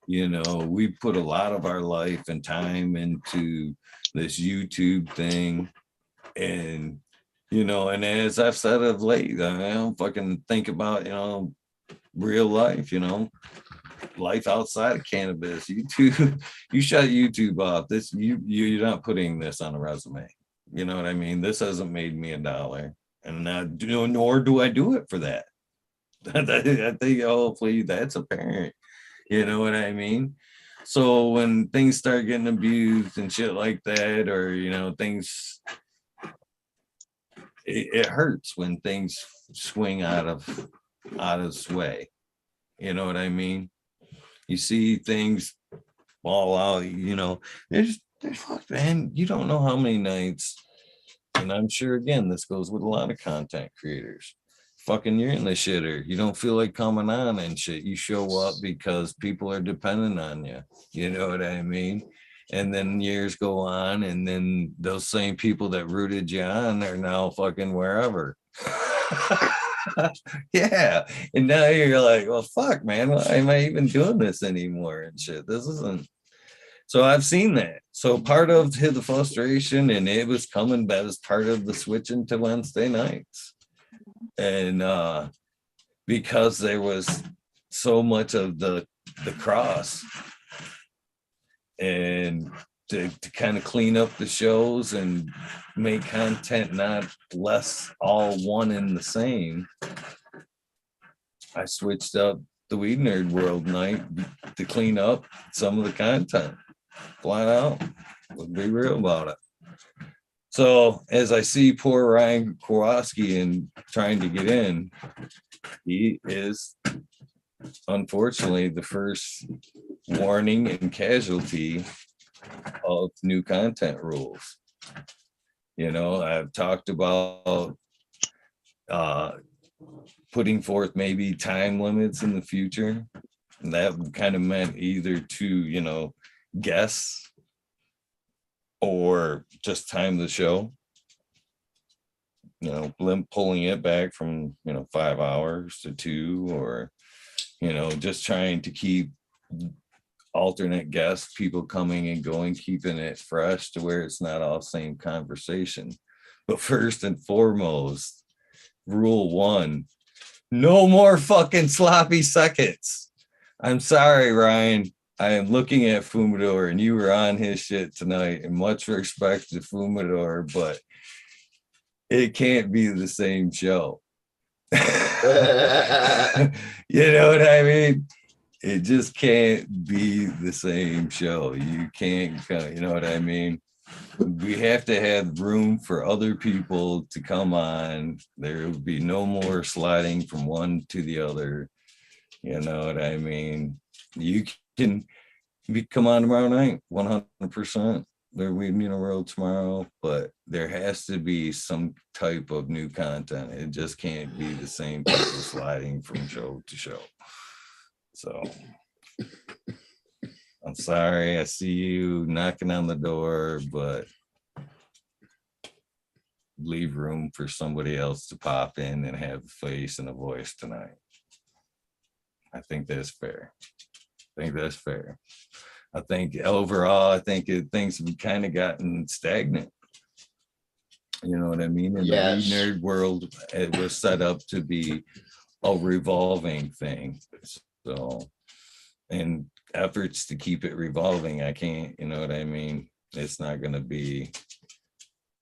we put a lot of our life and time into this YouTube thing. And and as I've said of late, I don't fucking think about real life, life outside of cannabis. YouTube, you shut YouTube off. This you're not putting this on a resume. You know what I mean? This hasn't made me $1, and nor do I do it for that. I think hopefully that's apparent. You know what I mean? So when things start getting abused and shit like that, or things, it hurts when things swing out of sway. You know what I mean? You see things fall out, there's fuck, man, you don't know how many nights, and I'm sure again this goes with a lot of content creators. Fucking you're in the shitter. You don't feel like coming on and shit. You show up because people are dependent on you. You know what I mean? And then years go on, and then those same people that rooted you on are now fucking wherever. Yeah. And now you're like, well, fuck, man, why am I even doing this anymore and shit? This isn't. So I've seen that. So part of the frustration, and it was coming as part of the switching to Wednesday nights. And because there was so much of the cross, and to kind of clean up the shows and make content not less all one and the same, I switched up the WEedNerdWorld night to clean up some of the content. Flat out. Let's be real about it. So as I see poor Ryan Kowalski and trying to get in, he is unfortunately the first warning and casualty of new content rules. I've talked about putting forth maybe time limits in the future. And that kind of meant either to, guess or just time the show, pulling it back from 5 hours to 2, or just trying to keep alternate guests, people coming and going, keeping it fresh to where it's not all same conversation. But first and foremost, rule 1, No more fucking sloppy seconds. I'm sorry, Ryan. I am looking at Fumador, and you were on his shit tonight, and much respect to Fumador, but it can't be the same show. You know what I mean? It just can't be the same show. You can't, you know what I mean? We have to have room for other people to come on. There will be no more sliding from one to the other. You know what I mean? You can come on tomorrow night, 100%. There we WEedNerdWorld tomorrow, but there has to be some type of new content. It just can't be the same people sliding from show to show. So I'm sorry, I see you knocking on the door, but leave room for somebody else to pop in and have a face and a voice tonight. I think that's fair. I think overall, I think things have kind of gotten stagnant. You know what I mean? In Yes. the nerd world, it was set up to be a revolving thing. So, and efforts to keep it revolving, I can't, you know what I mean? It's not going to be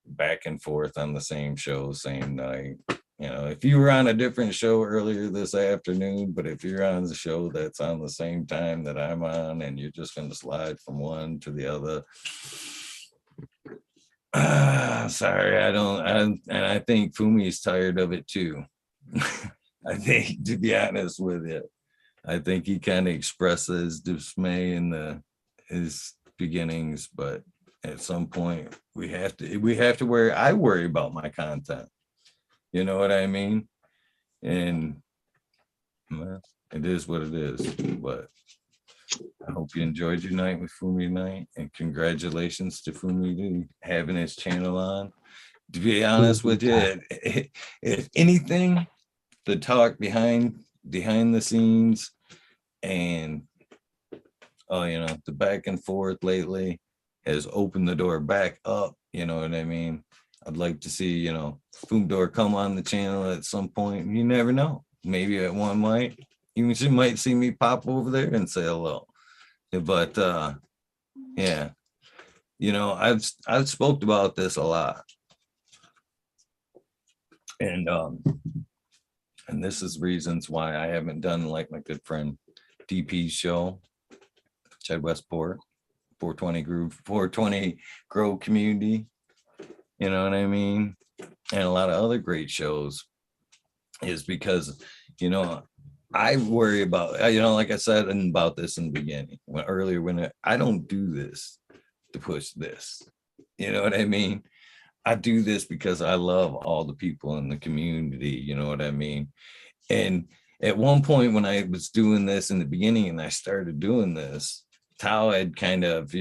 back and forth on the same show, same night. You know, if you were on a different show earlier this afternoon, but if you're on the show that's on the same time that I'm on, and you're just going to slide from one to the other, sorry, and I think Fumi's tired of it too. I think, to be honest with you, I think he kind of expresses dismay in his beginnings, but at some point we have to I worry about my content. You know what I mean? And well, it is what it is. But I hope you enjoyed your night with Fumi tonight, and congratulations to Fumi having his channel on. To be honest with you, if anything, the talk behind the scenes and the back and forth lately has opened the door back up. You know what I mean? I'd like to see, Fumdor come on the channel at some point. You never know. Maybe at one might. You might see me pop over there and say hello. But yeah, I've spoke about this a lot. And this is reasons why I haven't done, like, my good friend DP's show, Chad Westport, 420 Grow Community. You know what I mean? And a lot of other great shows, is because, I worry about, like I said about this in the beginning, when I don't do this to push this. You know what I mean? I do this because I love all the people in the community. You know what I mean? And at one point when I was doing this in the beginning and I started doing this, Tao had kind of,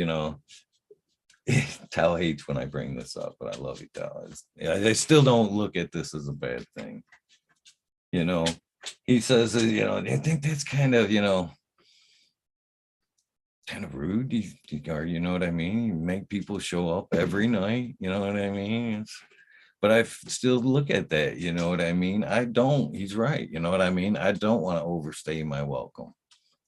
Tao hates when I bring this up, but I love you, Tao. I still don't look at this as a bad thing. He says, I think that's kind of, kind of rude. You know what I mean? You make people show up every night. You know what I mean? But I still look at that. You know what I mean? I don't. He's right. You know what I mean? I don't want to overstay my welcome.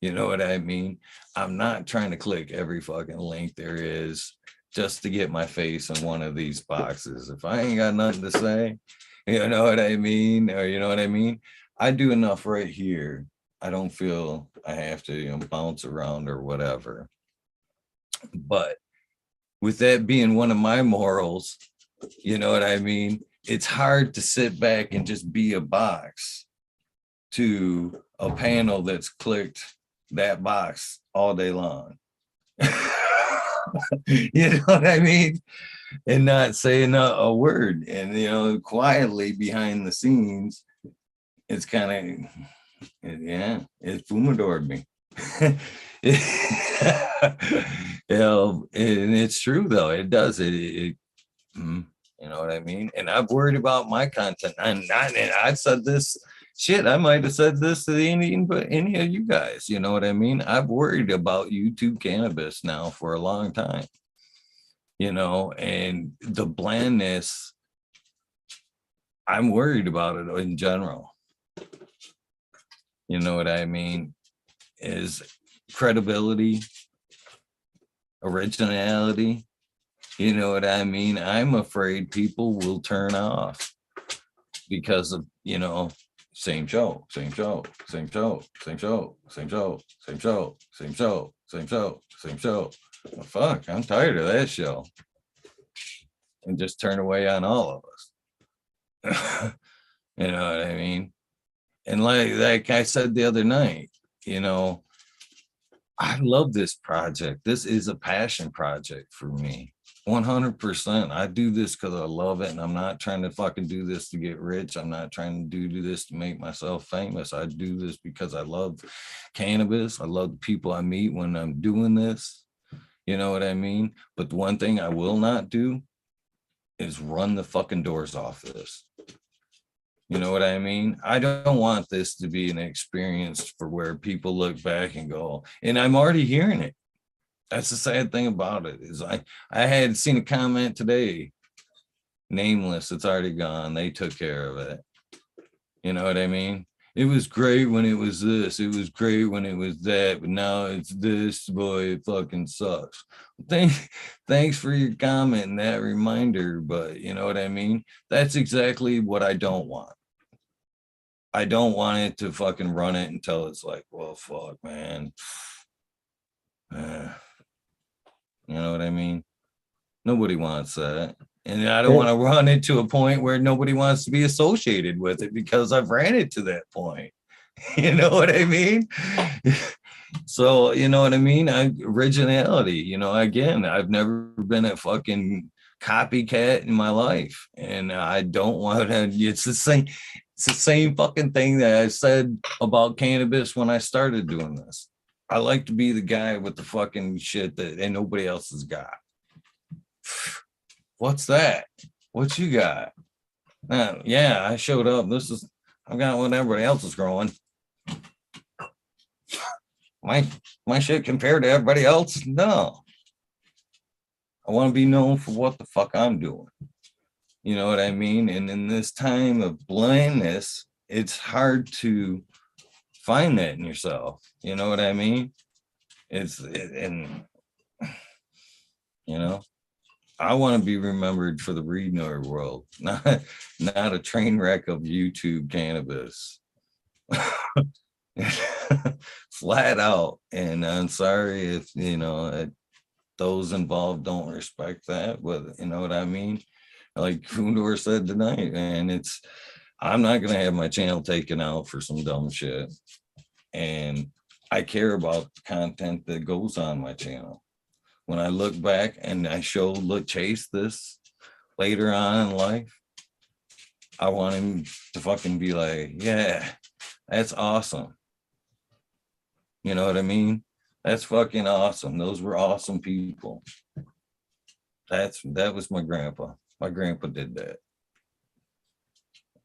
You know what I mean? I'm not trying to click every fucking link there is just to get my face in one of these boxes. If I ain't got nothing to say, you know what I mean? Or you know what I mean? I do enough right here. I don't feel I have to bounce around or whatever. But with that being one of my morals, you know what I mean? It's hard to sit back and just be a box to a panel that's clicked that box all day long. You know what I mean? And not saying a word. And, quietly behind the scenes, it's kind of, yeah, it fumadored me. And it's true though. It does. You know what I mean? And I've worried about my content. And I've said this shit. I might have said this to any of you guys. You know what I mean? I've worried about YouTube Cannabis now for a long time. And the blandness, I'm worried about it in general. You know what I mean? Is credibility, originality. You know what I mean? I'm afraid people will turn off because of, same show, same show, same show, same show, same show, same show, same show, same show, same show. Well, fuck, I'm tired of that show. And just turn away on all of us. You know what I mean? And like I said the other night, I love this project. This is a passion project for me. 100%. I do this because I love it, and I'm not trying to fucking do this to get rich. I'm not trying to do this to make myself famous. I do this because I love cannabis. I love the people I meet when I'm doing this. You know what I mean? But the one thing I will not do is run the fucking doors off this. You know what I mean? I don't want this to be an experience for where people look back and go, and I'm already hearing it. That's the sad thing about it, is I had seen a comment today, nameless, it's already gone. They took care of it. You know what I mean? It was great when it was this. It was great when it was that, but now it's this. Boy, it fucking sucks. Thanks for your comment and that reminder, but you know what I mean? That's exactly what I don't want. I don't want it to fucking run it until it's like, well, fuck, man. You know what I mean? Nobody wants that. And I don't want to run it to a point where nobody wants to be associated with it because I've ran it to that point. You know what I mean? So, you know what I mean? Originality, again, I've never been a fucking copycat in my life. And I don't want to, it's the same fucking thing that I said about cannabis when I started doing this. I like to be the guy with the fucking shit that ain't nobody else has got. What's that? What you got? Yeah, I showed up. I've got what everybody else is growing. My shit compared to everybody else? No. I want to be known for what the fuck I'm doing. You know what I mean? And in this time of blindness, it's hard to find that in yourself. You know what I mean? I want to be remembered for the WEedNerdWorld, not a train wreck of YouTube cannabis. Flat out. And I'm sorry if those involved don't respect that, but you know what I mean? Like Kundor said tonight, man, I'm not gonna have my channel taken out for some dumb shit. And I care about the content that goes on my channel. When I look back and I chase this later on in life, I want him to fucking be like, yeah, that's awesome. You know what I mean? That's fucking awesome. Those were awesome people. That was my grandpa. My grandpa did that.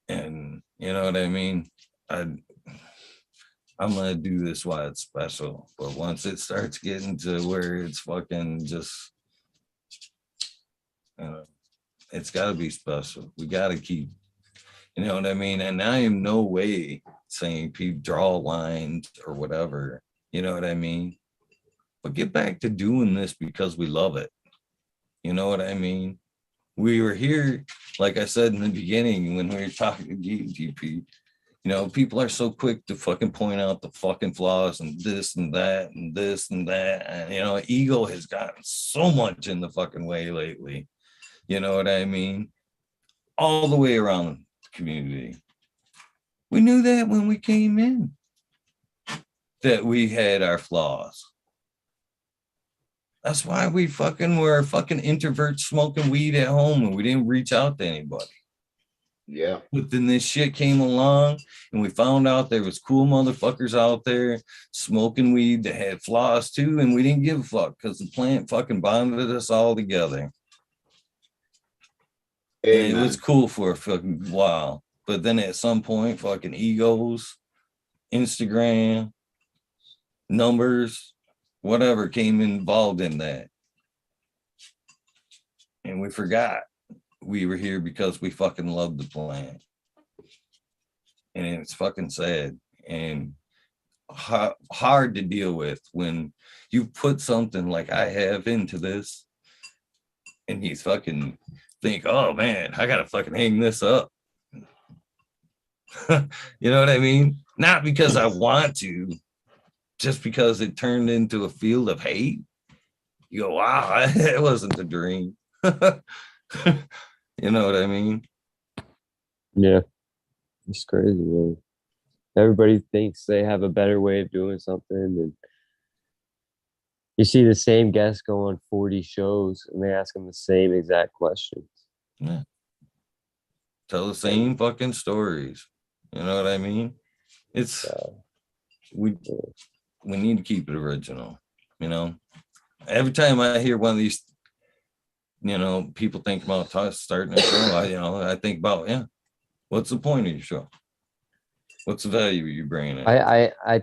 And you know what I mean? I'm gonna do this while it's special. But once it starts getting to where it's fucking just, it's gotta be special. We gotta keep, you know what I mean? And I am no way saying people draw lines or whatever. You know what I mean? But get back to doing this because we love it. You know what I mean? We were here, like I said in the beginning, when we were talking to GP, people are so quick to fucking point out the fucking flaws and this and that and this and that. And, ego has gotten so much in the fucking way lately. You know what I mean? All the way around the community. We knew that when we came in, that we had our flaws. That's why we fucking were fucking introverts smoking weed at home and we didn't reach out to anybody. Yeah. But then this shit came along and we found out there was cool motherfuckers out there smoking weed that had flaws too. And we didn't give a fuck because the plant fucking bonded us all together. Amen. And it was cool for a fucking while. But then at some point, fucking egos, Instagram, numbers, whatever came involved in that. And we forgot we were here because we fucking loved the plant. And it's fucking sad. And hard to deal with when you put something like I have into this, and he's fucking think, oh man, I gotta fucking hang this up. You know what I mean? Not because I want to, just because it turned into a field of hate. You go, wow, it wasn't the dream. You know what I mean? Yeah, it's crazy, man. Everybody thinks they have a better way of doing something, and you see the same guest go on 40 shows, and they ask them the same exact questions. Yeah. Tell the same fucking stories. You know what I mean? It's we need to keep it original. You know, every time I hear one of these, you know, people think about starting a show, I think about, what's the point of your show? What's the value you bringing in?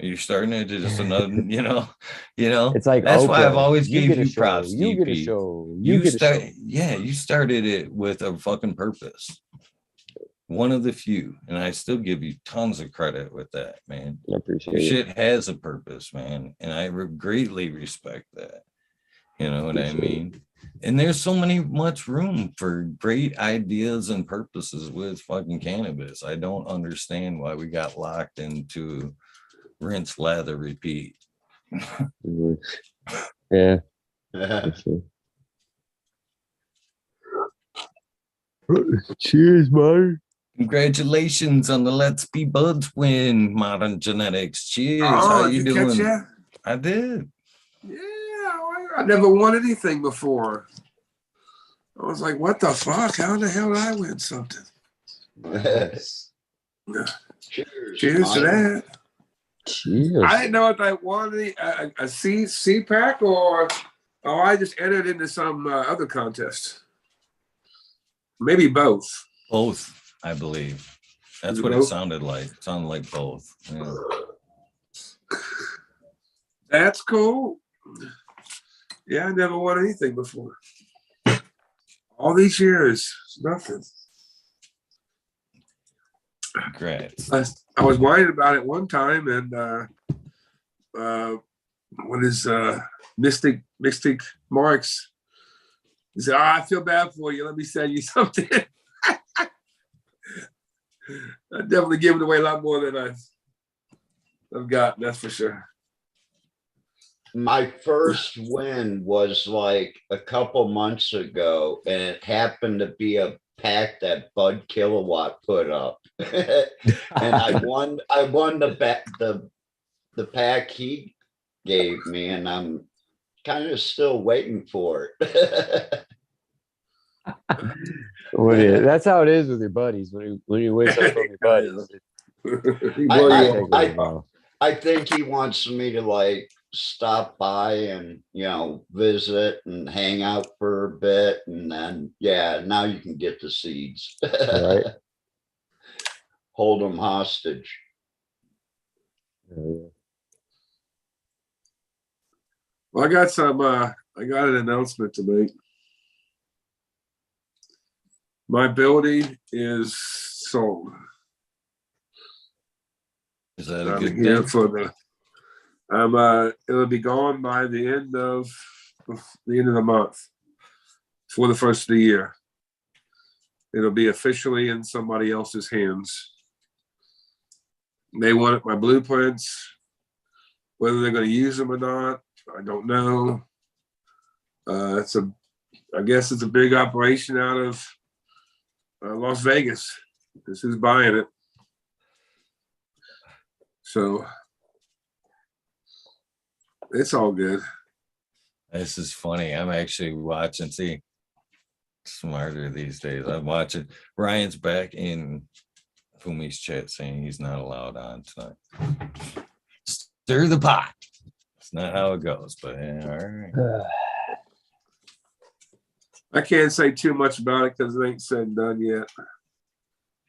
You're starting it to just another, you know. It's like that's Oprah. why I've always gave you show, props. You DP. get a show. You get a show. Yeah, you started it with a fucking purpose. One of the few, and I still give you tons of credit with that, man. I appreciate Your it. shit has a purpose, man, and I greatly respect that. You know what I mean? And there's so much room for great ideas and purposes with fucking cannabis. I don't understand why we got locked into rinse, lather, repeat. Yeah. For sure. Cheers, man. Congratulations on the Let's Be Buds win, Modern Genetics. Cheers. Oh, How you did doing? catch that? I did. Yeah, I never won anything before. I was like, what the fuck? How the hell did I win something? Cheers to that. Cheers. I didn't know if I wanted a C pack or I just entered into some other contest. Maybe both. Both, I believe. That's what it sounded like. It sounded like both. Yeah. That's cool. Yeah, I never won anything before. All these years, nothing. Congrats. I was worried about it one time, and what is Mystic Marks? He said, I feel bad for you. Let me send you something. I definitely given away a lot more than I've gotten, that's for sure. My first win was like a couple months ago, and it happened to be a pack that Bud Kilowatt put up. And I won the pack he gave me, and I'm kind of still waiting for it. That's how it is with your buddies. When you win something from your buddies. I think he wants me to like stop by and visit and hang out for a bit, and then now you can get the seeds. Right. Hold them hostage. Well, I got an announcement to make. My building is sold. Is that a good thing? It'll be gone by the end of the month, for the first of the year. It'll be officially in somebody else's hands. They wanted my blueprints. Whether they're going to use them or not, I don't know. I guess it's a big operation out of Las Vegas. This is buying it. So it's all good. This is funny. I'm actually watching. See, smarter these days. I'm watching. Ryan's back in Fumi's chat saying he's not allowed on tonight. Stir the pot. It's not how it goes, but all right. I can't say too much about it because it ain't said and done yet.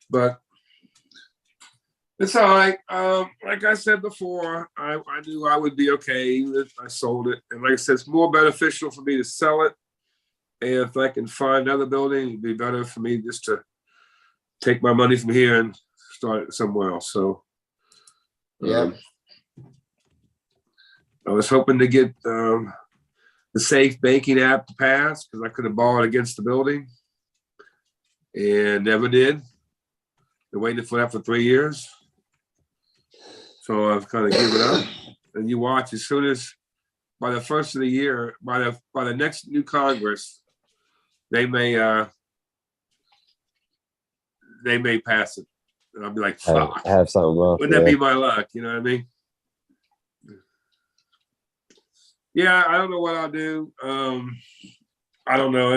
But it's all right. Like I said before, I knew I would be okay even if I sold it. And like I said, it's more beneficial for me to sell it. And if I can find another building, it'd be better for me just to take my money from here and start it somewhere else. So, I was hoping to get the safe banking app to pass because I could have borrowed against the building, and never did. Been waiting for that for 3 years, so I've kind of given up. And you watch, as soon as by the first of the year, by the next new Congress, they may pass it, and I'll be like, fuck. Have something wrong. Wouldn't that be my luck? You know what I mean? Yeah, I don't know what I'll do. I don't know.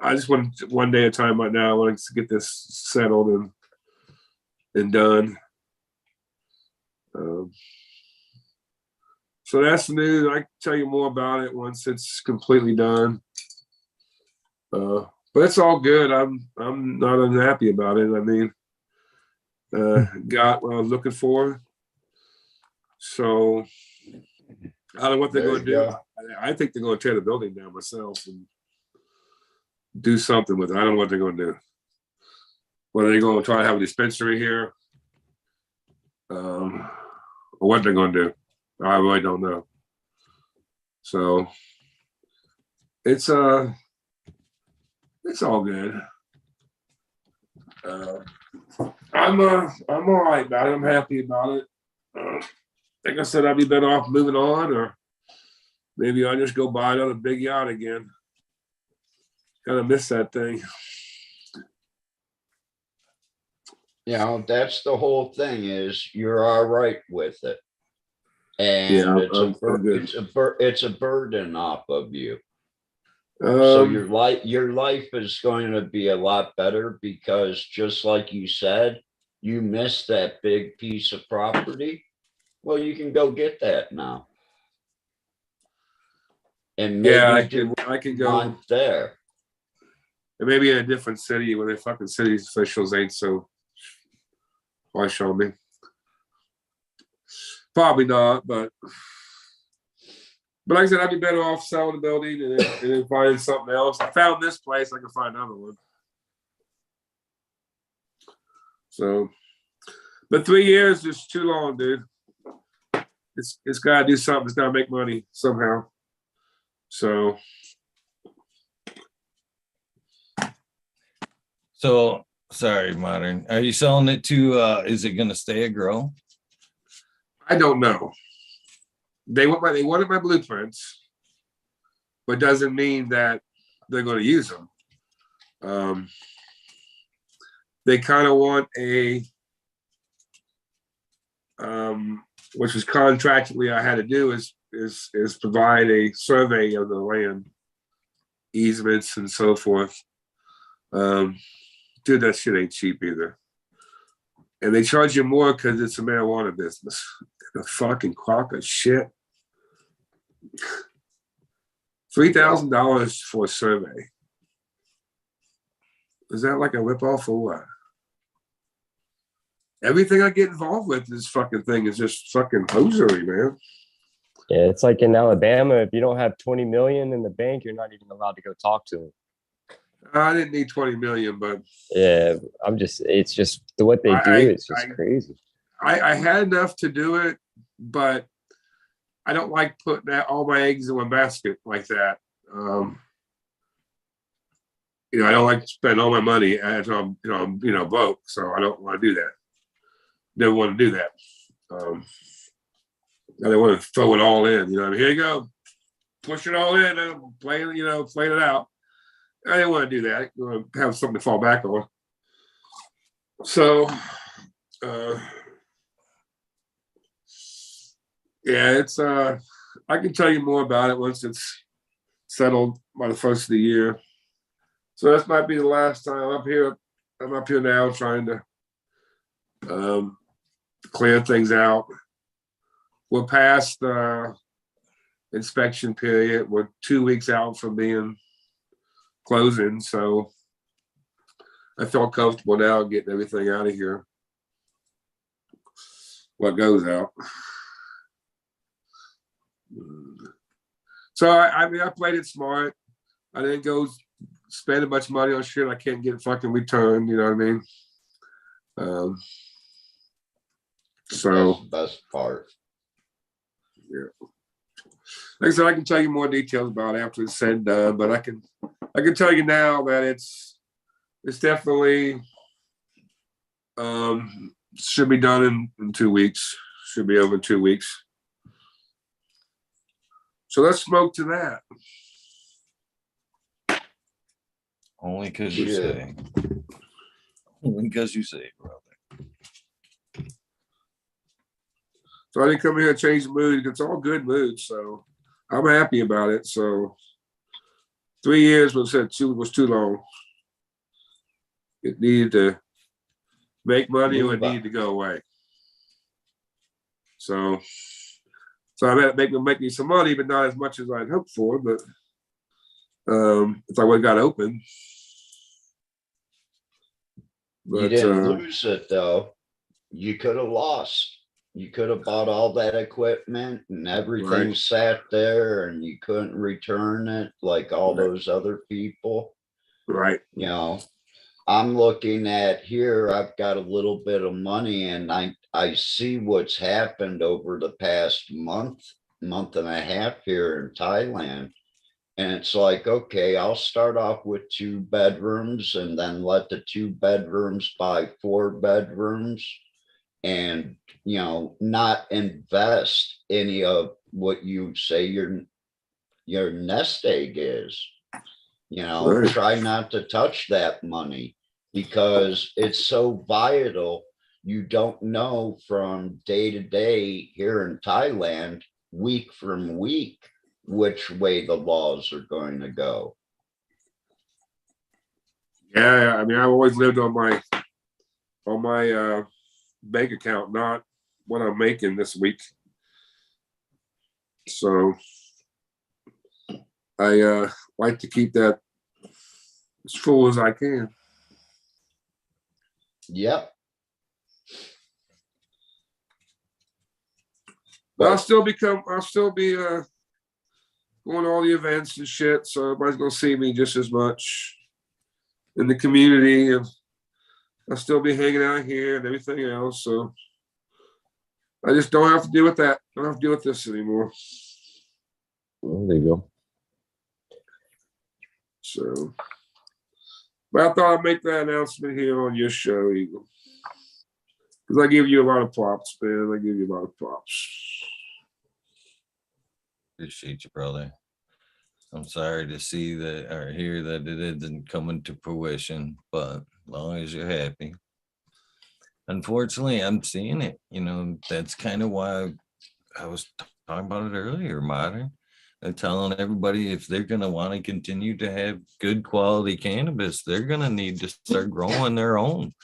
I just want one day at a time right now. I want to get this settled and done. So that's the news. I can tell you more about it once it's completely done. But it's all good. I'm not unhappy about it. I mean, got what I was looking for. So I don't know what they're going to do. I think they're going to tear the building down myself and do something with it. I don't know what they're going to do. Whether they're going to try to have a dispensary here, or what they're going to do, I really don't know. So it's all good. I'm all right about it. I'm happy about it. Like I said, I'd be better off moving on, or maybe I'll just go buy another big yacht again. Kind of miss that thing. You know, that's the whole thing, is you're all right with it. And Yeah, it's a burden off of you. So your life is going to be a lot better, because just like you said, you missed that big piece of property. Well, you can go get that now. And maybe I can go there. And maybe in a different city where the fucking city officials ain't so harsh on me. Probably not, but like I said, I'd be better off selling the building and then finding something else. I found this place, I can find another one. So, but 3 years is too long, dude. It's got to do something. It's got to make money somehow. So sorry, Modern. Are you selling it to? Is it going to stay a grow? I don't know. They wanted my blueprints, but doesn't mean that they're going to use them. They kind of want a, which was contractually I had to do, is provide a survey of the land, easements and so forth. Dude, that shit ain't cheap either. And they charge you more because it's a marijuana business. A fucking crock of shit. $3,000 for a survey. Is that like a ripoff or what? Everything I get involved with this fucking thing is just fucking hosiery, man. Yeah, it's like in Alabama, if you don't have 20 million in the bank, you're not even allowed to go talk to them. I didn't need 20 million, but yeah, it's just what they do. It's just crazy. I had enough to do it, but I don't like putting all my eggs in one basket like that. I don't like to spend all my money as I'm broke, so I don't want to do that. Never want to do that. I don't want to throw it all in. Here you go, push it all in and play it out. I didn't want to do that. I want to have something to fall back on. So, it's I can tell you more about it once it's settled by the first of the year. So this might be the last time I'm up here. I'm up here now trying to clear things out. We're past the inspection period. We're 2 weeks out from being closing, so I feel comfortable now getting everything out of here. What goes out. So I played it smart. I didn't go spend a bunch of money on shit I can't get fucking returned. You know what I mean? So that's the best part. Yeah. Like I said, I can tell you more details about it after it's said and done, but I can tell you now that it's definitely should be done in 2 weeks. Should be over in 2 weeks. So let's smoke to that. Only because you say. Only because you say, brother. So I didn't come here to change the mood. It's all good mood, so I'm happy about it. So 3 years was too long. It needed to make money or it needed to go away. So I had to make me some money, but not as much as I'd hoped for. But if I would have got open. But, you didn't lose it though. You could have lost. You could have bought all that equipment and everything sat there and you couldn't return it like all those other people. Right. You know, I'm looking at here, I've got a little bit of money and I see what's happened over the past month and a half here in Thailand. And it's like, okay, I'll start off with 2 bedrooms and then let the 2 bedrooms buy 4 bedrooms and, you know, not invest any of what you say your nest egg is. You know, try not to touch that money because it's so vital. You don't know from day to day here in Thailand, week from week, which way the laws are going to go. Yeah, I mean, I've always lived on my bank account, not what I'm making this week. So I like to keep that as full as I can. Yep. But I'll still be going to all the events and shit, so everybody's gonna see me just as much in the community, and I'll still be hanging out here and everything else. So I just don't have to deal with that. I don't have to deal with this anymore. Well, there you go. So, but I thought I'd make that announcement here on your show, Eagle, because I give you a lot of props, man. I give you a lot of props. Appreciate you, brother. I'm sorry to see that or hear that it isn't coming to fruition, but as long as you're happy. Unfortunately, I'm seeing it. You know, that's kind of why I was talking about it earlier, Modern. And telling everybody if they're going to want to continue to have good quality cannabis, they're going to need to start growing their own,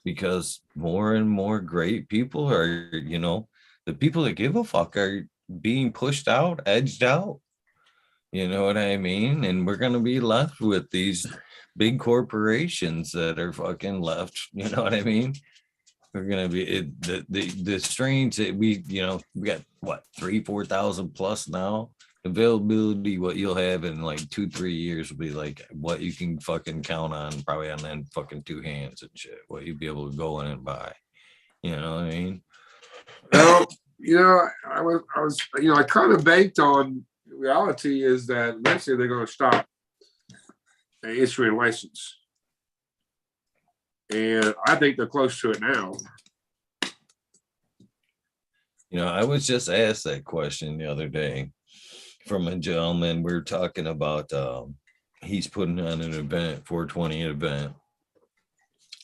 because more and more great people are, you know, the people that give a fuck are being pushed out, edged out. You know what I mean? And we're going to be left with these big corporations that are fucking left. You know what I mean? We're going to be the strains that we got what, 3,000-4,000 plus now. Availability, what you'll have in like 2-3 years will be like what you can fucking count on, probably on then fucking 2 hands and shit, what you'd be able to go in and buy. You know what I mean? Well, you know, I was I kind of banked on, reality is that eventually they're going to stop issuing license, and I think they're close to it now. You know, I was just asked that question the other day from a gentleman. We were talking about he's putting on an event, 420 event,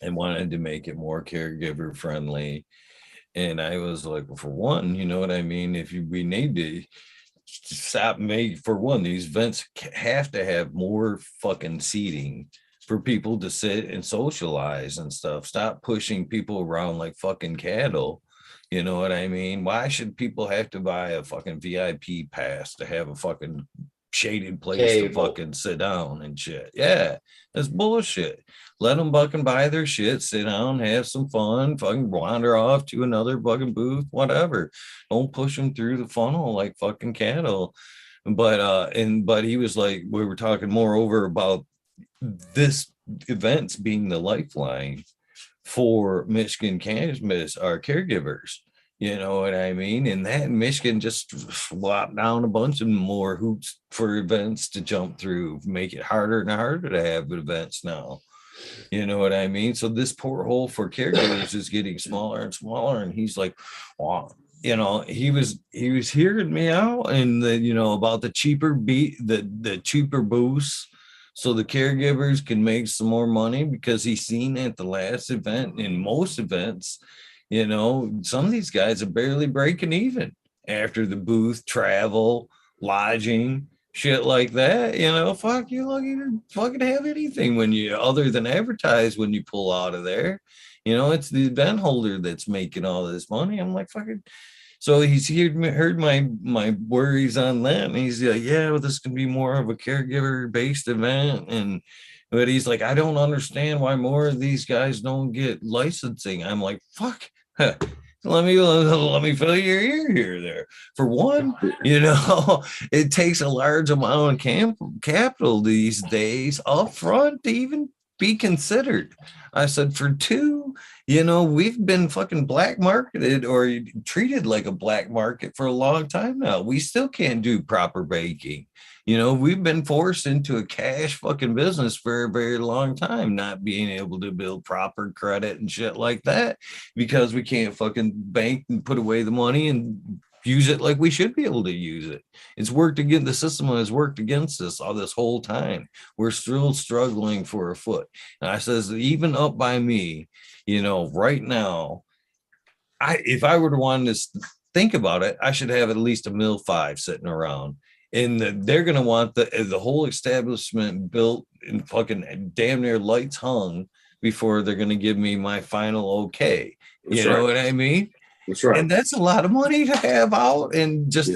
and wanted to make it more caregiver friendly. And I was like, well, for one, you know what I mean? We need to stop for one, these events have to have more fucking seating for people to sit and socialize and stuff. Stop pushing people around like fucking cattle. You know what I mean? Why should people have to buy a fucking VIP pass to have a fucking shaded place to fucking sit down and shit? Yeah, that's bullshit. Let them fucking buy their shit, sit down, have some fun, fucking wander off to another fucking booth, whatever. Don't push them through the funnel like fucking cattle. But he was like, we were talking moreover about this events being the lifeline for Michigan cannabis, our caregivers. You know what I mean? And that in Michigan just flopped down a bunch of more hoops for events to jump through, make it harder and harder to have events now. You know what I mean? So this porthole for caregivers is getting smaller and smaller. And he's like, wow, you know, he was hearing me out and the, you know, about the cheaper the cheaper booths. So the caregivers can make some more money because he's seen at the last event, in most events, you know, some of these guys are barely breaking even after the booth, travel, lodging, shit like that. You know, fuck, you lucky to fucking have anything when you, other than advertise when you pull out of there. You know, it's the event holder that's making all this money. I'm like, fucking. So he's heard my worries on that, and he's like, yeah, well, this can be more of a caregiver based event, and but he's like, I don't understand why more of these guys don't get licensing. I'm like, fuck. Let me fill your ear here there. For one, you know, it takes a large amount of capital these days up front to even be considered. I said, for two, you know, we've been fucking black marketed or treated like a black market for a long time now. We still can't do proper baking. You know, we've been forced into a cash fucking business for a very long time, not being able to build proper credit and shit like that because we can't fucking bank and put away the money and use it like we should be able to use it. It's worked against the system has worked against us all this whole time. We're still struggling for a foot. And I says, even up by me, you know, right now, if I were to want to think about it, I should have at least a mil 5 sitting around. And they're gonna want the whole establishment built and fucking damn near lights hung before they're gonna give me my final okay. You know what I mean? That's right. And that's a lot of money to have out, and just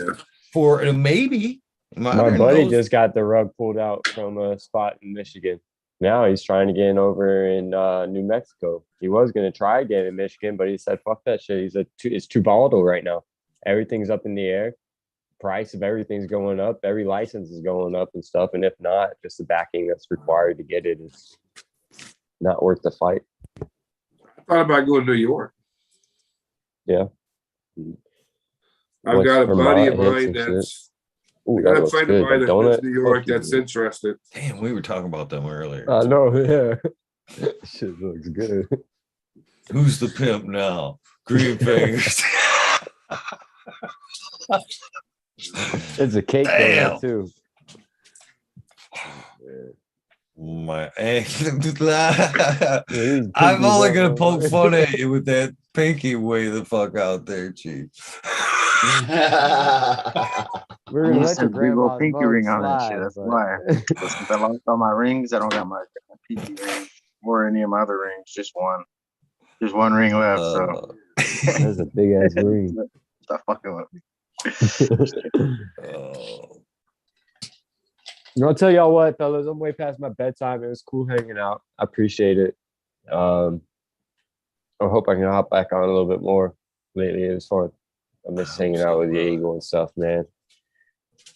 for maybe. My buddy just got the rug pulled out from a spot in Michigan. Now he's trying to get in over in New Mexico. He was going to try again in Michigan, but he said, fuck that shit. He said, it's too volatile right now. Everything's up in the air. Price of everything's going up. Every license is going up and stuff. And if not, just the backing that's required to get it is not worth the fight. I thought about going to New York. Yeah. I've got a buddy of mine that's Ooh, I got that a friend good. of mine that lives in New York Fuck you. that's interested. Damn, we were talking about them earlier. I know, yeah. Shit looks good. Who's the pimp now? Green fingers. It's a cake Damn. too. My I'm only gonna poke fun at you with that pinky way the fuck out there, Chief. We're gonna let your big old grandma's pinky mug ring on that slide, shit. That's but- why. Since I lost all my rings, I don't got my pinky ring or any of my other rings. Just one. There's one ring left. So That's a big ass ring. stop fucking with me. I'll tell y'all what, fellas, I'm way past my bedtime. It was cool hanging out. I appreciate it. I hope I can hop back on a little bit more lately. It was fun. I miss hanging out with the Eagle and stuff, man.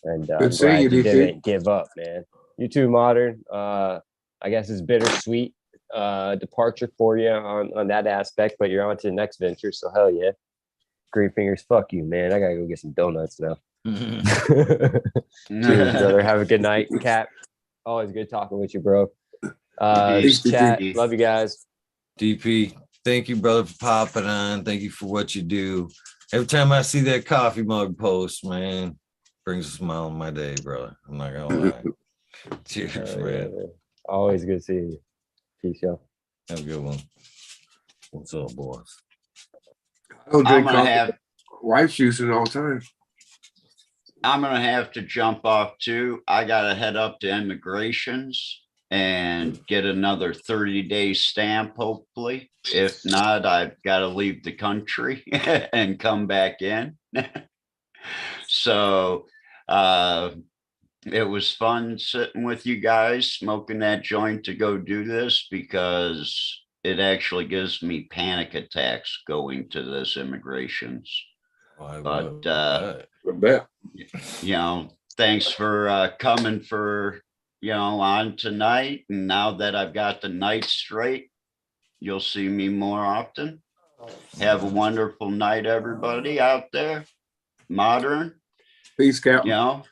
And I'm seeing glad you, you DP. didn't give up, man. You too, Modern. I guess it's bittersweet departure for you on that aspect, but you're on to the next venture, so hell yeah. Green fingers, fuck you, man. I gotta go get some donuts now. Cheers, brother. Have a good night, Cap. Always good talking with you, bro. Chat. Love you guys. DP, thank you, brother, for popping on. Thank you for what you do. Every time I see that coffee mug post, man, brings a smile on my day, brother. I'm not gonna lie. Cheers, man. Always good seeing you. Peace, y'all. Have a good one. What's up, boys? I don't I'm drink gonna coffee. have Wife's using it all the time. I'm gonna have to jump off too. I gotta head up to immigrations and get another 30-day stamp, hopefully. If not, I've got to leave the country and come back in. So it was fun sitting with you guys, smoking that joint to go do this, because it actually gives me panic attacks going to this immigrations. But I bet. you know, thanks for coming for, you know, on tonight. And now that I've got the night straight, you'll see me more often. Have a wonderful night, everybody out there. Modern, Peace, Captain. you know,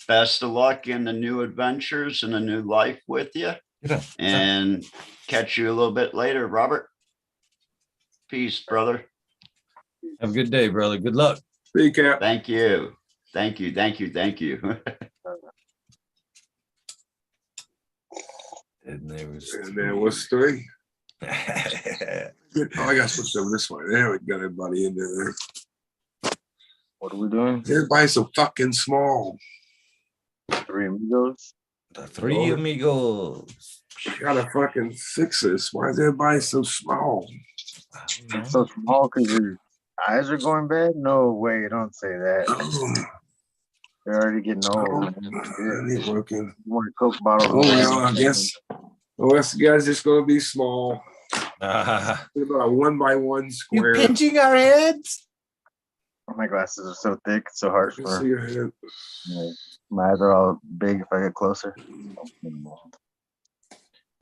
best of luck in the new adventures and a new life with you. And catch you a little bit later, Robert. Peace, brother. Have a good day, brother. Good luck. See you, Cap. Thank you. Thank you. Thank you. Thank you. And there was three. Oh, I got to switch over this way. There we got everybody in there. What are we doing? Everybody's so fucking small. 3 amigos. The three amigos. Gotta fucking fix this. Why is everybody so small? So small because your eyes are going bad? No way, don't say that. They're already getting old. It ain't working. You want a Coke bottle? Oh, well, I guess. Oh, this guy's just gonna be small. Ah, About a 1 by 1 square. our heads? Oh, my glasses are so thick, it's so hard You see for your head. my eyes are all big if I get closer.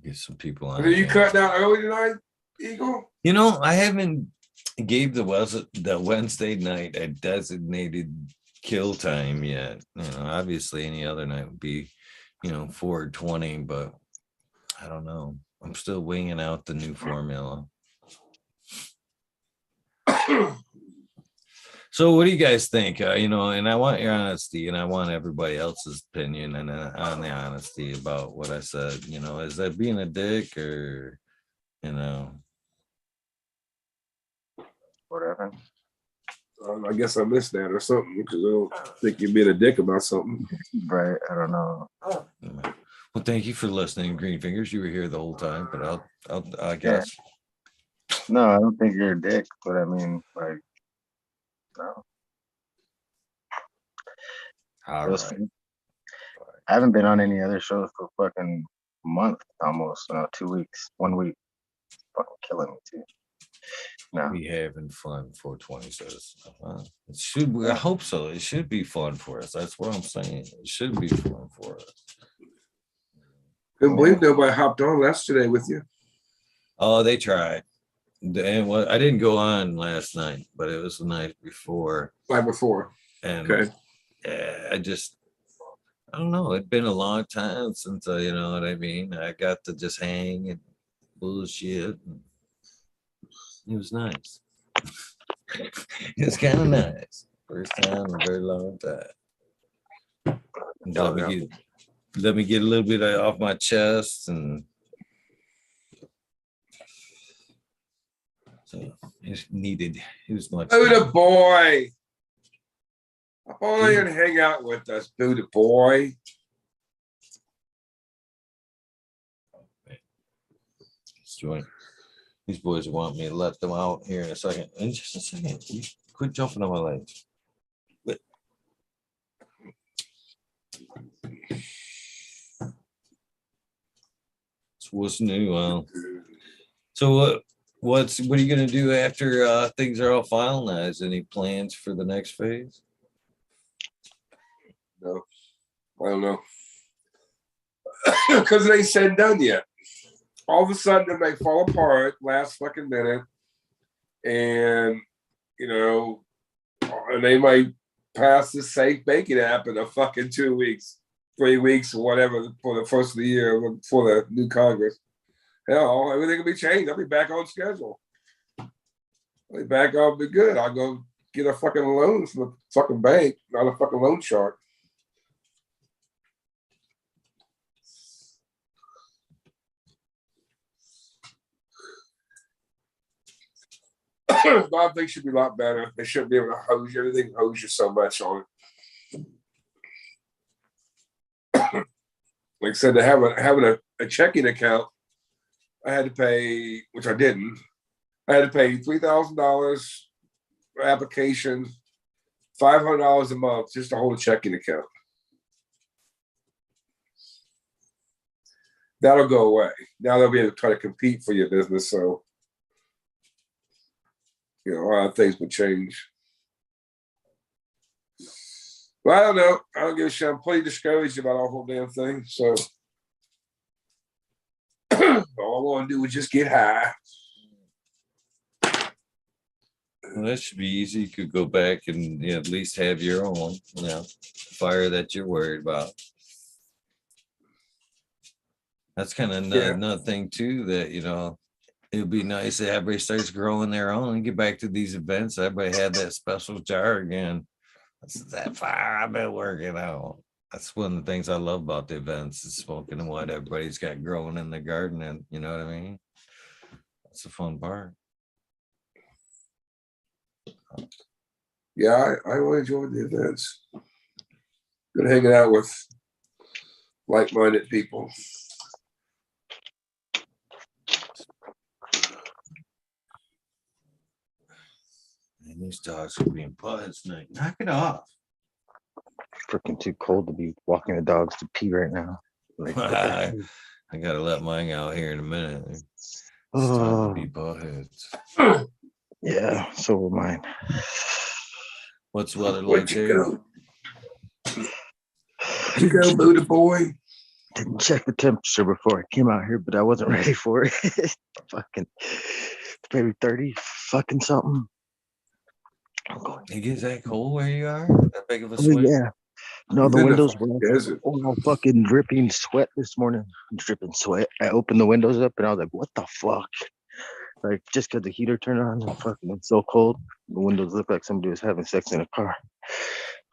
Get some people on. Are you it. cutting out early tonight, Eagle? You know, I haven't gave the Wednesday night a designated kill time yet. You know, obviously any other night would be, 4:20, but I don't know. I'm still winging out the new formula. So what do you guys think? And I want your honesty, and I want everybody else's opinion and on the honesty about what I said. Is that being a dick or, Whatever. I guess I missed that or something because I don't think you're being a dick about something. Right, I don't know. Well, thank you for listening, Green Fingers. You were here the whole time, but I guess. No, I don't think you're a dick, but I mean, like, no. All It was right. fun. I haven't been on any other shows for fucking a month almost. 2 weeks, 1 week. Fucking killing me too. No. Be having fun. 420 says. It should. I hope so. It should be fun for us. That's what I'm saying. It should be fun for us. Couldn't believe nobody hopped on yesterday with you. Oh, they tried. And what I didn't go on last night, but it was the night before. Night before. And Okay. I don't know. It'd been a long time since you know what I mean. I got to just hang and bullshit. It was nice. It was kind of nice. First time in a very long time. Let me get a little bit off my chest, and so it's needed. It was much. Buddha boy. Up on here and hang out with us, Buddha boy. Join. These boys want me to let them out here in a second. In just a second. You quit jumping on my legs. But so what's new? So what are you gonna do after things are all finalized? Any plans for the next phase? No, I don't know. Because it ain't said and done yet. All of a sudden, it may fall apart last fucking minute. And, and they might pass the Safe Banking app in a fucking 2 weeks, 3 weeks, or whatever, for the first of the year, for the new Congress. Hell, everything will be changed. I'll be back on schedule. I'll be back, I'll be good. I'll go get a fucking loan from the fucking bank, not a fucking loan shark. Bob thinks should be a lot better. They shouldn't be able to hose you. Everything hose you so much on it. Like I said, to having a checking account, I had to pay, which I didn't. I had to pay $3,000 for application, $500 a month just to hold a checking account. That'll go away. Now they'll be able to try to compete for your business. So, a lot of things would change. But I don't know. I don't give a shit. I'm pretty discouraged about the whole damn thing. So all I want to do is just get high. Well, that should be easy. You could go back and at least have your own, fire that you're worried about. That's kind of Yeah. another thing too, that, it would be nice if everybody starts growing their own and get back to these events. Everybody had that special jar again. This is that fire I've been working out. That's one of the things I love about the events is smoking and what everybody's got growing in the garden. And you know what I mean? That's the fun part. Yeah, I really enjoyed the events. Good hanging out with like-minded people. And these dogs are being buzzed. Knock it off. Freaking too cold to be walking the dogs to pee right now. Like, what the heck? I gotta let mine out here in a minute. It's time Oh, to be buttheads. yeah, so will mine. What's the weather like Where'd you there? go? Where'd you go, Buddha boy? Didn't check the temperature before I came out here, but I wasn't ready for it. Fucking maybe 30 fucking something. I'm going. It gets that cold where you are? That big of a Oh, swing? yeah. No, He's the in the windows fucking were desert. all fucking dripping sweat this morning. Dripping sweat. I opened the windows up and I was like, what the fuck? Like, just because the heater turned on and fucking it's so cold, the windows look like somebody was having sex in a car.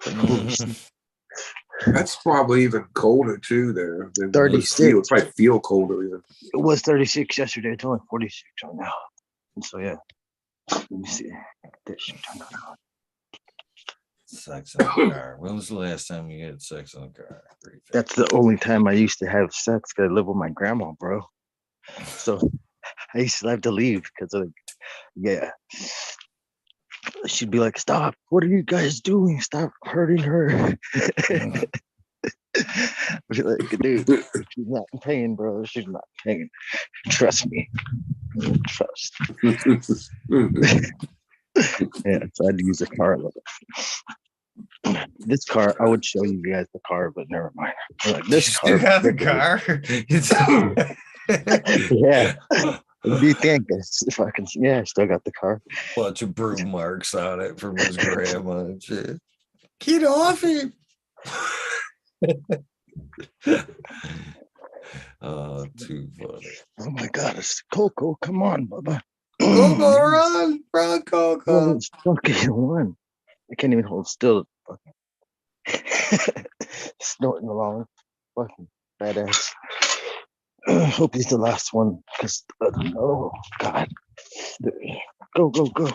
Like, holy shit. That's probably even colder too there. Than 36. It probably feel colder even. It was 36 yesterday. It's only 46 right now. And so, yeah. Let me see. That shit turned on. Sex in the car. When was the last time you had sex in the car? That's the only time I used to have sex because I live with my grandma, bro. So I used to have to leave because, like, yeah. She'd be like, stop. What are you guys doing? Stop hurting her. Be like, dude, she's not in pain, bro. She's not in pain. Trust me. Trust. Yeah, so I'd use a car a little. This car, I would show you guys the car, but never mind. Like, this You car. still have the car? Yeah. What do you think? If I can, yeah, I still got the car. Bunch of broom marks on it from his grandma and shit. Get off it. Oh, too funny. Oh my God, it's Coco. Come on, Bubba. Coco, run, Coco. Oh, it's fucking one. I can't even hold still. Snorting along. Fucking badass. Hope he's the last one. Because, oh, God. Go, go, go.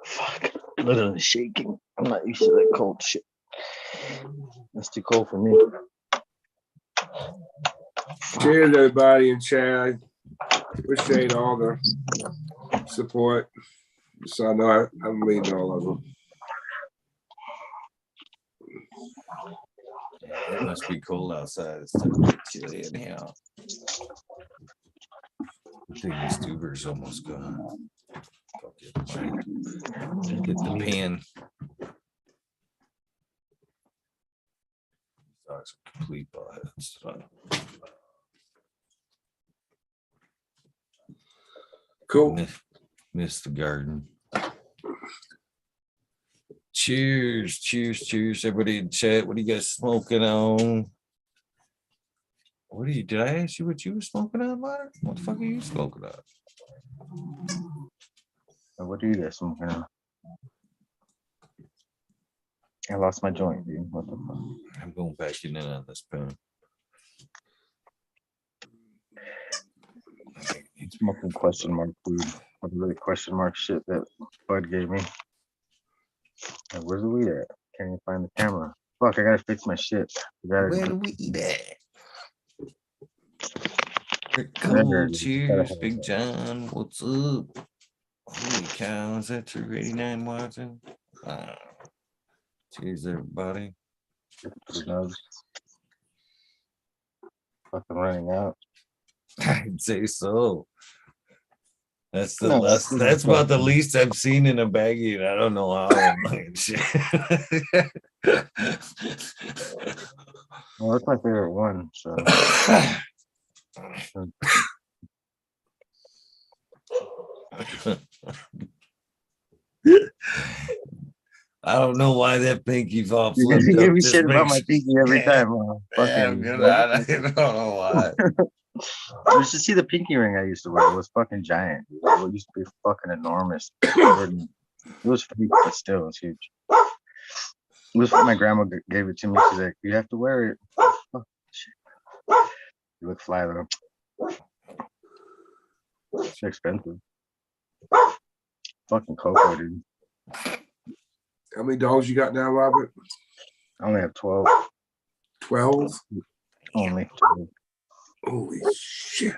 Fuck. Literally shaking. I'm not used to that cold shit. That's too cold for me. Cheers, everybody in chat. Appreciate all the support. So I know I'm reading all of them. It must be cold outside. It's definitely chilly anyhow. I think this tuber's almost gone. Get the pan. Dogs are complete buttheads. Cool. Miss the garden. Cheers, cheers, cheers. Everybody in chat. What are you guys smoking on? Did I ask you what you were smoking on, Mark? What the fuck are you smoking on? What do you guys smoking on? I lost my joint, dude. What the fuck? I'm going back in on this pen. It's smoking question mark food. What really question mark shit that Bud gave me. Like, where's the weed at? Can't even find the camera. Fuck, I gotta fix my shit. Where the weed at? There Cool, it is. cheers, Big John. What's up? Holy cow, is that 289 watching? Wow. Cheers, everybody. Snugs. Fucking running out. I'd say so. That's the No, less. that's- That's about the least I've seen in a baggie, and I don't know how I'm like shit. Well, that's my favorite one. So I don't know why that pinky's all You flipped give up. me This shit about my makes- pinky every Yeah. time. Yeah, I'm good. I don't know why. You should see the pinky ring I used to wear. It was fucking giant. It used to be fucking enormous. It was fake, but still, it was huge. It was my grandma gave it to me. She's like, "You have to wear it." Oh, shit. You look fly though. It's expensive. Fucking cocoa, dude. How many dogs you got now, Robert? I only have 12. 12? Only 12. Holy shit.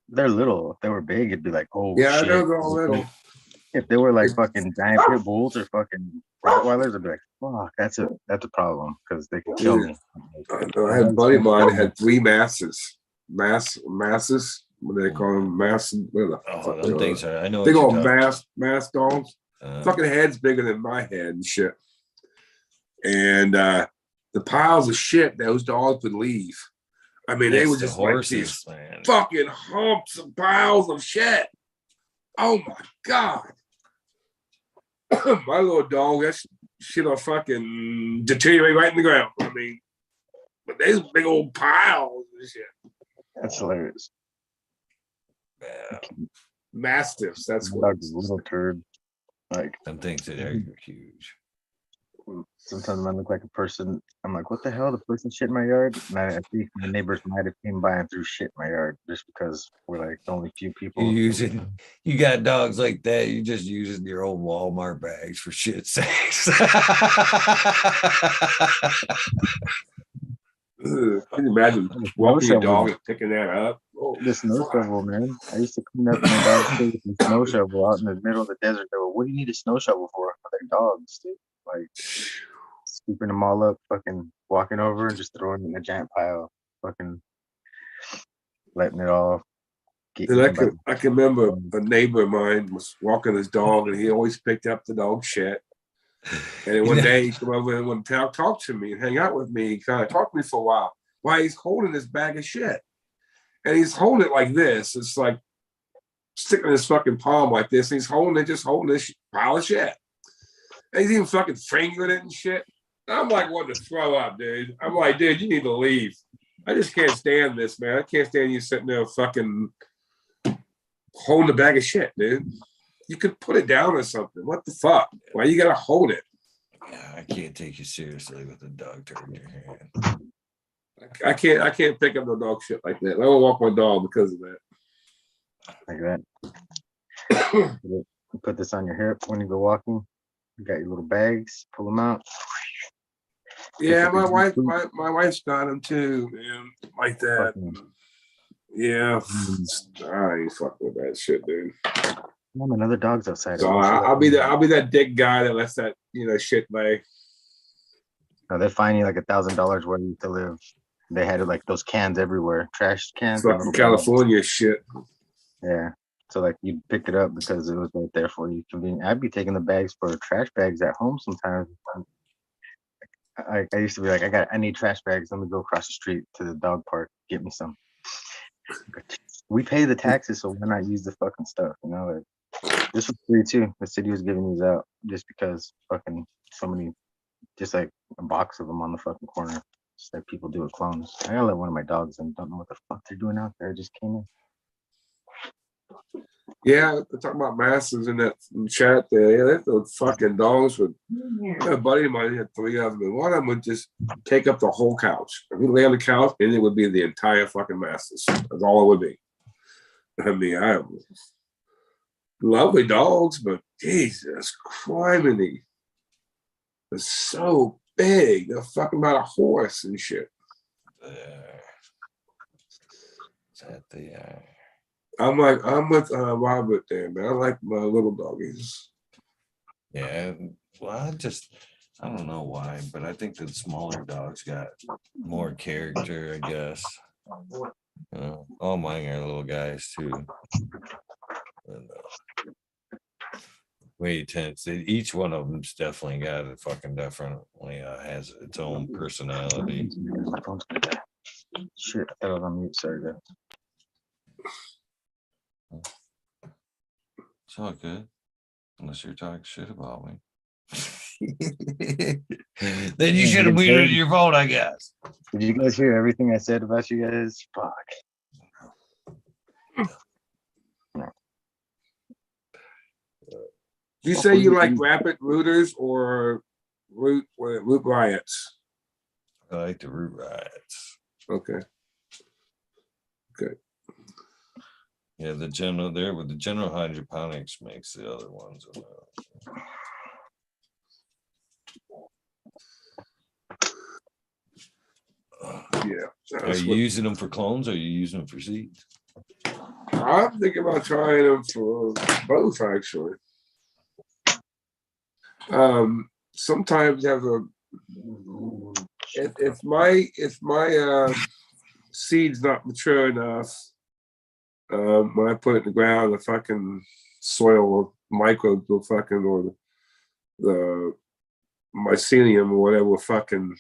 They're little. If they were big, it'd be like, oh Yeah, I shit. know they're all little. If they were like fucking giant pit bulls or fucking Rottweilers, I'd be like, fuck, that's a problem because they could kill me. I know. I had a buddy of mine that had 3 masses. Masses? What do they call them? Mass. Oh, them things are. I know. Big what old you're talking- mass dogs. Fucking head's bigger than my head and shit. And the piles of shit those dogs would leave. I mean, they Yes, were the just like horses, these man. fucking humps and piles of shit. Oh my god. My little dog, that shit will fucking deteriorate right in the ground. I mean, but there's big old piles and shit. That's hilarious. Yeah, Mastiffs, that's My what dog's a little turd. Like them things that are huge. sometimes I look like a person. I'm like, what the hell? The person shit in my yard? And I think my neighbors might have came by and threw shit in my yard just because we're like the only few people. You got dogs like that. You're just using your old Walmart bags for shit's sakes. Ugh, can you imagine walking your dog and picking that up? Oh, The snow shovel, man. I used to clean up my dog's shit with a snow shovel out in the middle of the desert. They were, what do you need a snow shovel for? They're dogs, dude. Like scooping them all up, fucking walking over and just throwing it in a giant pile, fucking letting it all get And eaten by I can remember a neighbor of mine was walking his dog and he always picked up the dog shit. And then one day he came over and would talk to me and hang out with me. He kind of talked to me for a while while he's holding this bag of shit. And he's holding it like this. It's like sticking his fucking palm like this. And he's just holding this pile of shit. And he's even fucking fingering it and shit. I'm like wanting to throw up, dude. I'm like, dude, you need to leave. I just can't stand this, man. I can't stand you sitting there fucking holding a bag of shit, dude. You could put it down or something. What the fuck? Why you gotta hold it? Yeah, I can't take you seriously with a dog turd in your hand. I can't pick up no dog shit like that. I don't walk my dog because of that. like that. You put this on your hip when you go walking. You got your little bags, pull them out. Yeah, my wife's got them too, man. Like that. Yeah. I ain't fucking with that shit, dude. Another dog's outside. So I'll be that dick guy that lets that shit lay. No, they fine you like $1,000 where you used to live. They had like those cans everywhere, trash cans. Fucking California shit. Yeah. So like you pick it up because it was right there for you. Convenient. I'd be taking the bags for trash bags at home sometimes. I used to be like, I need trash bags. Let me go across the street to the dog park, get me some. We pay the taxes, so why not use the fucking stuff? Like, this was free too. The city was giving these out just because fucking so many, just like a box of them on the fucking corner. Just like people do with clones. I gotta let one of my dogs in. Don't know what the fuck they're doing out there. Just came in. Yeah, they're talking about masses in that chat there. Yeah, those fucking dogs would. A buddy of mine had 3 of them, and one of them would just take up the whole couch. He would lay on the couch, and it would be the entire fucking masses. That's all it would be. I mean, I lovely dogs, but Jesus criminy. They're so big. They're fucking about a horse and shit. Is that the I'm with Robert there, man. I like my little doggies. yeah. Well, I don't know why, but I think the smaller dogs got more character, I guess. All mine are little guys too. And, way tense. Each one of them's definitely got a fucking definitely has its own personality. Shit, I was on mute. Sorry, guys. It's all good. Unless you're talking shit about me. Then you should have muted your phone, I guess. Did you guys hear everything I said about you guys? Fuck. Do you say you like rapid rooters or root riots? I like the root riots. Okay. Yeah, the general there with the general hydroponics makes the other ones. Yeah. Are you using them for clones or are you using them for seeds? I'm thinking about trying them for both, actually. Sometimes have a if my seed's not mature enough, when I put it in the ground, the fucking soil microbes will fucking, or the mycelium or whatever will fucking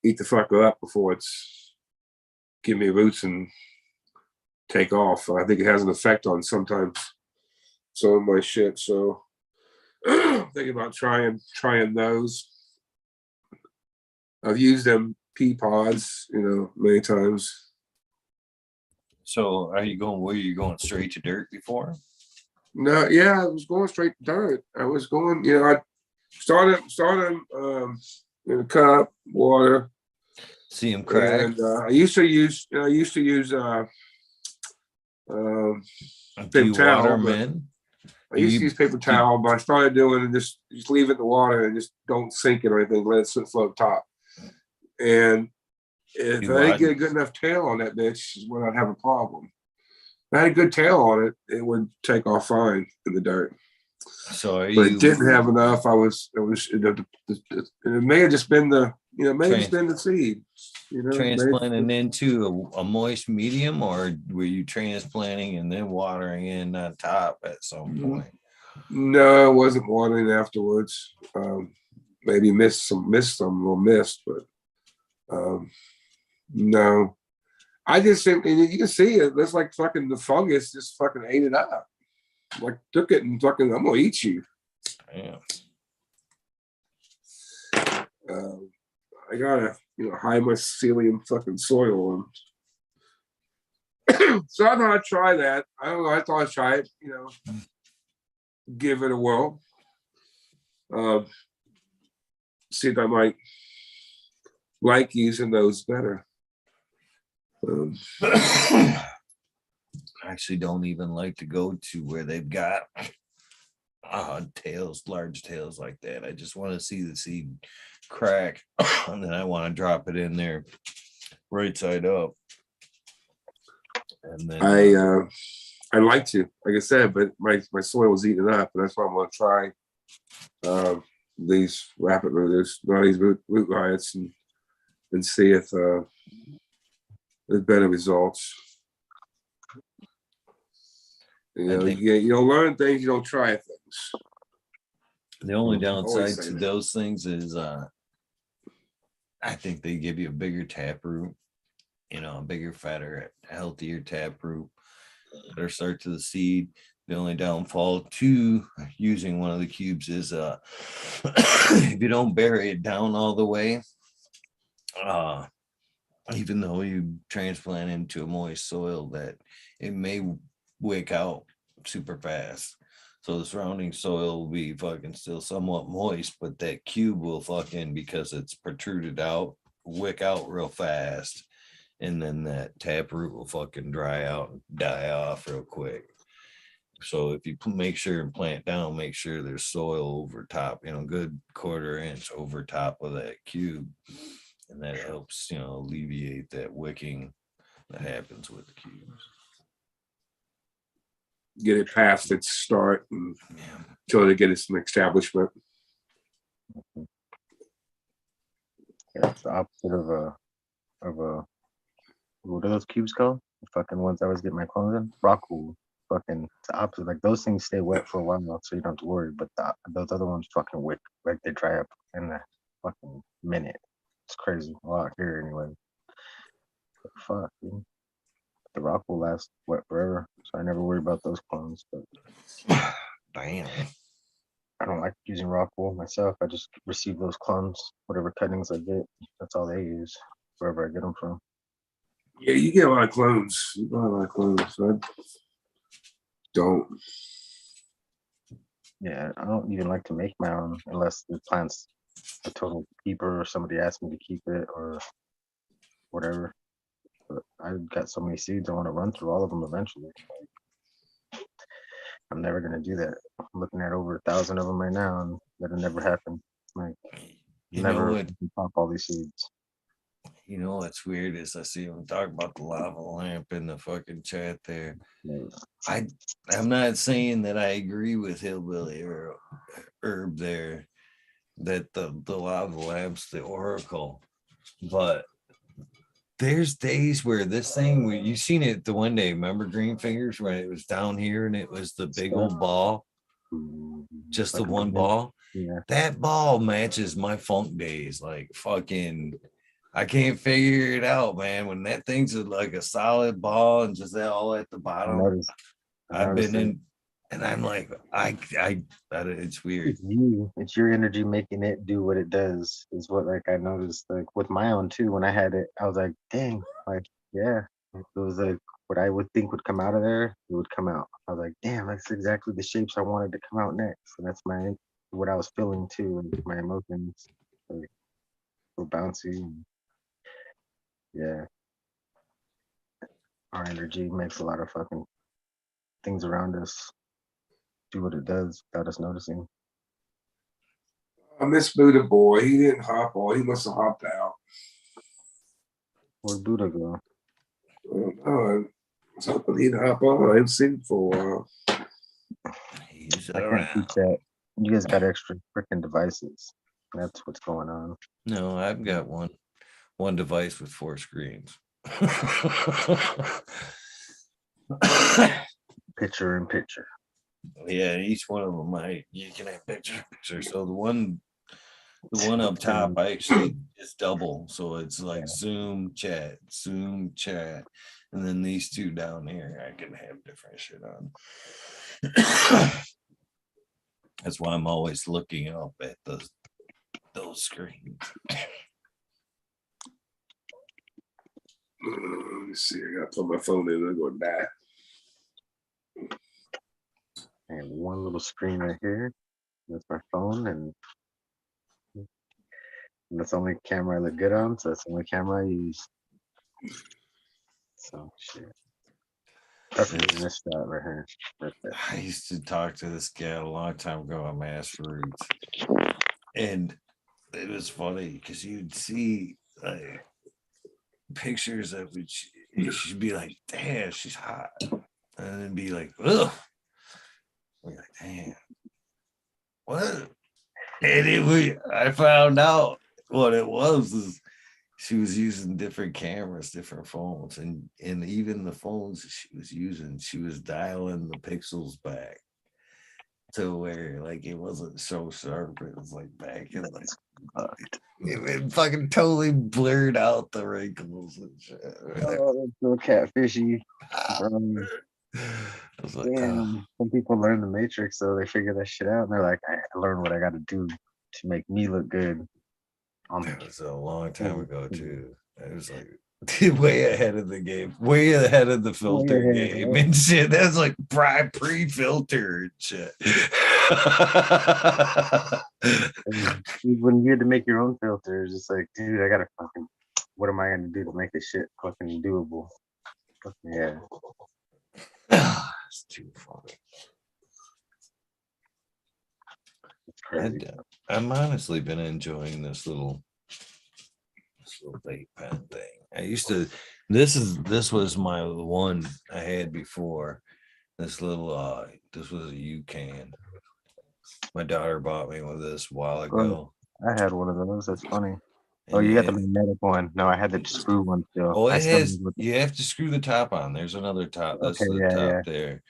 eat the fucker up before it's give me roots and take off. I think it has an effect on sometimes some of my shit. So I'm thinking about trying those. I've used them pea pods, many times. So are you going where you going straight to dirt before? No, yeah, I was going straight to dirt. I was going, I started in a cup, water. See them crack. And I used to use paper towel. I used to use paper towel, but I started doing it just leave it in the water and just don't sink it or anything. Let it float top. And if I didn't get a good enough tail on that bitch, is when I'd have a problem. If I had a good tail on it, it would take off fine in the dirt. So it didn't have enough. It may have just been the seed. Transplanting into a moist medium, or were you transplanting and then watering in on top at some point? No, I wasn't watering afterwards. Maybe missed some, but no. I just think, and you can see it. It's like fucking the fungus just fucking ate it up. Like took it and fucking, I'm gonna eat you. Yeah. I gotta, high mycelium fucking soil. So I thought I'd try that. I don't know. I thought I'd try it. Give it a whirl. See if I might like using those better. I actually don't even like to go to where they've got large tails like that. I just want to see the seed crack and then I want to drop it in there right side up. And then I like to, like I said, but my soil was eaten up, and that's why I'm gonna try these rapid rooters, these root riots, and see if there's better results. You don't learn things, you don't try things. The only downside to those things is I think they give you a bigger taproot, a bigger, fatter, healthier taproot, better start to the seed. The only downfall to using one of the cubes is if you don't bury it down all the way, even though you transplant into a moist soil, that it may wick out super fast. So the surrounding soil will be fucking still somewhat moist, but that cube will fucking, because it's protruded out, wick out real fast. And then that taproot will fucking dry out and die off real quick. So if you make sure and plant down, make sure there's soil over top, good 1/4 inch over top of that cube. And that helps, alleviate that wicking that happens with the cubes. Get it past its start until they get some establishment. Yeah, it's the opposite of a what are those cubes called? The fucking ones I always get my clones in? Rock wool. Fucking it's the opposite. Like those things stay wet for a while, so you don't have to worry. But those other ones fucking wick, like they dry up in a fucking minute. It's crazy. Well, out here anyway. But fuck, dude. the rock will last forever. So I never worry about those clones. But Damn. I don't like using rock wool myself. I just receive those clones, whatever cuttings I get. That's all they use, wherever I get them from. Yeah, you get a lot of clones. You buy a lot of clones. I don't. Yeah, I don't even like to make my own unless the plant's a total keeper or somebody asked me to keep it or whatever. But I've got so many seeds, I want to run through all of them eventually. I'm never gonna do that. I'm looking at over 1,000 of them right now, and that'll never happen. Like, You know never what? pop all these seeds. You know what's weird is I see him talk about the lava lamp in the fucking chat there. Like, I'm not saying that I agree with Hillbilly or Herb there, that the lava lamp's the oracle, but there's days where this thing, where you seen it the one day, remember Green Fingers, when it was down here and it was the big old ball, just the like a one big- ball. Yeah, That ball matches my funk days, like fucking. I can't figure it out, man. When that thing's like a solid ball and just all at the I bottom, noticed. I I've been noticed it. in, and I'm like, it's weird. It's you. It's your energy making it do what it does. Is what like I noticed like with my own too. When I had it, I was like, dang, like yeah, it was like what I would think would come out of there, it would come out. I was like, damn, that's exactly the shapes I wanted to come out next, and that's what I was feeling too, and my emotions, like so bouncy. And yeah, our energy makes a lot of fucking things around us do what it does without us noticing. I miss Buddha Boy. He didn't hop on. He must have hopped out. Where'd Buddha go? I don't know. I was hoping he'd hop on. I haven't seen him for a while. He's I can't around. teach that. You guys got extra freaking devices. That's what's going on. No, I've got one device with 4 screens. Picture in picture. Yeah, each one of them, you can have picture. So the one up top, I actually is double. So it's like zoom, chat, and then these 2 down here, I can have different shit on. That's why I'm always looking up at those screens. Let me see. I gotta put my phone in. I'm gonna die. And one little screen right here. That's my phone, and that's the only camera I look good on. So that's the only camera I use. So shit. Perfect in this shot right here. Right there. I used to talk to this gal a long time ago on Mass Roots, and it was funny because you'd see like pictures of which she'd be like, "Damn, she's hot," and then be like, "Ugh." We're like, "Damn, what?" And I found out what it was is she was using different cameras, different phones, and even the phones she was using, she was dialing the pixels back to where like it wasn't so sharp. It was like back in like it fucking totally blurred out the wrinkles and shit. Oh, that's so catfishy. Bro. I was like, Damn. Some people learn the matrix, so they figure that shit out, and they're like, I learned what I got to do to make me look good. that was a long time ago too. It was like way ahead of the game, way ahead of the filter game and shit. That's like pre-filter and shit. When you had to make your own filters, it's like, dude, I gotta fucking, what am I gonna do to make this shit fucking doable? Yeah. It's too funny. It's crazy. I'm honestly been enjoying this little vape pen thing. I used to. This was my one I had before. This little this was a UCAN. My daughter bought me one of this a while ago. I had one of those. That's funny. Oh, you got the magnetic one. No, I had the screw one still. Oh, it has. You have to screw the top on. There's another top. That's the top there.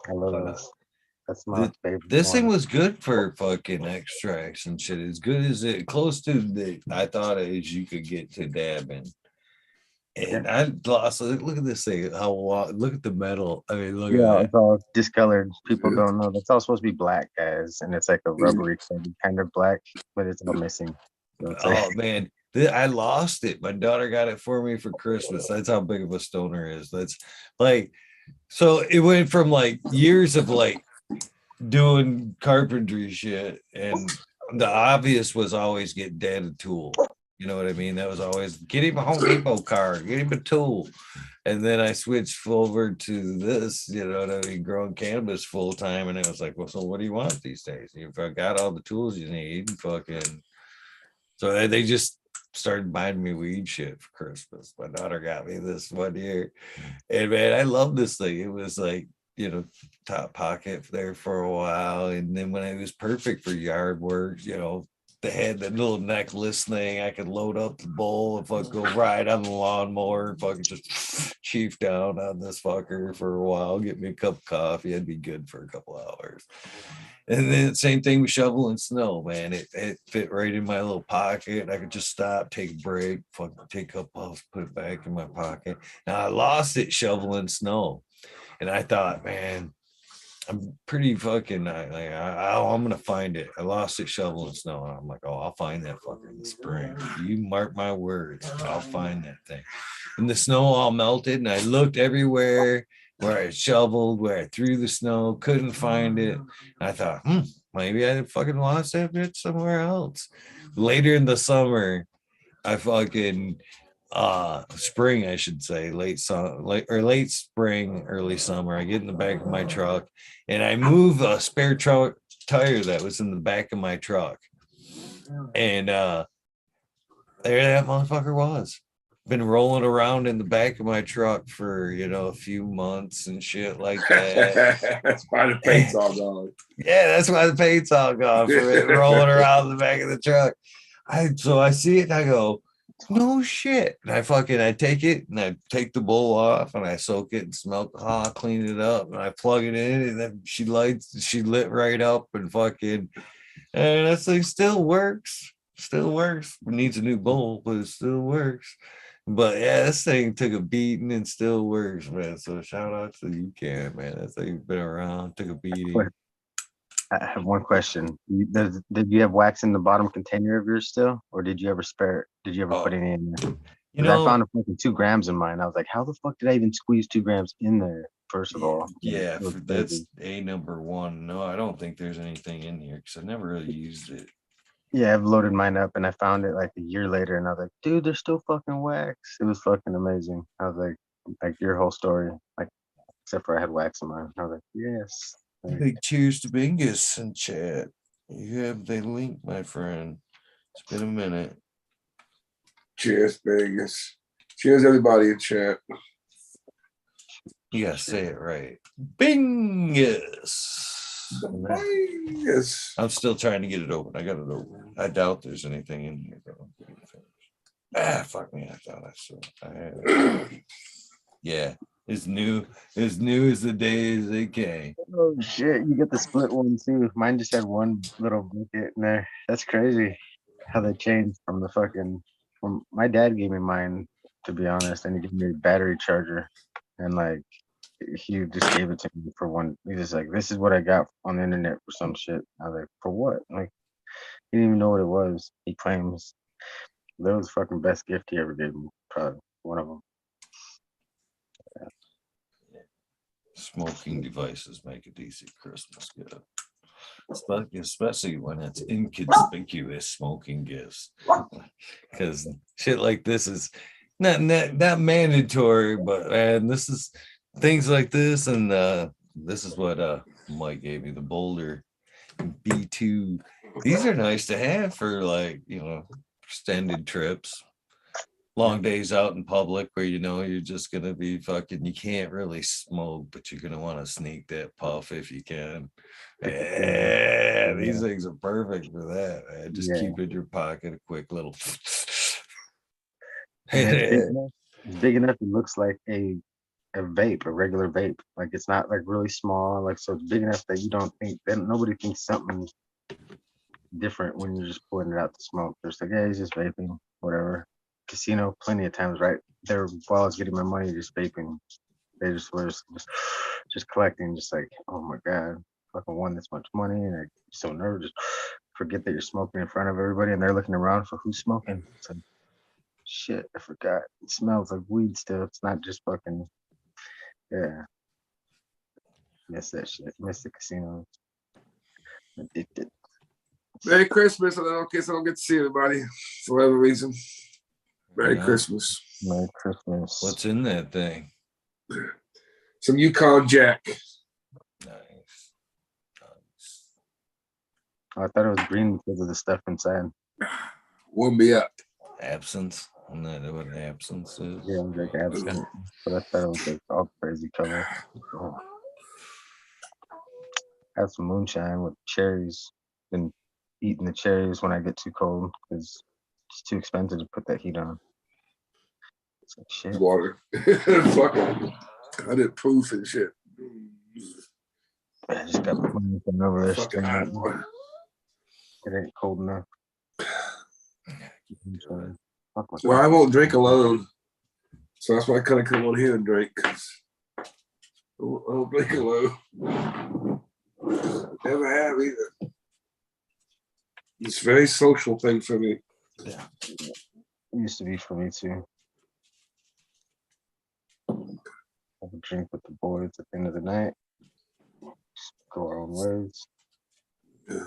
I love those. That's my favorite. This thing was good for fucking extracts and shit. As good as it, close to the I thought as you could get to dabbing. And I lost. Look at this thing. How look at the metal. I mean, look at Yeah, that. it's all discolored. People don't know. That's all supposed to be black, guys, and it's like a rubbery kind of black, but it's all missing. So it's like, Oh man, I lost it. My daughter got it for me for Christmas. That's how big of a stoner is. That's like, so it went from like years of like doing carpentry shit, and the obvious was always get dad a tool. You know what I mean? That was always get him a Home Depot car, get him a tool. And then I switched over to this, you know what I mean, growing cannabis full time. And I was like, well, so what do you want these days? You've got all the tools you need, fucking. So they just started buying me weed shit for Christmas. My daughter got me this one year. And man, I love this thing. It was like, you know, top pocket there for a while. And then when it was perfect for yard work, you know, they had that little necklace thing. I could load up the bowl if I go ride on the lawnmower, if I could just chief down on this fucker for a while, get me a cup of coffee, I'd be good for a couple hours. And then same thing with shoveling snow, man. It fit right in my little pocket. I could just stop, take a break, fucking take up puffs, put it back in my pocket. Now I lost it shoveling snow. And I thought, man, I'm pretty fucking I'm gonna find it. I lost it shoveling snow. And I'm like, oh, I'll find that fucker in the spring. You mark my words, I'll find that thing. And the snow all melted, and I looked everywhere where I shoveled, where I threw the snow, couldn't find it. And I thought, maybe I fucking lost that bitch somewhere else. Later in the summer, I fucking spring, I should say, late spring, early summer. I get in the back of my truck and I move a spare truck tire that was in the back of my truck. And there that motherfucker was. Been rolling around in the back of my truck for, you know, a few months and shit like that. That's why the paint's all gone. Yeah, that's why the paint's all gone for it rolling around in the back of the truck. So I see it and I go, no shit. And I take it and I take the bowl off and I soak it and smell clean it up and I plug it in and then she lit right up and fucking, and that thing still works. It needs a new bowl, but it still works. But yeah, this thing took a beating and still works, man. So shout out to you, Can, man. That thing's been around, took a beating. I have one question. Did you have wax in the bottom container of yours still, or did you ever spare it? Did you ever put any in there? You Because I know, found a fucking 2 grams in mine. I was like, how the fuck did I even squeeze 2 grams in there? First of all, yeah, It was that's crazy. a number one. No, I don't think there's anything in here because I never really used it. Yeah, I've loaded mine up and I found it like a year later, and I was like, dude, there's still fucking wax. It was fucking amazing. I was like your whole story, like except for I had wax in mine. I was like, yes. Like, Big cheers to Bingus in chat. You have the link, my friend. It's been a minute. Cheers, Vegas. Cheers, everybody in chat. You gotta say it right. Bingus. Yes. I'm still trying to get it open. I got it open. I doubt there's anything in here though. Fuck me. I thought I saw. I had it. Yeah. As new as the day as they came. oh shit, you get the split one too. Mine just had one little bucket in there. That's crazy how they changed from the fucking. From my dad gave me mine, to be honest, and he gave me a battery charger, and like he just gave it to me for one. He just like, this is what I got on the internet for some shit. I was like, for what? Like, he didn't even know what it was. He claims that was the fucking best gift he ever gave me. Probably one of them. Smoking devices make a decent Christmas gift. Especially when it's inconspicuous smoking gifts. Because shit like this is not mandatory, but man, this is things like this, and this is what Mike gave me, the Boulder B2. These are nice to have for, like, you know, extended trips, long days out in public where, you know, you're just gonna be fucking, you can't really smoke, but you're gonna want to sneak that puff if you can. Yeah, these things are perfect for that, man. Just keep in your pocket a quick little. It's big enough. It looks like a vape, a regular vape. Like, it's not like really small. Like, so it's big enough that you don't think that nobody thinks something different when you're just pulling it out to smoke. There's like, yeah, he's just vaping, whatever. casino plenty of times, right? There while I was getting my money, just vaping. They just were just collecting, just like, oh my God, fucking won this much money. And I'm so nervous. Forget that you're smoking in front of everybody and they're looking around for who's smoking. It's like, shit, I forgot. It smells like weed still. It's not just fucking, yeah. Miss that shit. Miss the casino. Addicted. Merry Christmas. In case I don't get to see everybody for whatever reason. Merry Yeah. Christmas. Merry Christmas. What's in that thing? Some Yukon Jack. Nice. I thought it was green because of the stuff inside. Warm me up. Absence. I'm not what absence is. Yeah, it was like absent. But I thought it was like all crazy color. Oh. Have some moonshine with cherries. Been eating the cherries when I get too cold because it's too expensive to put that heat on. It's like shit. Water. Fucking cut it proof and shit. I just got money from over there. Fucking hot water. It ain't cold enough. Well, I won't drink alone. So that's why I kind of come on here and drink. I don't drink alone. Never have either. It's a very social thing for me. Yeah. It used to be for me too. Have a drink with the boys at the end of the night. Just go our own ways. Do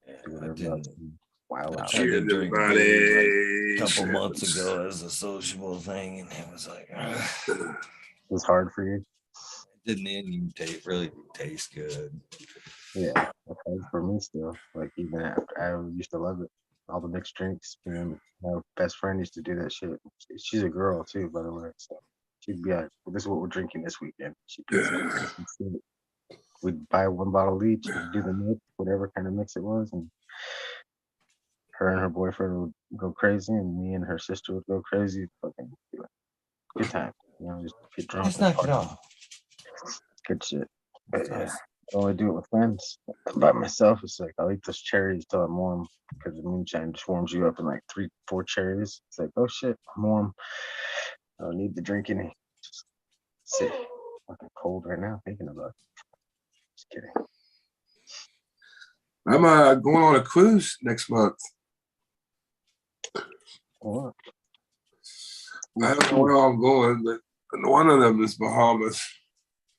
I whatever didn't. else. Wild I out. tried to Cheers, drink everybody. weed like a couple months ago as a sociable thing, and it was like, It was hard for you. it didn't even really taste good. Yeah, it's hard for me still. Like even after I used to love it. All the mixed drinks. My best friend used to do that shit. She's a girl too, by the way. So she'd be like, well, "This is what we're drinking this weekend." She'd be like, we'd buy one bottle each, we'd do the mix, whatever kind of mix it was, and her and her boyfriend would go crazy, and me and her sister would go crazy. Fucking be like, good time, just get drunk. Let's and knock it party. off. Good shit. But yeah, I only do it with friends. By myself, it's like I'll eat those cherries till I'm warm because the moonshine just warms you up in like 3-4 cherries. It's like, oh shit, I'm warm. I don't need to drink any. Just sit. Fucking cold right now thinking about it. Just kidding. I'm going on a cruise next month. What? I don't know where I'm going, but one of them is Bahamas.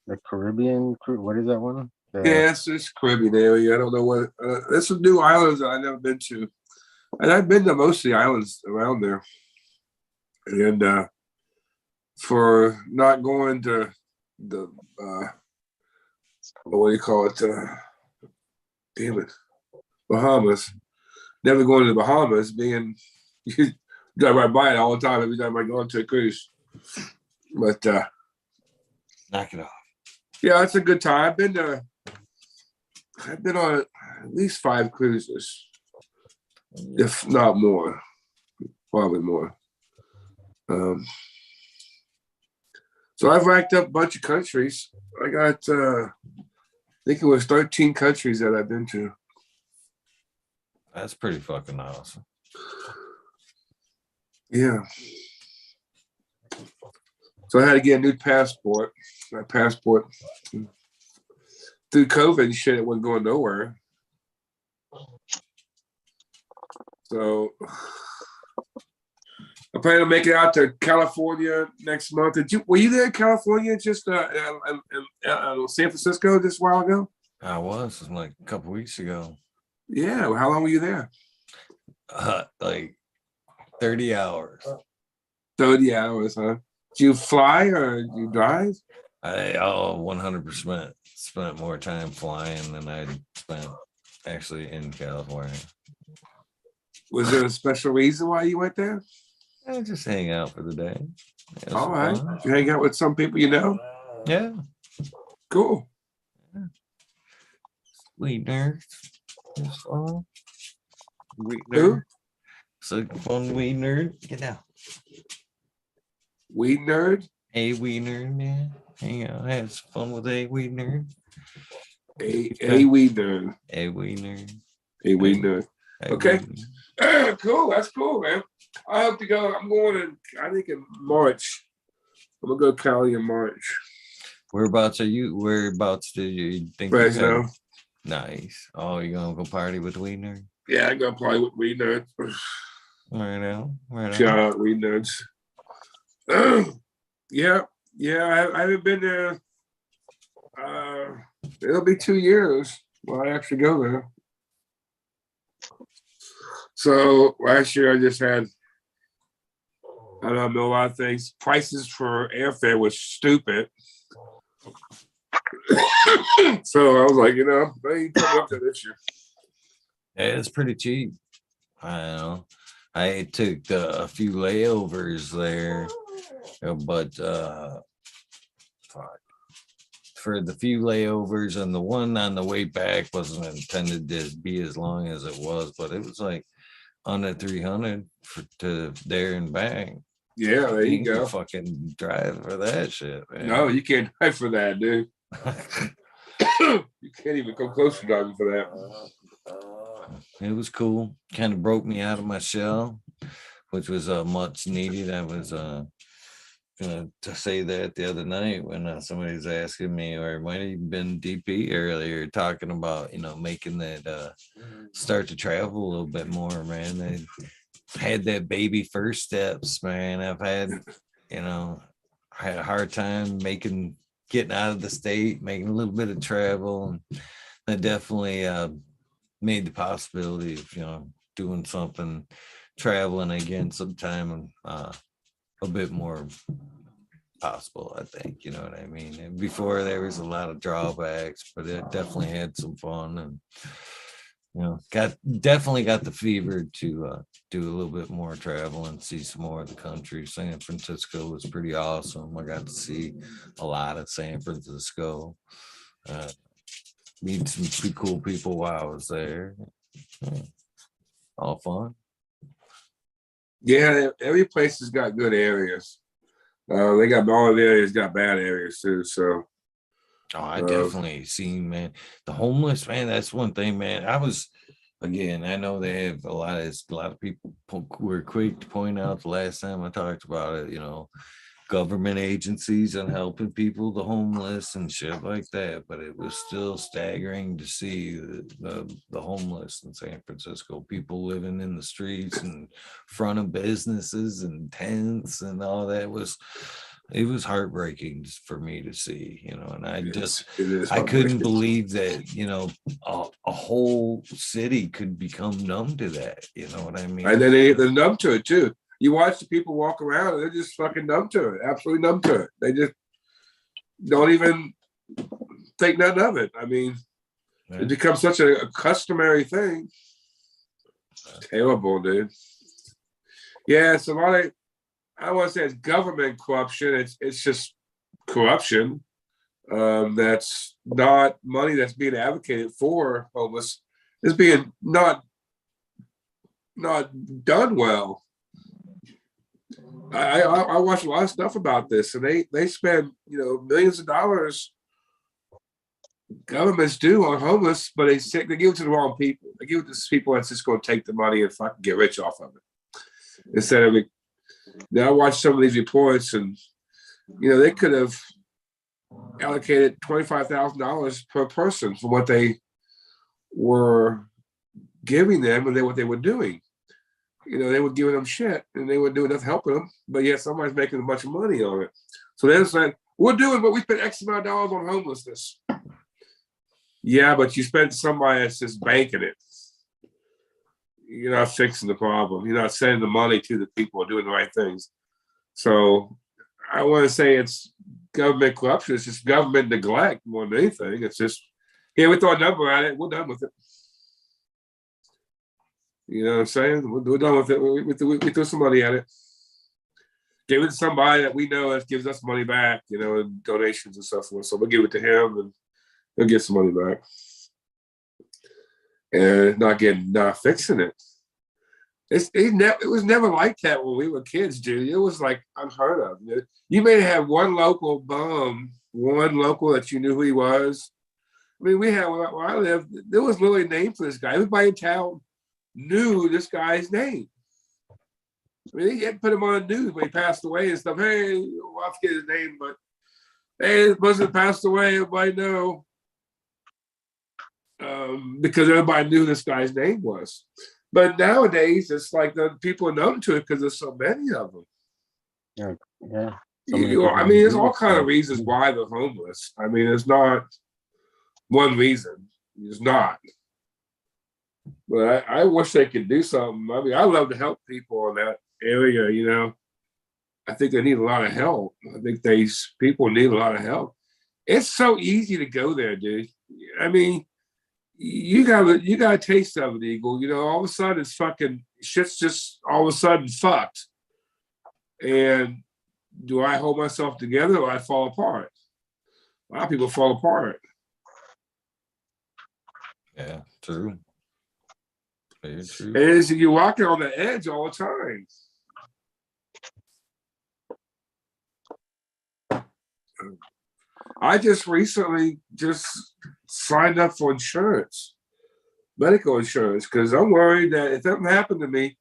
The Caribbean cruise? What is that one? Yeah, it's Caribbean area. I don't know what. There's some new islands that I've never been to, and I've been to most of the islands around there. And for not going to the what do you call it? Damn it, Bahamas. Never going to the Bahamas, being you drive right by it all the time every time I go on to a cruise. But Knock it off. yeah, it's a good time. I've been on at least 5 cruises, if not more, probably more. So I've racked up a bunch of countries. I got, I think it was 13 countries that I've been to. That's pretty fucking awesome. Yeah. So I had to get a new passport. My passport, through COVID and shit, it wasn't going nowhere. So I plan to make it out to California next month. Were you there in California just in San Francisco just a while ago? I was like a couple weeks ago. Yeah. Well, how long were you there? Like 30 hours. 30 hours, huh? Do you fly or do you drive? I 100% spent more time flying than I spent actually in California. Was there a special reason why you went there? I just hang out for the day. All right. You hang out with some people you know? Yeah. Cool. Weed nerds. It's fun. Weed Who? nerd. So fun weed nerd. Get out. Weed nerd? A weed nerd, man. Hang out. Have some fun with a weed nerd. A weed nerd. A weed nerd. A weed nerd. A Okay. weed nerd. Cool. That's cool, man. I hope to go. I'm going in, I think in March. I'm gonna go to Cali in March. Whereabouts are you? Whereabouts do you think you're Fresno. headed? Nice. Oh, you're gonna go party with Weed Nerd? Yeah, I go play with Weed Nerds. Right now. Right Shout now. out Weed Nerds. Yeah, I haven't been there. It'll be 2 years when I actually go there. So last year I just had, I don't know, a lot of things. Prices for airfare was stupid. So I was like, I ain't coming up to this year. Yeah, it's pretty cheap. I don't know. I took a few layovers there, but fuck. For the few layovers and the one on the way back wasn't intended to be as long as it was, but it was like under 300 to there and back. Yeah, there you can go. Fucking drive for that shit, man. No, you can't drive for that, dude. You can't even come close to driving for that. It was cool. Kind of broke me out of my shell, which was much needed. I was gonna to say that the other night when somebody was asking me, or might have been DP earlier, talking about making that start to travel a little bit more, man. I had that baby first steps, man. I've had had a hard time getting out of the state, making a little bit of travel, and that definitely made the possibility of doing something, traveling again sometime, a bit more possible, I think. You know what I mean? And before there was a lot of drawbacks, but it definitely had some fun, and definitely got the fever to do a little bit more travel and see some more of the country. San Francisco was pretty awesome. I got to see a lot of San Francisco. Meet some pretty cool people while I was there. All fun. Yeah, every place has got good areas. They got all the areas got bad areas too. So I definitely seen, man, the homeless, man. That's one thing, man. I know they have a lot of people were quick to point out the last time I talked about it, government agencies and helping people, the homeless and shit like that. But it was still staggering to see the homeless in San Francisco, people living in the streets and front of businesses and tents and all that. It was heartbreaking for me to see, and I couldn't believe that, a whole city could become numb to that. You know what I mean? And then they're numb to it too. You watch the people walk around and they're just fucking numb to it, absolutely numb to it. They just don't even think nothing of it. I mean, it becomes such a customary thing. Terrible, dude. Yeah, it's a lot of, I don't want to say it's government corruption. It's just corruption. That's not money that's being advocated for homeless. It's being not done well. I watch a lot of stuff about this, and they spend millions of dollars. Governments do on homeless, but they give it to the wrong people. They give it to people that's just going to take the money and fucking get rich off of it. Instead of now, I watched some of these reports, and they could have allocated $25,000 per person for what they were giving them and what they were doing. They were giving them shit, and they weren't doing enough helping them, but yet somebody's making a bunch of money on it. So they're saying, we're doing what we spent X amount of dollars on homelessness. Yeah, but you spent somebody that's just banking it. You're not fixing the problem. You're not sending the money to the people doing the right things. So I want to say it's government corruption. It's just government neglect more than anything. It's just, we throw a number at it. We're done with it. You know what I'm saying? We're done with it. We threw some money at it. Give it to somebody that we know that gives us money back, and donations and stuff. So we'll give it to him and he'll get some money back. And not fixing it. It was never like that when we were kids, dude. It was like unheard of. You may have one local bum, one local that you knew who he was. I mean, we had where I lived, there was literally a name for this guy. Everybody in town knew this guy's name. I mean, they had put him on the news when he passed away and stuff. Hey, I forget his name, but hey, this person passed away. Everybody know. Because everybody knew this guy's name was. But nowadays, it's like the people are known to it because there's so many of them. Yeah. Yeah. I mean, there's all kind of reasons why they're homeless. I mean, it's not one reason. It's not. But I wish they could do something. I mean, I love to help people in that area, you know. I think they need a lot of help. I think these people need a lot of help. It's so easy to go there, dude. I mean, you got a taste of it, Eagle. You know, all of a sudden it's fucking shit's just all of a sudden fucked. And do I hold myself together or I fall apart? A lot of people fall apart. Yeah, true. Very true. And you're walking on the edge all the time. I just recently signed up for insurance, medical insurance, because I'm worried that if something happened to me,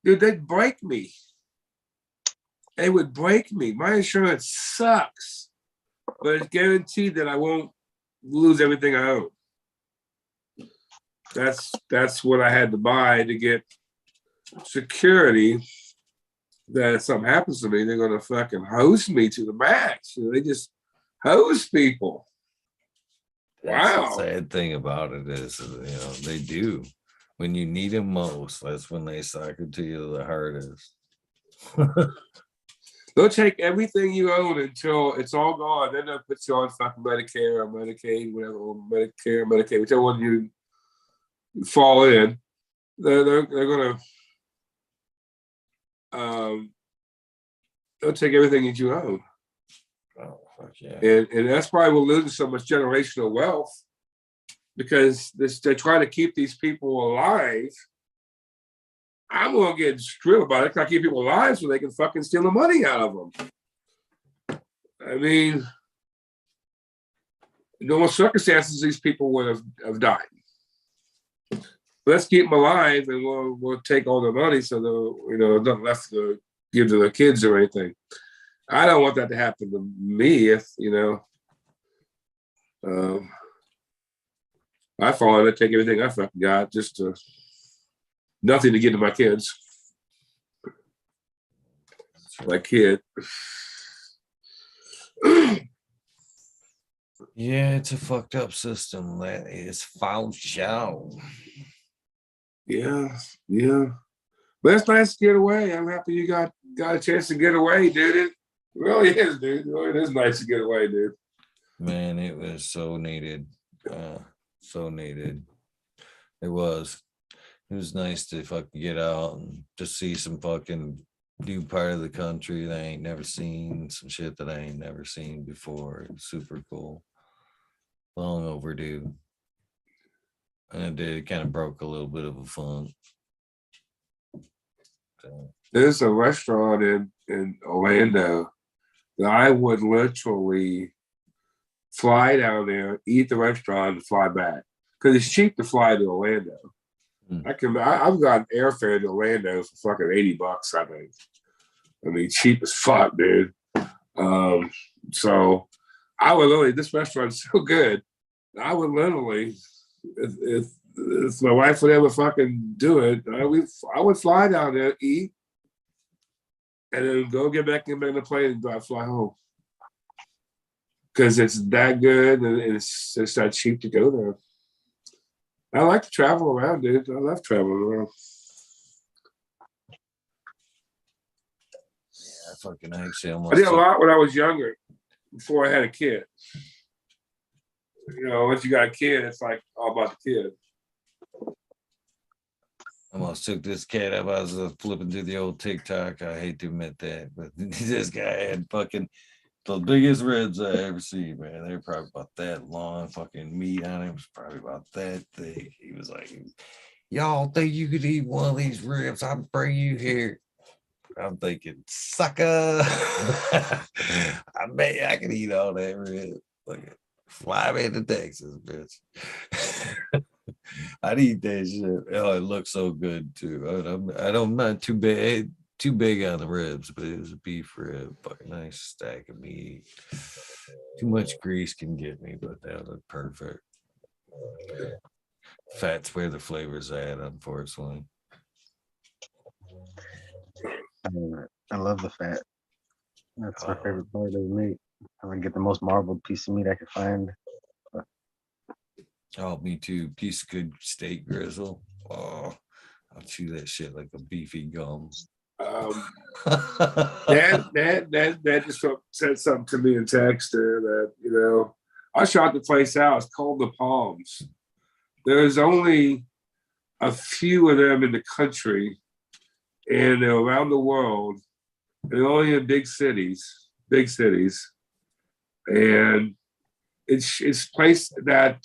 dude, they'd break me. They would break me. My insurance sucks, but it's guaranteed that I won't lose everything I own. That's what I had to buy to get security. That if something happens to me, they're gonna fucking hose me to the max. You know, they just hose people. That's Wow. the sad thing about it is, you know, they do. When you need them most, that's when they suck it to you the hardest. They'll take everything you own until it's all gone. Then they'll put you on fucking Medicare or Medicaid, whatever, or Medicare, Medicaid, whichever one you fall in. They're gonna they'll take everything that you own. Oh, fuck yeah. And that's why we're losing so much generational wealth, because they're trying to keep these people alive. I'm gonna get screwed about it. Can I keep people alive so they can fucking steal the money out of them? I mean, in normal circumstances, these people would have died. Let's keep them alive, and we'll take all the money, so there's nothing left to give to their kids or anything. I don't want that to happen to me. If I fall in, I take everything I fucking got, just to nothing to give to my kids. My kid. Yeah, it's a fucked up system. That is false show. Yeah. But it's nice to get away. I'm happy you got a chance to get away, dude. It really is, dude. It is nice to get away, dude. Man, it was so needed. So needed. It was nice to fucking get out and just see some fucking new part of the country that I ain't never seen, some shit that I ain't never seen before. It was super cool. Long overdue. And it did kind of broke a little bit of a funk. So. There's a restaurant in Orlando that I would literally fly down there, eat the restaurant, and fly back. Because it's cheap to fly to Orlando. I've got airfare to Orlando for fucking $80, I think. I mean, cheap as fuck, dude. So I would literally, this restaurant's so good, I would literally, if my wife would ever fucking do it, I would fly down there, eat, and then go get back in the plane and fly home. Because it's that good and it's that cheap to go there. I like to travel around, dude. I love traveling around. Yeah, I fucking actually I did a lot when I was younger, before I had a kid. Once you got a kid, it's like all about the kid. I almost took this cat up. I was flipping through the old TikTok. I hate to admit that, but this guy had fucking the biggest ribs I ever seen, man. They're probably about that long. Fucking meat on it was probably about that thick. He was like, y'all think you could eat one of these ribs? I'll bring you here. I'm thinking, sucker. I bet I could eat all that rib. Look at fly me to Texas, bitch. I'd eat that shit. Oh, it looks so good too. I'm not too big on the ribs, but it was a beef rib, fucking nice stack of meat. Too much grease can get me, but that was perfect. Fat's where the flavor's at, unfortunately. I love the fat. That's my favorite part of the meat. I want to get the most marbled piece of meat I can find. Oh, me too. Piece of good steak grizzle. Oh, I'll chew that shit like a beefy gum. That just said something to me in text there that, you know, I shot the place out. It's called the Palms. There's only a few of them in the country, and they're around the world. They're only in big cities, and it's place that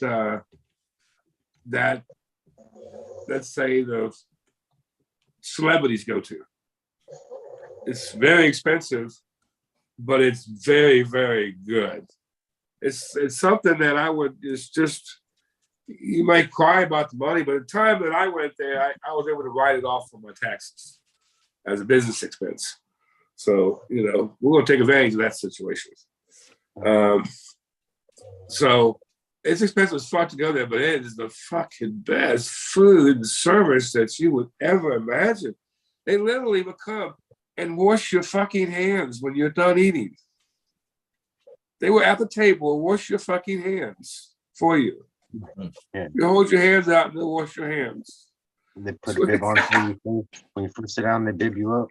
that let's say the celebrities go to. It's very expensive, but it's very, very good. It's something that I would, it's just, you might cry about the money, but the time that I went there, I was able to write it off from my taxes as a business expense. So, you know, we're going to take advantage of that situation. So it's expensive as fuck to go there, but it is the fucking best food and service that you would ever imagine. They literally will come and wash your fucking hands when you're done eating. They were at the table and wash your fucking hands for you. Yeah. You hold your hands out and they'll wash your hands. They put a bib on for you when you first sit down. They bib you up,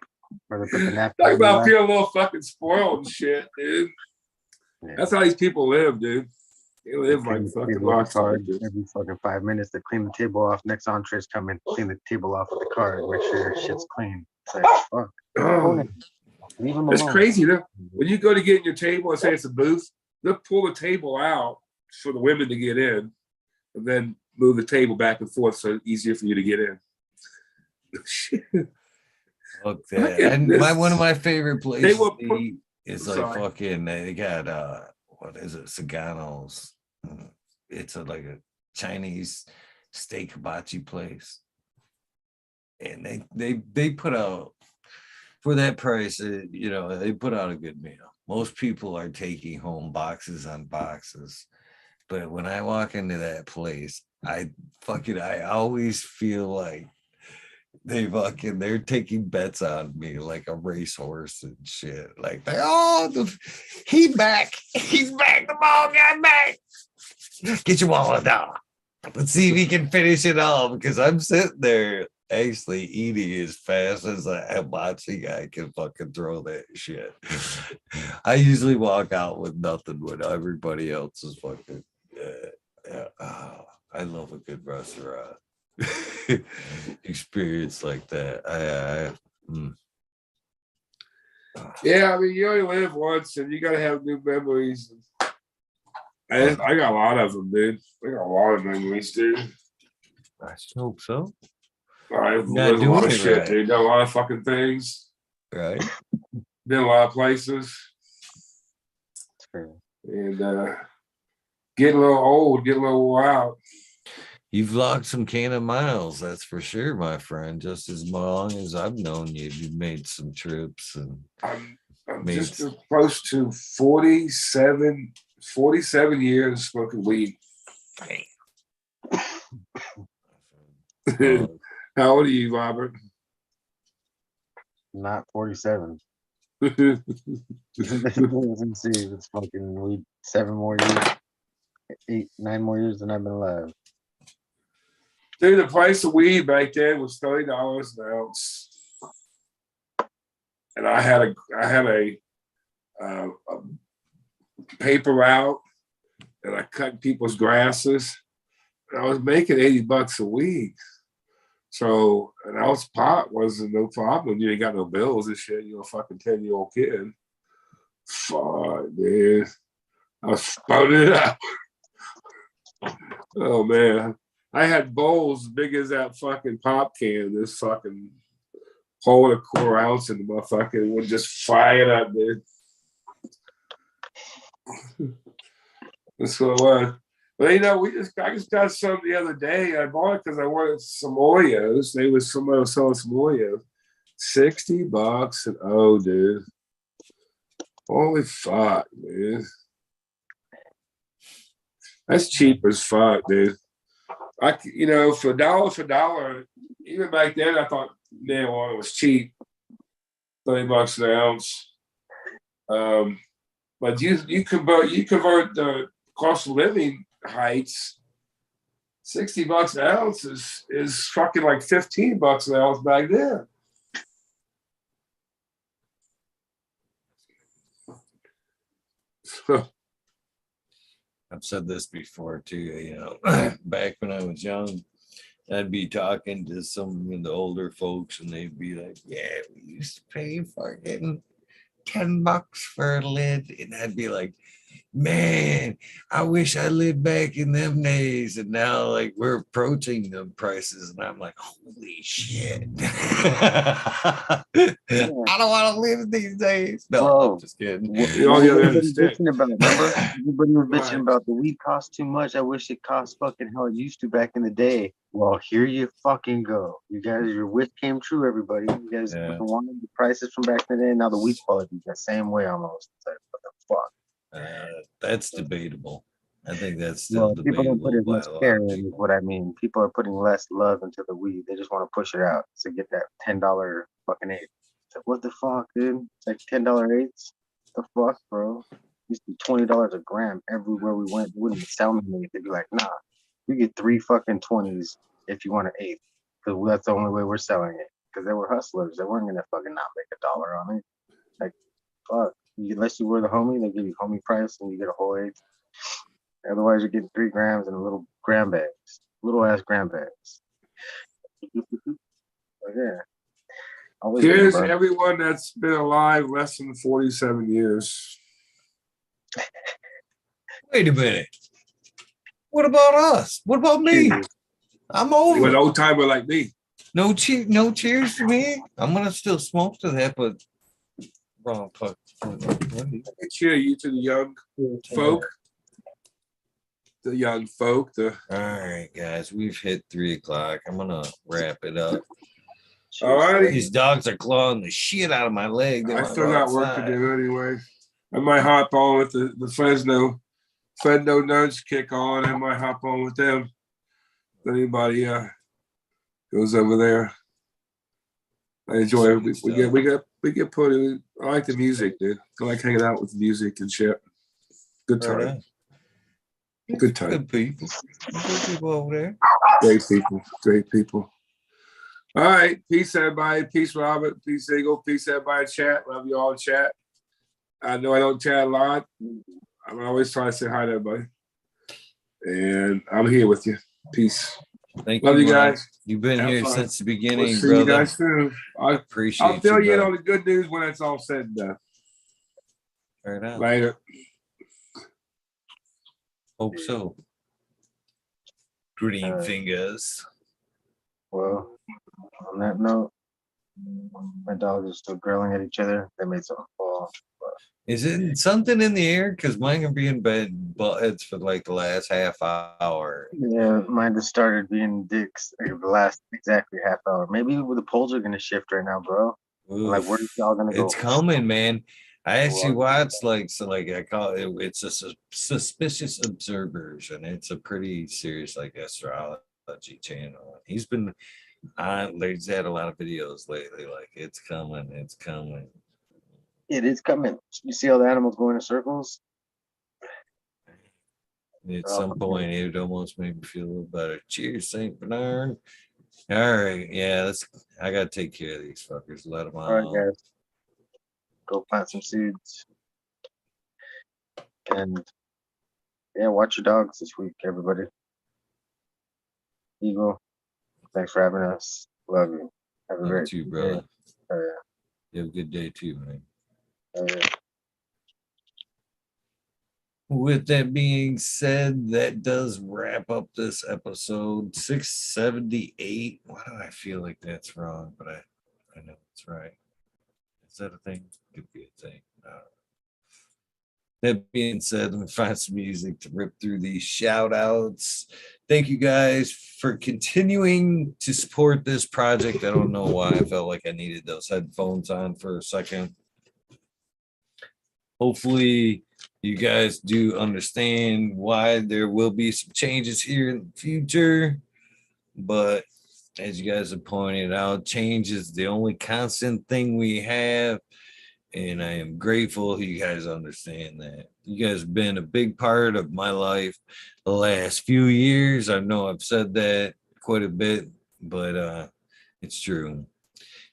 or they put the napkin. Talk on your about lap. feeling a little fucking spoiled and shit, dude. Yeah. That's how these people live, dude. They live like fucking rock stars. Every fucking 5 minutes to clean the table off. Next entree's come in, clean the table off with the card. Make sure your shit's clean. It's like, fuck. Oh, Leave them that's alone. crazy. When you go to get in your table and say it's a booth, they'll pull the table out for the women to get in, and then move the table back and forth so it's easier for you to get in. Look that. And one of my favorite places to eat is like fucking, they got what is it, Sagano's. It's like a Chinese steak hibachi place, and they put out, for that price, you know, they put out a good meal. Most people are taking home boxes on boxes, but when I walk into that place, I always feel like they're taking bets on me like a racehorse and shit. Like, he's back, the ball got back. Get your wallet down. Let's see if he can finish it all, because I'm sitting there actually eating as fast as a hibachi guy can fucking throw that shit. I usually walk out with nothing when everybody else is fucking. I love a good restaurant experience like that. Yeah, I mean, you only live once, and you gotta have new memories. I got a lot of them, dude. I got a lot of memories, dude. I hope so. I've lived a lot of shit, dude. Done a lot of fucking things. Right. Been a lot of places. True. And getting a little old, getting a little wore out. You've logged some cannon miles, that's for sure, my friend. Just as long as I've known you, you've made some trips. And I'm just close to 47 years smoking weed. How old are you, Robert? Not 47. Let's see, it's fucking weed. 7 more years, 8, 9 more years than I've been alive. Dude, the price of weed back then was $30 an ounce, and I had a paper route, and I cut people's grasses, and I was making $80 a week. So an ounce pot wasn't no problem. You ain't got no bills and shit. You're a fucking 10-year-old kid. Fuck, man. I was spouting it out. Oh, man. I had bowls big as that fucking pop can. This fucking hold a quarter ounce in the motherfucker and would just fry it up, dude. That's what it was. But I just got some the other day. I bought it because I wanted some Oreos. Somebody was selling some Oreos. $60 and dude. Holy fuck, man. That's cheap as fuck, dude. For dollar, even back then I thought marijuana was cheap. $30 an ounce. But you convert the cost of living heights. $60 an ounce is fucking like $15 an ounce back then. I've said this before too, back when I was young, I'd be talking to some of the older folks and they'd be like, yeah, we used to pay fucking $10 for a lid. And I'd be like, man, I wish I lived back in them days. And now like we're approaching them prices and I'm like, holy shit. I don't want to live these days. No, Bro, I'm just kidding. Everybody was bitching about the weed cost too much. I wish it cost fucking how it used to back in the day. Well, here you fucking go. You guys, your wish came true, everybody. You guys fucking wanted the prices from back in the day. Now the weed quality is the same way almost. It's like, what the fuck? That's debatable. I think that's Well, still people don't debatable put as by much a lot care of in, is people. what I mean. People are putting less love into the weed. They just want to push it out to get that $10 fucking eighth. It's like, what the fuck, dude? It's like $10 eighths. The fuck, bro? Used to be $20 a gram everywhere we went. They wouldn't even sell me anything. They'd be like, nah, you get 3 fucking 20s if you want an eighth, because that's the only way we're selling it. Because they were hustlers. They weren't gonna fucking not make $1 on it. Like, fuck. Unless you were the homie, they give you homie price and you get a whole eighth. Otherwise, you're getting 3 grams in little gram bags, little ass gram bags. But yeah. Always Here's been, bro. everyone that's been alive less than 47 years. Wait a minute. What about us? What about me? I'm You an over. old timer like me. No cheers for me. I'm gonna still smoke to that, but wrong fuck. Cheer you to the young folk. The young folk. All right, guys, we've hit 3 o'clock. I'm gonna wrap it up. All righty. These dogs are clawing the shit out of my leg. They I wanna still go got work to outside. do anyway. I might hop on with the Fresno Nerds kick on. I might hop on with them. If anybody goes over there. I enjoy it. We get put in. I like the music, dude. I like hanging out with the music and shit. Good time. Right. Good time. Good people. Good people over there. Great people. Great people. All right. Peace, everybody. Peace, Robert. Peace, Eagle. Peace, everybody. Chat. Love you all in chat. I know I don't chat a lot. I'm always trying to say hi to everybody. And I'm here with you. Peace. Thank Love you Mike. guys. You've been Have here fun. since the We'll beginning, see brother. you guys soon. I appreciate I'll fill you in brother. on the good news when it's all said and done. Right on. Later. Hope so. Green fingers. Well, on that note, my dogs are still growling at each other. They made something fall. Is it something in the air? Because mine are being butt heads for like the last half hour. Yeah, mine just started being dicks like the last exactly half hour. Maybe the poles are gonna shift right now, bro. Like, where's y'all gonna go? It's coming, man. I actually watched I call it. It's a suspicious observers, and it's a pretty serious astrology channel. He's been on. He's had a lot of videos lately. Like it's coming. It's coming. It is coming. You see all the animals going in circles? At some point, it almost made me feel a little better. Cheers, Saint Bernard. All right, yeah, I gotta take care of these fuckers. Let them All right, guys. Go plant some seeds. And yeah, watch your dogs this week, everybody. Eagle, thanks for having us. Love you. Have a Love great you, brother. day. Oh, yeah. You have a good day too, man. Oh, yeah. With that being said, that does wrap up this episode 678. Why do I feel like that's wrong? But I know it's right. Is that a thing? Could be a thing. That being said, let me find some music to rip through these shout outs. Thank you guys for continuing to support this project. I don't know why I felt like I needed those headphones on for a second. Hopefully, you guys do understand why there will be some changes here in the future. But as you guys have pointed out, change is the only constant thing we have. And I am grateful you guys understand that. You guys have been a big part of my life the last few years. I know I've said that quite a bit, but it's true.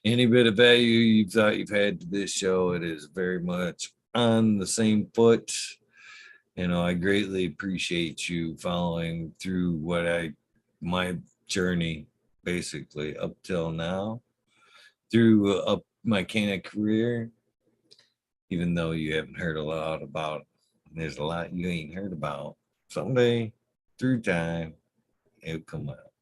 Any bit of value you thought you've had to this show, it is very much on the same foot. You know, I greatly appreciate you following through my journey, basically up till now, through up my canine career. Even though you haven't heard a lot about, there's a lot you ain't heard about. Someday, through time, it'll come out.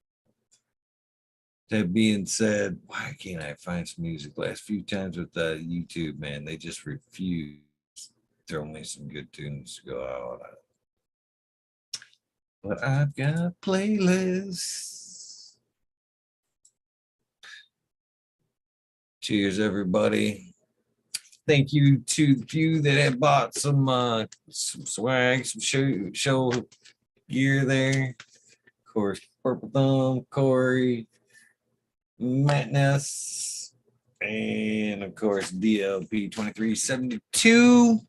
That being said, why can't I find some music? Last few times with YouTube, man, they just refuse to throw me some good tunes to go out. But I've got playlists. Cheers, everybody. Thank you to the few that have bought some swag, some show gear there. Of course, Purple Thumb, Corey, Madness, and of course, DLP 2372.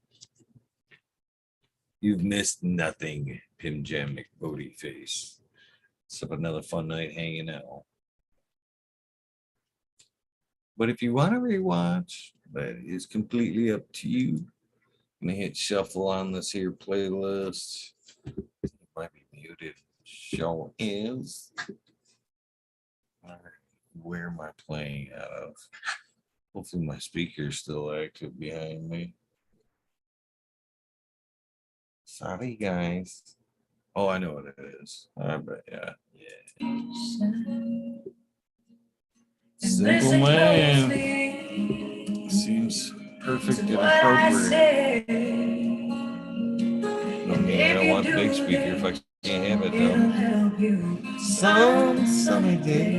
You've missed nothing, Pim Jam McBooty Face. It's another fun night hanging out. But if you want to rewatch, that is completely up to you. I'm gonna hit shuffle on this here playlist. It might be muted. Show is. Where am I playing out of? Hopefully my speaker's still active behind me. Sorry, guys. Oh, I know what it is. I bet, yeah. Simple Man seems perfect and appropriate. I mean, I don't want the big speaker if I can't have it though. Some sunny day.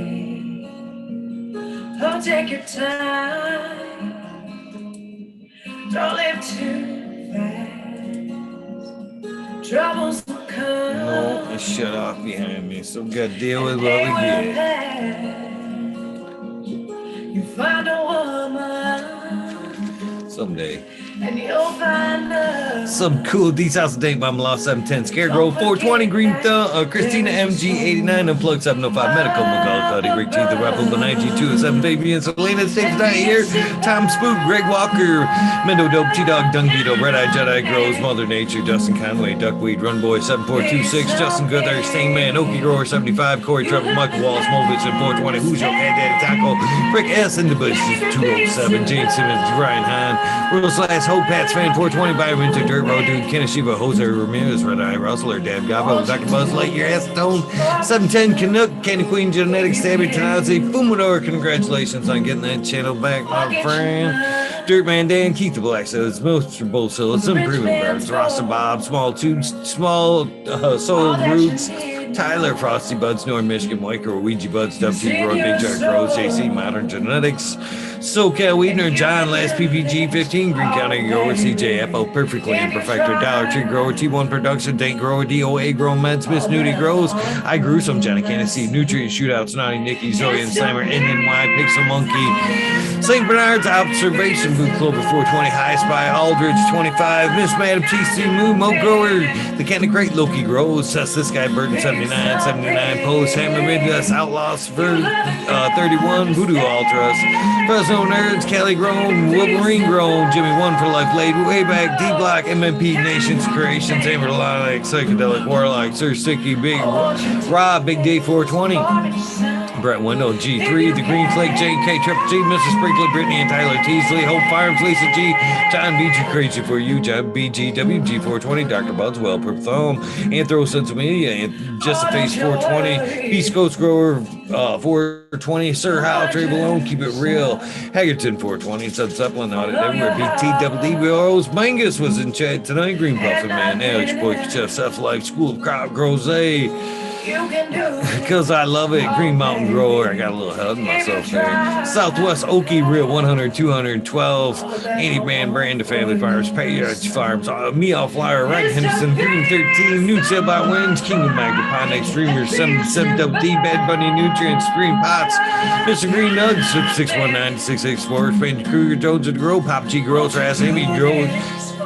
Don't take your time. Don't live too fast. Troubles will come. No, it shut off behind me, so we gotta deal with what we get. You find a woman Someday. and you'll find love. Some cool D-House date by Law 710, Scarecrow 420, Green Thumb, Christina MG89, Unplugged 705, Medical, McCall, Cuddy, Rick G, The Rebel, Benign 207, Baby, and Selena, State's not here, Tom Spook, Greg Walker, Mendo Dope, T-Dog, Dung Beetle, Red Eye Jedi Grows, Mother Nature, Justin Conway, Duckweed, Run Boy 7426, Justin Goodhart, Sting Man, Okie Grower 75, Corey Trevor, Michael Wallace, Movich, and 420, Who's Your Cat Daddy Taco, Rick S. in the Bushes 207, James Simmons, Ryan Hahn, World Slash Hope, Pats Fan 420, Byron to Dirt Road Dude, Kenneth Shiva, Jose Ramirez, Red Eye Rustler, Dab Gabo, Dr. Buzz Lightyear, Acetone, 710 Canuck, Candy Queen Genetics, Stabby Tanazi, Fumador. Congratulations on getting that channel back, my friend. Dirtman Dan, Keith the Black Sodas, Mr. Bullsilla, Some Improvement Birds, Rasta Bob, Small Tubes, Small Soul Roots, Tyler, Frosty Buds, North Michigan, Micro, Ouija Buds, WT Roy, Big Jack Rose, JC, Modern Genetics, SoCal Weedner, John, Last PPG 15, Green County Grower, CJ Apple, Perfectly Imperfector, Dollar Tree Grower, T1 Production, Dank Grower, DOA Grow Meds, Miss Nudie Grows, I Grew Some, Johnny Cannon Seed, Nutrient Shootouts, Naughty Nicky, Zoe and Slammer, NNY, Pixel Monkey, St. Bernard's Observation, Boot Clover 420, High Spy, Aldridge 25, Miss Madam TC Moo, Mo Grower, The Candy Crate, Loki Grows, This Guy, Burden 79, 79, Post, Hammer Midwest, Outlaws for 31, Voodoo Ultras, Fresno Nerds, Cali Grown, Wolverine Grown, Jimmy One for Life Laid, Way Back, D Block, MMP Nations Creations, Amberlonic, Psychedelic Warlock, Sir Sticky, Big Rob, Big Day 420. Brett Window, G3, The Green Flake, JK, Triple G, Mrs. Sprinkler, Brittany and Tyler Teasley, Hope Farms, Lisa G, John BG, Crazy for You, John BG, WG420, Dr. Budswell, Purple Thumb, Anthro Sense Media, and Just a Face 420, East Coast Grower 420, Sir Hal, Trey Malone, Keep It Real, Hagerton 420, Sub Supplement Audit, everywhere, BT, Rose, Mangus was in chat tonight, Green Puffin Man, Alex Boy, Chef, Self Life, School of Crop, Groze, because I love it, Green Mountain Grower, I got a little hug myself there, Southwest Okie Real 100, 212, Andy Man, Brand, Family Farms, Patriots Farms, Meow Flyer, Rank Henderson, Green 13, New by Winds, Kingdom Magna, Pine Extremer, 77WD, Bad Bunny Nutrients, Green Pots, Mr. Green Nugs, 619-664, Spain Kruger, Jones of the Grow, Pop G Girls, Ass Amy Grow,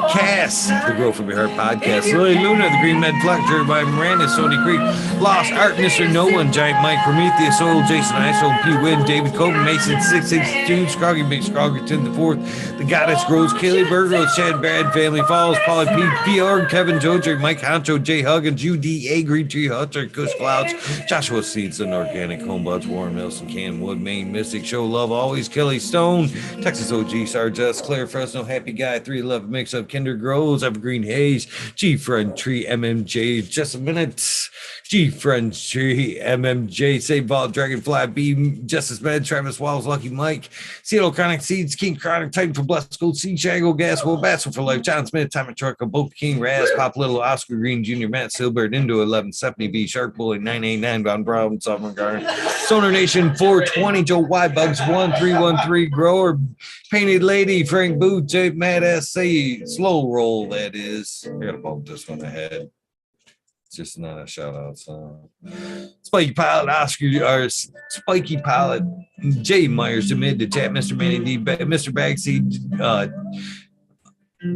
Cass, the Grow From Your Heart podcast, Lily Luna, the Green Med Flex, by Miranda, Sony Creek, Lost Art, Mr. No One, Giant Mike, Prometheus, Oil, Jason Iso, P. Win, David Coben, Mason, 662, Scroggy, Big Scroggerton, the fourth, the Goddess Grows, Kelly Burgos, Chad Brad, Family Falls, Polly P. PR, Kevin Jojer, Mike Honcho, Jay Huggins, Judy A. Green Tree Hunter, Kush Clouds, Joshua Seeds, and Organic Homebuds, Warren Nelson, Canwood, Maine, Mystic, Show Love, Always, Kelly Stone, Texas OG, Sargess, Claire Fresno, Happy Guy, 311 Mix Up, Kinder Grows, Evergreen Haze, G Friend Tree, MMJ, Just a Minute, G Friend Tree, MMJ, Save Vault, Dragonfly, B, Justice Med, Travis Walls, Lucky Mike, Seattle Chronic Seeds, King Chronic, Titan for Blessed Gold Seed, Shago Gas, Will Bassel for Life, John Smith, Time and Truck, Both King, Raz, Pop Little, Oscar Green Jr., Matt Silbert, Indo 1170 B, Shark Bully, 989, Von Brown, Sovereign Garden, Sonar Nation 420, Joe Y Bugs 1313, Grower, Painted Lady, Frank Booth, J Mad SC, Slow Roll, that is. I gotta bump this one ahead. It's just not a shout out song. Spiky Pilot, Oscar, or Spiky Pilot, Jay Myers, the mid, the chat, Mr. Manny D, Mr. Bagseed,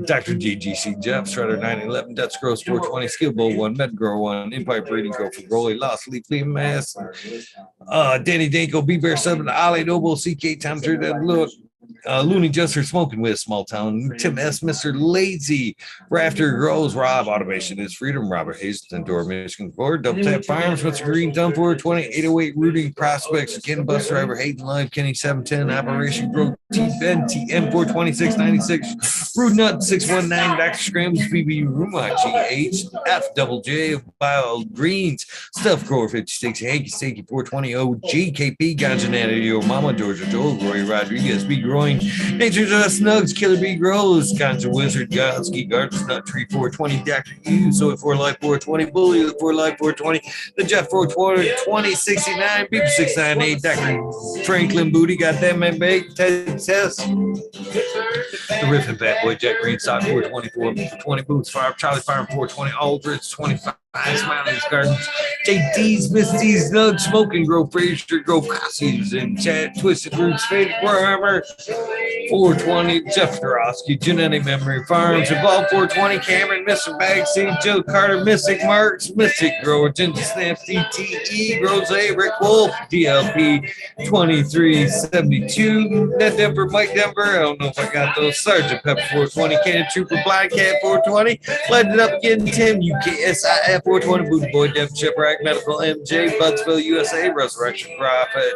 Dr. GGC, Jeff, Shredder 911, Dutch Gross 420, Skill Bowl 1, Med Grow 1, Empire Breeding Grow for Rolly, Lost Leaf, Liam Mass, Danny Danko, B Bear 7, Ali Noble, CK Tom Turd, Look. Looney Jester, Smoking with Small Town, Tim S, Mr. Lazy, Rafter Grows, Rob, Automation is Freedom, Robert Hazelton, Door, Michigan Ford, Double Tap Farms, Mr. Green, Thumb 420, 808, Rooting Prospects, Ken Bus Driver, Hayden Live, Kenny 710, Operation Growth, T-Ben, TM 42696, Rude Nut 619, Dr. Scrams, BB Rumachi, H, F Double J, Bio Greens, Stuff Grower 56, Hanky Stakey 420, OG, KP, Ganja Nana, Yo Mama, Georgia Joel, Roy Rodriguez, B Growing, Nature's Snugs, Killer Bee Grows, Ganja Wizard, Godski, Gardens Nut Tree 420, Dr. U, Soy 4 Life 420, Bully 4 Life 420, the Jeff 420, 2069, People 698, Dr. Franklin Booty, got that man baked, Ted Test, the Riffin' Bad Boy, Jack Green, Sock 424, 20 Boots Farm, Charlie Farm 420, Aldridge 25. Smiley's Gardens, JD's, Misty's, Nug, Smoking Grow, Fraser Grow, Posse's in chat, Twisted Roots, Faded Warhammer, 420, Jeff Dorosky, Genetic Memory Farms, Evolve 420, Cameron, Mr. Bagseed, Joe Carter, Mystic Marks, Mystic Grower, Ginger Snap, CTE, Rose, Rick Wolf, DLP 2372, Ned Denver, Mike Denver, I don't know if I got those, Sergeant Pepper 420, Cannon Trooper, Blind Cat 420, Light It Up Again, Tim, UKSIF 420, Booty Boy, Dev Chipwreck, Medical MJ, Budsville, USA, Resurrection Prophet,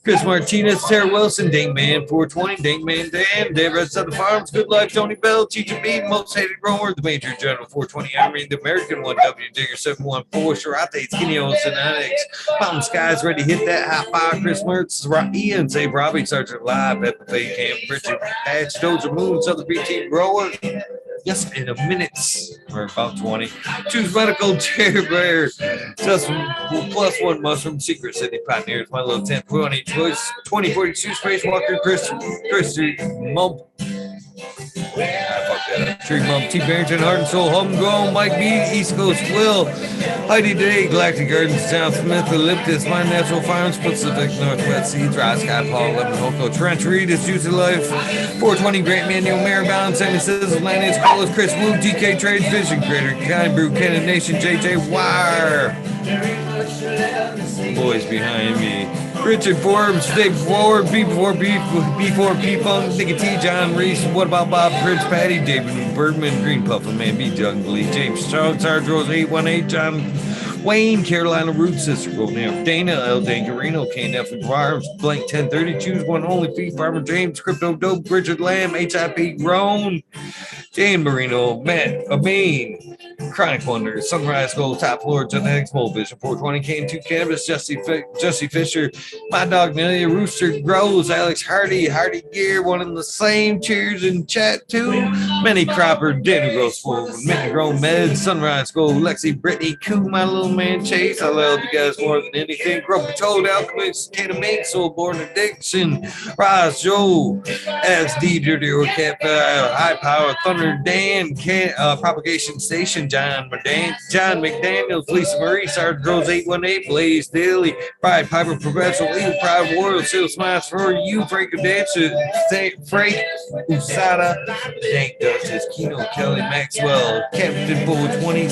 Chris Martinez, Tara Wilson, Dink Man 420, Dink Man Dan, Dave Red Southern Farms, Good Life, Tony Bell, Teacher B, Most Hated Grower, the Major General 420, Army, the American one, W Digger 714, Sharate, Skinny Oceanics, Mountain Skies, Ready Hit That, Hot Fire, Chris Mertz, Ian, Save Robbie, Sergeant Live, Peppa Pay Camp, Richard Patch, Doja Moon, Southern BT Grower. Yes, in a minute, or about 20. Choose Medical, Chair Bear, just plus one Mushroom, Secret City Pioneers, My Little 1020, Choice 2042, Space Walker, Chris Mump. I fucked that up. Tree Mump, T. Barrington, Heart and Soul, Homegrown, Mike B, East Coast Will, Heidi Day, Galactic Gardens, John Smith, Elliptus, My Natural Farms, Pacific Northwest Seeds, Rise, Sky, Paul, Lemon, Hoko, Trench Reed, It's Juicy Life, 420, Grant Manuel, Maribel, Sammy Sizzle, Lannis, Colas, Chris Wu, DK Trade, Vision Creator, Kind Brew, Cannon Nation, JJ Wire, boys behind me. Richard Forbes, Dave Ward, B4P Funk, Nicky T, John Reese, What About Bob, Prince Patty, David Bergman, Green Puffin Man, B Jungly, James Strong, Sarge Rose 818, John Wayne, Carolina Root Sister, Go Now, Dana, El Dangarino, KNF and Farms, Blank 1030, Choose One Only Fee, Farmer James, Crypto Dope, Richard Lamb, HIP Grown, Jane Marino, Matt Amin, Chronic Wonder, Sunrise Gold, Top Floor, Genetics, Bold Vision, 420 K2 Cannabis, Jesse Fisher, My Dog Nelly, Rooster Grows, Alex Hardy Gear, one and the same. Cheers in chat too. Manny Cropper, Danny Grows Forward, Minnie Grown Med, Sunrise Gold, Lexi, Brittany, Koo, my little man Chase. I love you guys more than anything. Grumpy Toad, Alchemist, Tana Mink, Soul Born Addiction, Roz Joe, SD, Dirty or Cat, High Power, Thunder Dan, Propagation Station, John McDaniels, Lisa Marie, Sergeant Rose 818, Blaze Daily, Pride Piper, Professional Eagle, Pride World, Seal Smiles for you, Frank Dancer, Frank Usada, Dank Duchess, Keno Kelly Maxwell, Captain 420,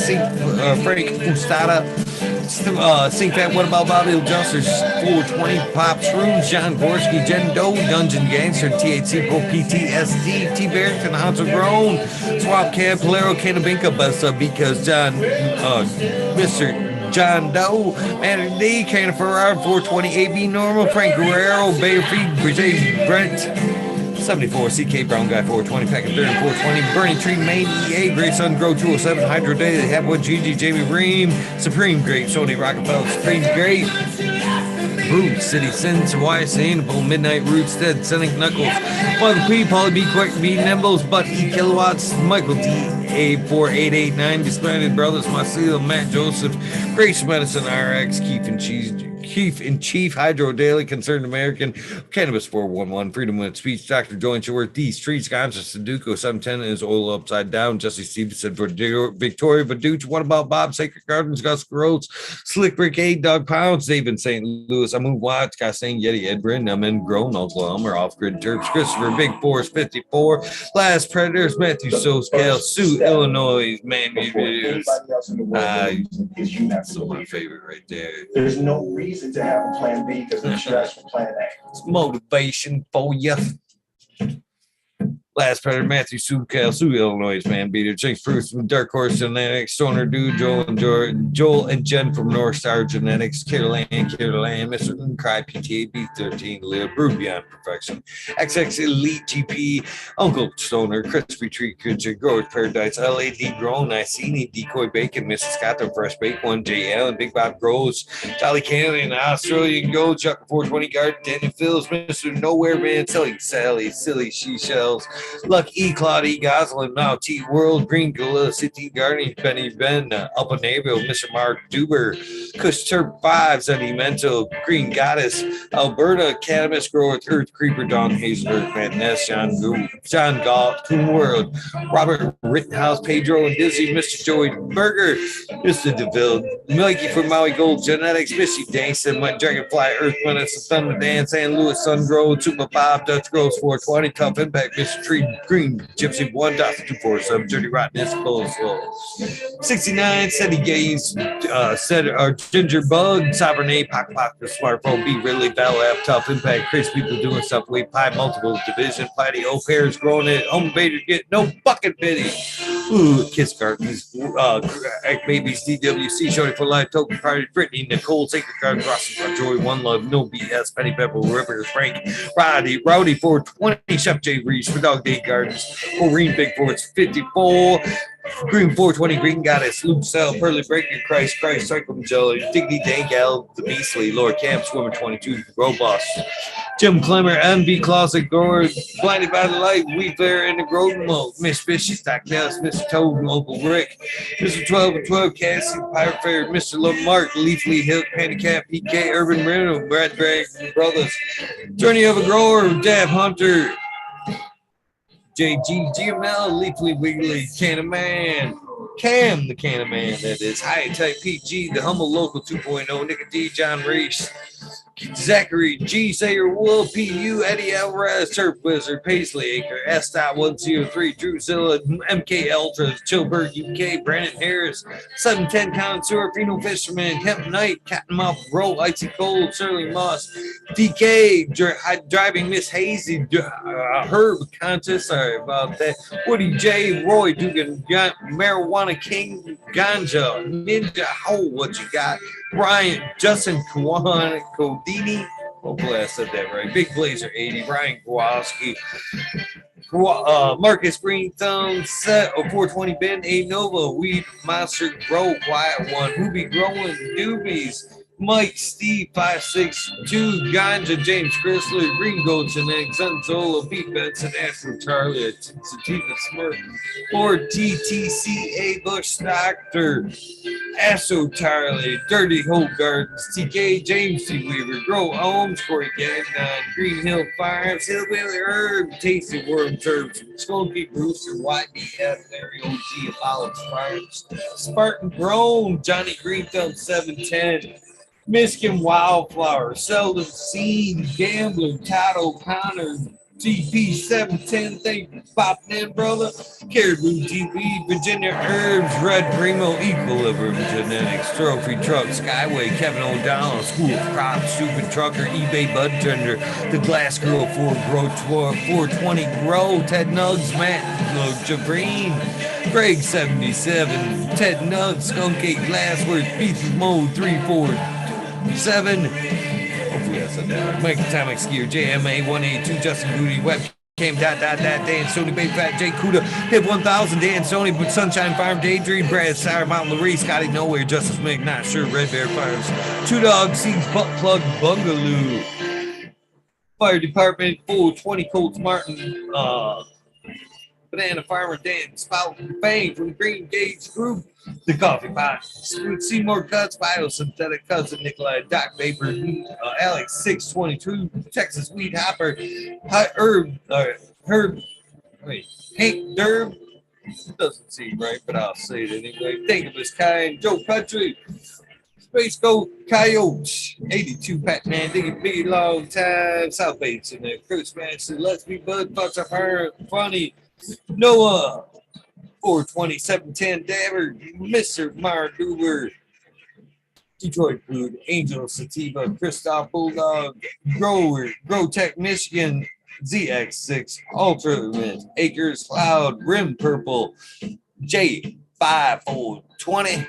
Frank Usada, Sink Fat, What About Bobby Justers, 420, Pop Shrooms, John Gorski, Jen Doe, Dungeon Gangster, THC Pro PTSD, T Barrington, Hanzo Grown, Swap Cab, Polero, Canabinka, Busta, because John, Mr. John Doe, Manny D, Canna Ferrari, 420, AB Normal, Frank Guerrero, Bayer Feed, Bridget Brent, 74, CK Brown Guy, 420, Pack of 30, 420, Burning Tree, Main EA, Great Sun Grow 207, Hydro Day, They Have One, Gigi, Jamie Ream, Supreme Great, Sony Rockefeller, Supreme Great, Root, City Sins, YSA, Midnight Roots, Dead, Sonic Knuckles, Michael P, Polly B, Quick B, Nimbles, Butt E, Kilowatts, Michael D, A4889, Disbanded Brothers, Marcelo, Matt Joseph, Grace Medicine RX, Keith and Chief, Hydro Daily, Concerned American, Cannabis 411, Freedom of Speech, Dr. Joy Short, D Streets, Gonza Sudoku, 710 is Oil Upside Down, Jesse Stevenson for Victoria Baduch, What About Bob, Sacred Gardens, Gus Groves, Slick Brick 8, Doug Pounds, David St. Louis, Amu Watts, Costain, Yeti, Edbrin, I'm in Grown, Oklahoma, Off Grid Terps, Christopher, Big Force 54, Last Predators, Matthew Soscale, Sioux, Illinois, man, that's my favorite right there. There's no reason to have a plan B because there's stress from plan A. It's motivation for you. Last Predator, Matthew Sioux, Illinois, man beater, Jinx Bruce from Dark Horse Genetics, Stoner Dude, Joel and Jen from North Star Genetics, Caroline, Mr. Cry, PTA, B13, Lil, Brew Beyond Perfection, XX Elite GP, Uncle Stoner, Crispy Tree Creature, Growers Paradise, LAD Grown, Iceni, Decoy Bacon, Mrs. Scott, Fresh Bake One, J. Allen, Big Bob Grows, Jolly Canyon, Australian Gold, Chuck 420 Garden, Daniel Phillips, Mr. Nowhere Man, Sally, Silly She Shells, Luck E, Claude E, Goslin, Now T World, Green Gorilla, City Garden, Benny Ben, Upper Naville, Mr. Mark Duber, Kush Turp 5, Sedimental, Green Goddess, Alberta, Cannabis Grower, Earth Creeper, Dawn Hazel, Earth Man Ness, John Galt, Coon World, Robert Rittenhouse, Pedro and Dizzy, Mr. Joey Burger, Mr. DeVille, Mikey from Maui Gold Genetics, Missy Danson, Mike Dragonfly, Earth Menace, Thunder Dan, San Louis, Sun Grow, Tuma Bob, Dutch Grows 420, Tough Impact, Mr. Tree Green, Gypsy 1.247, Dirty Rottenness, Bull 69, Seti Gaze, Ginger Bug, Sovereign A, Pock, the Smartphone, B, Ridley, Battle App, Tough Impact, Chris, people doing stuff, Wave Pie, Multiple Division, Platty, O Pairs, growing it, Home Invader, get no bucket pity. Ooh, Kiss Gardens, Babies, DWC, Shorty for Life, Token Party, Brittany, Nicole, Sacred Gardens, Rossy, Joy, One Love, No BS, Penny Pepper, Rivers, Frank, Rowdy 420, Chef J Reach, for Dog Day Gardens, Maureen Big Forts 54, Green 420, Green Goddess, Luke Cell, Pearly Breaker, Christ, Cyclone Jelly, Dignity Dangal, The Beastly, Lord Camp, Swimmer 22, Robust, Jim Clemmer, MB Closet Gourd, Blinded by the Light, Wheat Fair in the Groden Mode, Miss Fishy, Stock Dallas, Mr. Toad, Uncle Rick, Mr. 12 and 12, Cassie, Pirate Fair, Mr. Lamarck, Leafly Hill, Handicap, PK, Urban Reno, Brad Dragon Brothers, Journey of a Grower, Dab Hunter, JG, GML, Leafly Wiggly, Cannaman, Cam, the Cannaman, that is, High Type PG, the Humble Local 2.0, Nick D, John Reese, Zachary, G. Sayer, Will, P.U., Eddie Alvarez, Turf Wizard, Paisley Acre, S.103, Drew Zilla, MK Ultras, Chilberg, UK, Brandon Harris, 710 Connoisseur, Pheno Fisherman, Hemp Knight, Cottonmouth, Roll, Icy Cold, Shirley Moss, DK, Driving Miss Hazy, Herb Conscious, sorry about that, Woody J, Roy Dugan, Marijuana King, Ganja, Ninja, what you got? Brian, Justin Kodini, hopefully I said that right. Big Blazer 80, Ryan Kowalski, Marcus Green Thumb set of 420 Ben A Nova Weed Monster Grow Quiet One Who Be Growing Doobies Mike Steve 562 Ganja James Chrysler Green Goats and Eggs Unzola Pete Benson Astro Charlie Sativa Smurf or TTCA Bush Doctor Astro Charlie Dirty Hole Gardens TK James T Weaver Grow Ohms Corey Gagnon Green Hill Farms Hillbilly Herb Tasty Worm Turbs Skunky Brewster YDF Larry OG Apollo's Farms Spartan Grown Johnny Green Thumb 710 Michigan Wildflower, Seldom Seen, Gambler, Todd O'Connor, GP710, thank you for popping in, brother. Caribou TV, Virginia Herbs, Red Primo, Equilibrium Genetics, Trophy Truck, Skyway, Kevin O'Donnell, School of Crops, Stupid Trucker, eBay Bud Tender, The Glass Girl, 420 Grow, Ted Nugs, Matt Jabreen, Greg 77, Ted Nugs, Skunk 8 Glassworth, Pieces Mode 347. Hopefully I said that. Mike Atomic Skier, JMA 182, Justin Goody, Webcam, Dan, Sony Bay Fat, Jay Kuda, Hip 1000, Dan Sony, Sunshine Farm, Daydream, Brad, Sour Mountain, Larry, Scotty Nowhere, Justice Mick, Not Sure, Red Bear Farms, Two Dogs, Seeds, Butt Plug, Bungaloo, Fire Department, 420 Colts Martin, Banana Farmer, Dan, Spout, Bang from Green Gage Group, The Coffee Pot, Seymour Cuts, Biosynthetic Cousin, Nikolai, Doc Vapor, Alex 622, Texas Weed Hopper, Hank Derb, doesn't seem right, but I'll say it anyway. Think of his kind, Joe Country, Space Goat, Coyote, 82, Pac-Man, Diggy Biggie, Long Time, South Bates in there, Chris Manson, Let's Be Bud, Bucks Up Her, Funny, Noah, 420, 710, Dabber, Mr. Marduber, Detroit Food, Angel Sativa, Christoph Bulldog, Grower, Grow Tech Michigan, ZX6, Ultimate, Acres Cloud, Rim Purple, J5420,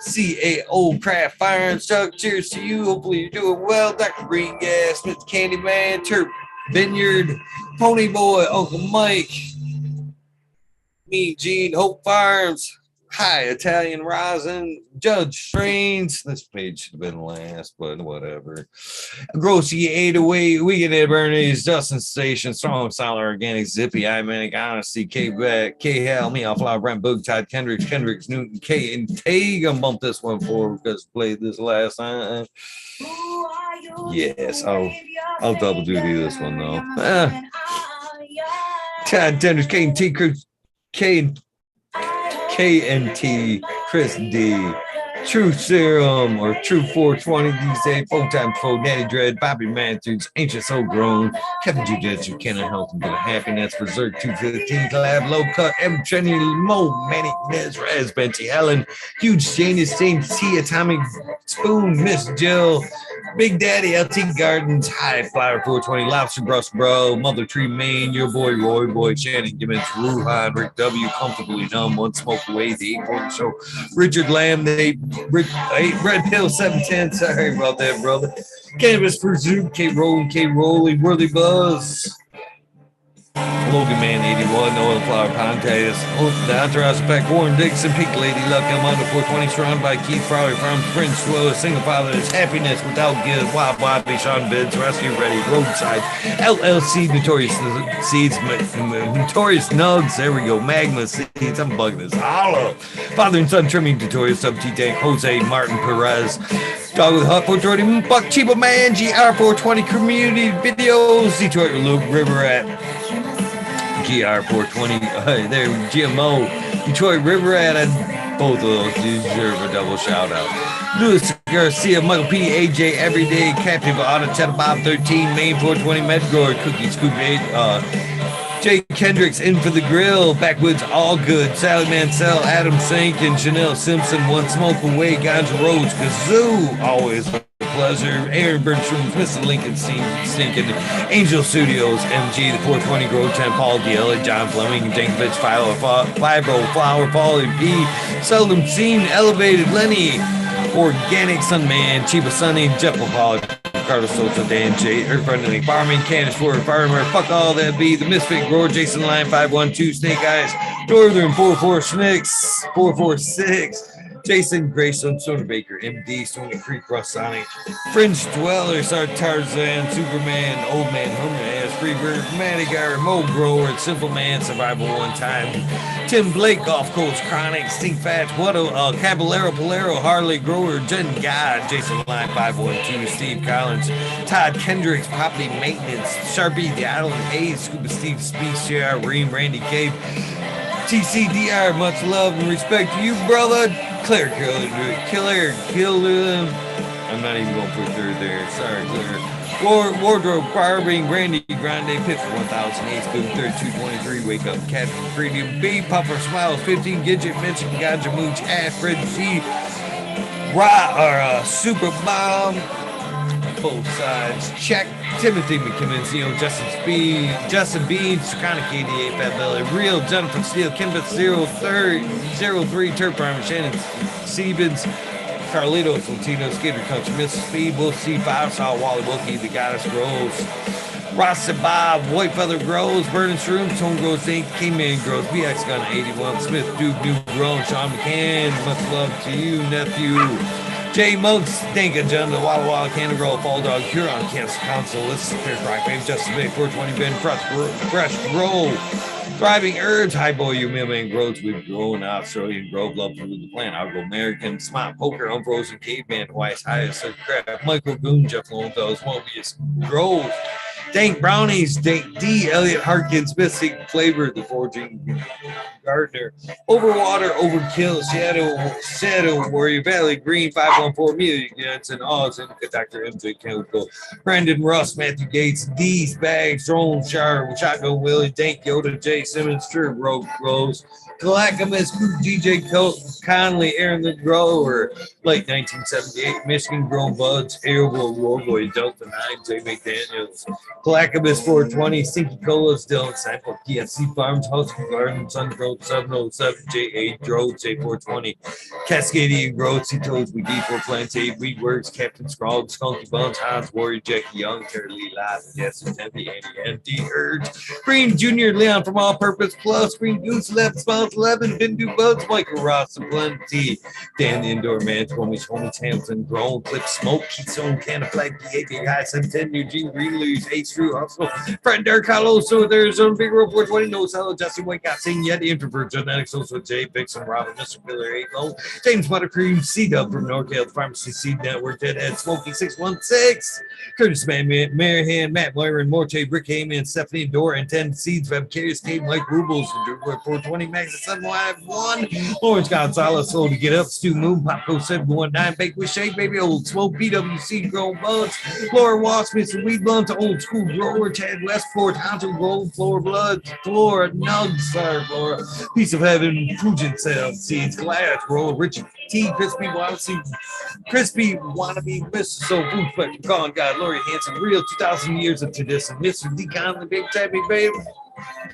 CAO Craft Farms, Chuck, cheers to you. Hopefully you're doing well. Dr. Green Gas, Mr. Candyman, Turp Vineyard, Pony Boy, Uncle Mike, Mean Gene, Hope Farms, Hi Italian Rosin, Judge Strains. This page should have been last, but whatever. Grossy 808, Weekend at Bernie's, Dustin Station, Strong Solid Organic, Zippy, Imanic, Honesty, K Hal, Me Flower, Brent Boog, Todd Kendricks, Newton, K and Tay. Gonna bump this one forward because I played this last time. Yes, I'll double duty this one though. Todd Kendricks, K and T Crew. KNT, Chris D, True Serum or True 420 these days, full time pro, Natty Dread, Bobby Matthews, Ancient Soul Grown, Kevin Jiu-Jitsu, Kenna Health and Good Happiness, Berserk 215, Collab, Low Cut, M. Trenny, Mo, Manic, Nez, Raz, Benty, Helen, Huge Janus, James T, Atomic Spoon, Miss Jill, Big Daddy, LT Gardens, High Flower 420, Lobster Brush Bro, Mother Tree Main, Your Boy, Roy Boy, Shannon Gibbons, Ruhan, Rick W, Comfortably Numb, One Smoke Away, The 8 Show, Richard Lamb, Red Pill 710, sorry about that, brother. Cannabis Pursuit, K Rolling, Worthy Buzz. Logan Man 81, Oil Flower Contest, the Entourage Pack, Warren Dixon, Pink Lady Luck, Elmondo 420, surrounded by Keith Fowler, Farms, Prince Willis, Single Fathers, Happiness Without Give, Wild Bobby, Sean Bids, Rescue Ready, Roadside, LLC, Notorious Seeds, Notorious Nugs, there we go, Magma Seeds, I'm bugging this, Hollow, Father and Son Trimming, Notorious Sub T-Tank, Jose Martin Perez, Dog with Hut 420, Buck Chiba Man, GR 420, Community Videos, Detroit Luke, River at GR 420, there, GMO, Detroit River Rat, and both of those deserve a double shout out. Louis Garcia, Michael P, AJ, Everyday, Captive Auto, Cheddar Bob 13, Main 420, Medgrower, Cookie Scoop 8, Jay Kendricks, In for the Grill, Backwoods, All Good, Sally Mansell, Adam Sink, and Chanel Simpson, One Smoke Away, Ganja Rhodes, Kazoo, always a pleasure, Aaron Bertram, Mr. Lincoln, Stinking, Angel Studios, MG, the 420 Grow 10, Paul DL, John Fleming, Jankovic, Fibro, Flower, Paulie P, Seldom Seen, Elevated, Lenny, Organic Sunman, Chiba Sunny, Jeff LaPaul, Carlos Sosa, Dan J, Earth Friendly, Farming, Candace Ford, Farmer, Fuck All That Be, The Misfit Grower, Jason Line, 512, Snake Eyes, Northern 44 Schnicks, 446, Jason Grayson, Stoner Baker, MD, Stony Creek, Russ Sonic, Fringe Dwellers, Art Tarzan, Superman, Old Man, Hermit, Freebird, Madigar, Mo Grower, Simple Man, Survival One Time, Tim Blake, Off Coast Chronic, Stink Fat, Caballero, Polero, Harley Grower, Jen God, Jason Line, 512, Steve Collins, Todd Kendricks, Property Maintenance, Sharpie, The Island Hayes, Scuba Steve, Speech, JR, Reem, Randy Cave, TCDR, much love and respect to you, brother. Claire Killer. I'm not even going to put through there. Sorry, Claire. Wardrobe, Barbing, Randy Grande, Pitch 1008, Spoon 3223, Wake Up, Captain Freedom, B, Puffer Smiles, 15, Gidget, Mention, Gaja Mooch, Ash, Fred G, Super Bomb, both sides. Check Timothy McKimmons, Justin Beans, Sakana KD8, Fat Belly, Real, Jennifer Steele, Kimbit 03, Turp Primer, Shannon Stevens, Carlitos, Latino, Skater Country, Mrs. Speed, Wolf C5, Saw Wally Wookie, The Goddess Grows, Rasta Bob, White Feather Grows, Burning Shrooms, Tone Grows Inc., King-Man Grows, BX Gun 81, Smith Duke, New Grown, Sean McCann, much love to you, nephew. Jay Monks, Danka John, the Walla Walla, Cannon Girl, Fall Dog, Huron, Cancer Council, this is Fair Crack, Babe, Justice Bay, 420 Ben, Fresh Grow, Thriving Herbs, High Boy, you Mailman Grows, we've grown Australian Grove, Love Through the Plant, I'll go American, Smart Poker, Unfrozen Caveman, Hawaii's Highest, Crab, Michael Goon, Jeff Lowenfels, Mobius Grove, Dank Brownies, D. Elliott Harkins, Mystic Flavor, The Forging Gardner, Overwater, Overkill, Shadow Warrior, Valley Green, 514, Amelia Jensen, Oz, Dr. MJ Chemical, Brandon Russ, Matthew Gates, D's Bags, Drone Shar, Shotgun Willie, Dank Yoda, Jay Simmons, True Rogue Rose, Clackamas, DJ Conley, Aaron the Grower, late 1978, Michigan Grown Buds, Airable Warboy, Delta 9, J. McDaniels, Clackamas 420, Stinky Colas, Dylan Sample, PSC Farms, Husky Garden, Sun Growth 707, J8 Drove, J420, Cascadian Growth, Sea Toads, McGee, 4 Plantate, Weedworks, Captain Scrawled, Skunky Buns, Hans Warrior, Jackie Young, Terry Lee Live, Jesse Tempe, Andy Empty, Urge, Green Junior, Leon from All Purpose Plus, Green Goose, Left Smiles 11, Bindu Buds, Michael Ross, and Plenty, Dan the Indoor Man, Homies, Hampton, Grown, Clip Smoke, Keystone, Canna Flag, PA, High 710, Eugene Greenleaf, Ace Drew, Hustle, Friend Derek Hollow, so there's on Big Rope 420, No Cello, Jesse White, got Sing Yet, Introvert, Genetics, also Jay, Vixen, Robin, Mr. Miller, 8 Low, James Buttercream, C-Dub from Northgate Pharmacy Seed Network, Deadhead, Smokey 616, Curtis Man, Marahan, Matt Moira, Morte, Brick Heyman, Stephanie Dora, and 10 Seeds, Web Carriers, Kate, Mike Rubles, 420, Max 751, Lawrence Gonzalez, Slow to Get Up, Stu Moon, Popco 719, Bake with Shake, Baby Old Smoke, BWC, Grown Buds, Laura Wasp, Mr. Weed Blunt, Old School Grower, Chad Westport, Haunted Gold, Floor Blood, Flora, Nugs, sorry, Flora, Piece of Heaven, Fugent Cell, Seeds, Glass, Roll, Richie T, Crispy Wannabe, Mr. Soul, Food Spectrum, Gone God, Lori Hanson, Real 2,000 Years of Tradition, Mr. D. Conley, Big Tabby, Baby,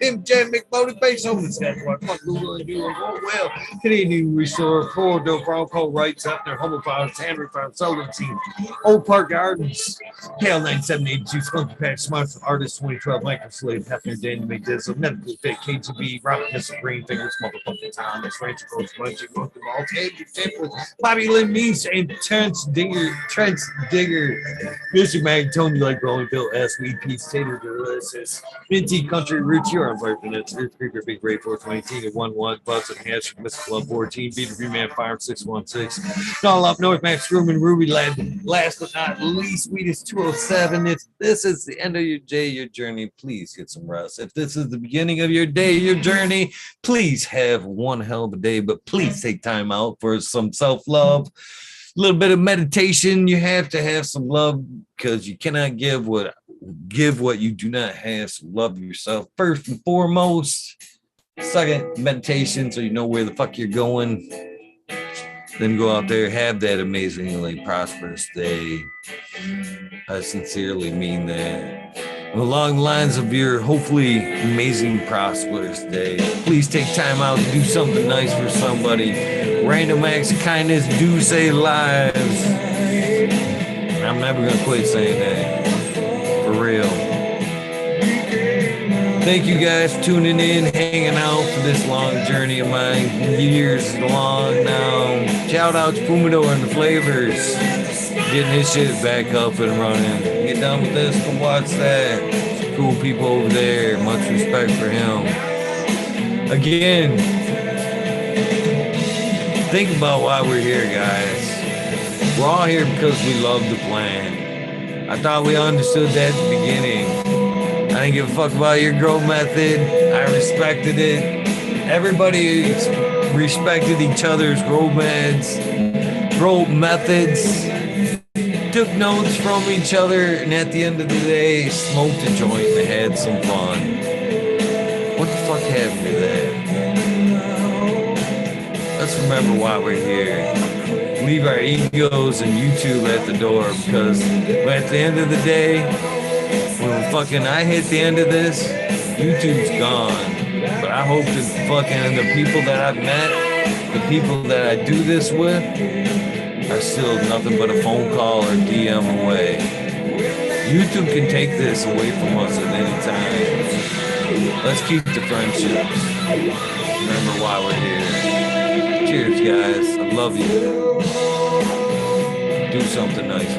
Pimp Jam McMotivation, Home Squad, Fuck Google and do well. Canadian Restore, Ford, Doe, Bronco, Rights, Upner, Humble Farms, Henry Farm, Sullivan Team, Old Park Gardens, Hale 9782, Spunky Patch, Smart Artist 2012, Microslave, Hefner, Danny McDizzle, Medical Fit, KGB, Robert Mr. Green Fingers, Motherfucking Thomas, Rancher Coach, Munchie, Monkey Ball, Andrew Temple, Bobby Lynn Meese, and Trent Digger, Mr. Mag, Tony like Rolling Bill S. Weed Peace, Tater Delicious, Minty Country Roots, you're on Viper Minutes, Earth Creeper, Big Ray 420, 11, Buzz and Hash, Mr. Club 14, Beaver Green Man Farm 616, All Up North, Max Room and Ruby Lad, last but not least, Sweetest 207. If this is the end of your day, your journey, please get some rest. If this is the beginning of your day, your journey, please have one hell of a day, but please take time out for some self-love. A little bit of meditation. You have to have some love because you cannot give what you do not have. So love yourself first and foremost. Second, meditation so you know where the fuck you're going. Then go out there, have that amazingly prosperous day. I sincerely mean that. Along the lines of your hopefully amazing prosperous day, please take time out to do something nice for somebody. Random acts of kindness do save lives. I'm never gonna quit saying that. For real. Thank you guys for tuning in, hanging out for this long journey of mine. Years long now. Shout out to Fumido and the Flavors. Getting his shit back up and running. Get done with this, go watch that. Cool people over there. Much respect for him. Again, think about why we're here, guys. We're all here because we love the plant. I thought we understood that at the beginning. I didn't give a fuck about your grow method. I respected it. Everybody respected each other's grow methods. Took notes from each other, and at the end of the day, smoked a joint and had some fun. What the fuck happened to that? Let's remember why we're here. Leave our egos and YouTube at the door, because at the end of the day, when I hit the end of this, YouTube's gone. But I hope that the people that I've met, the people that I do this with, are still nothing but a phone call or DM away. YouTube can take this away from us at any time. Let's keep the friendships. Remember why we're here. Cheers, guys. I love you. Do something nice.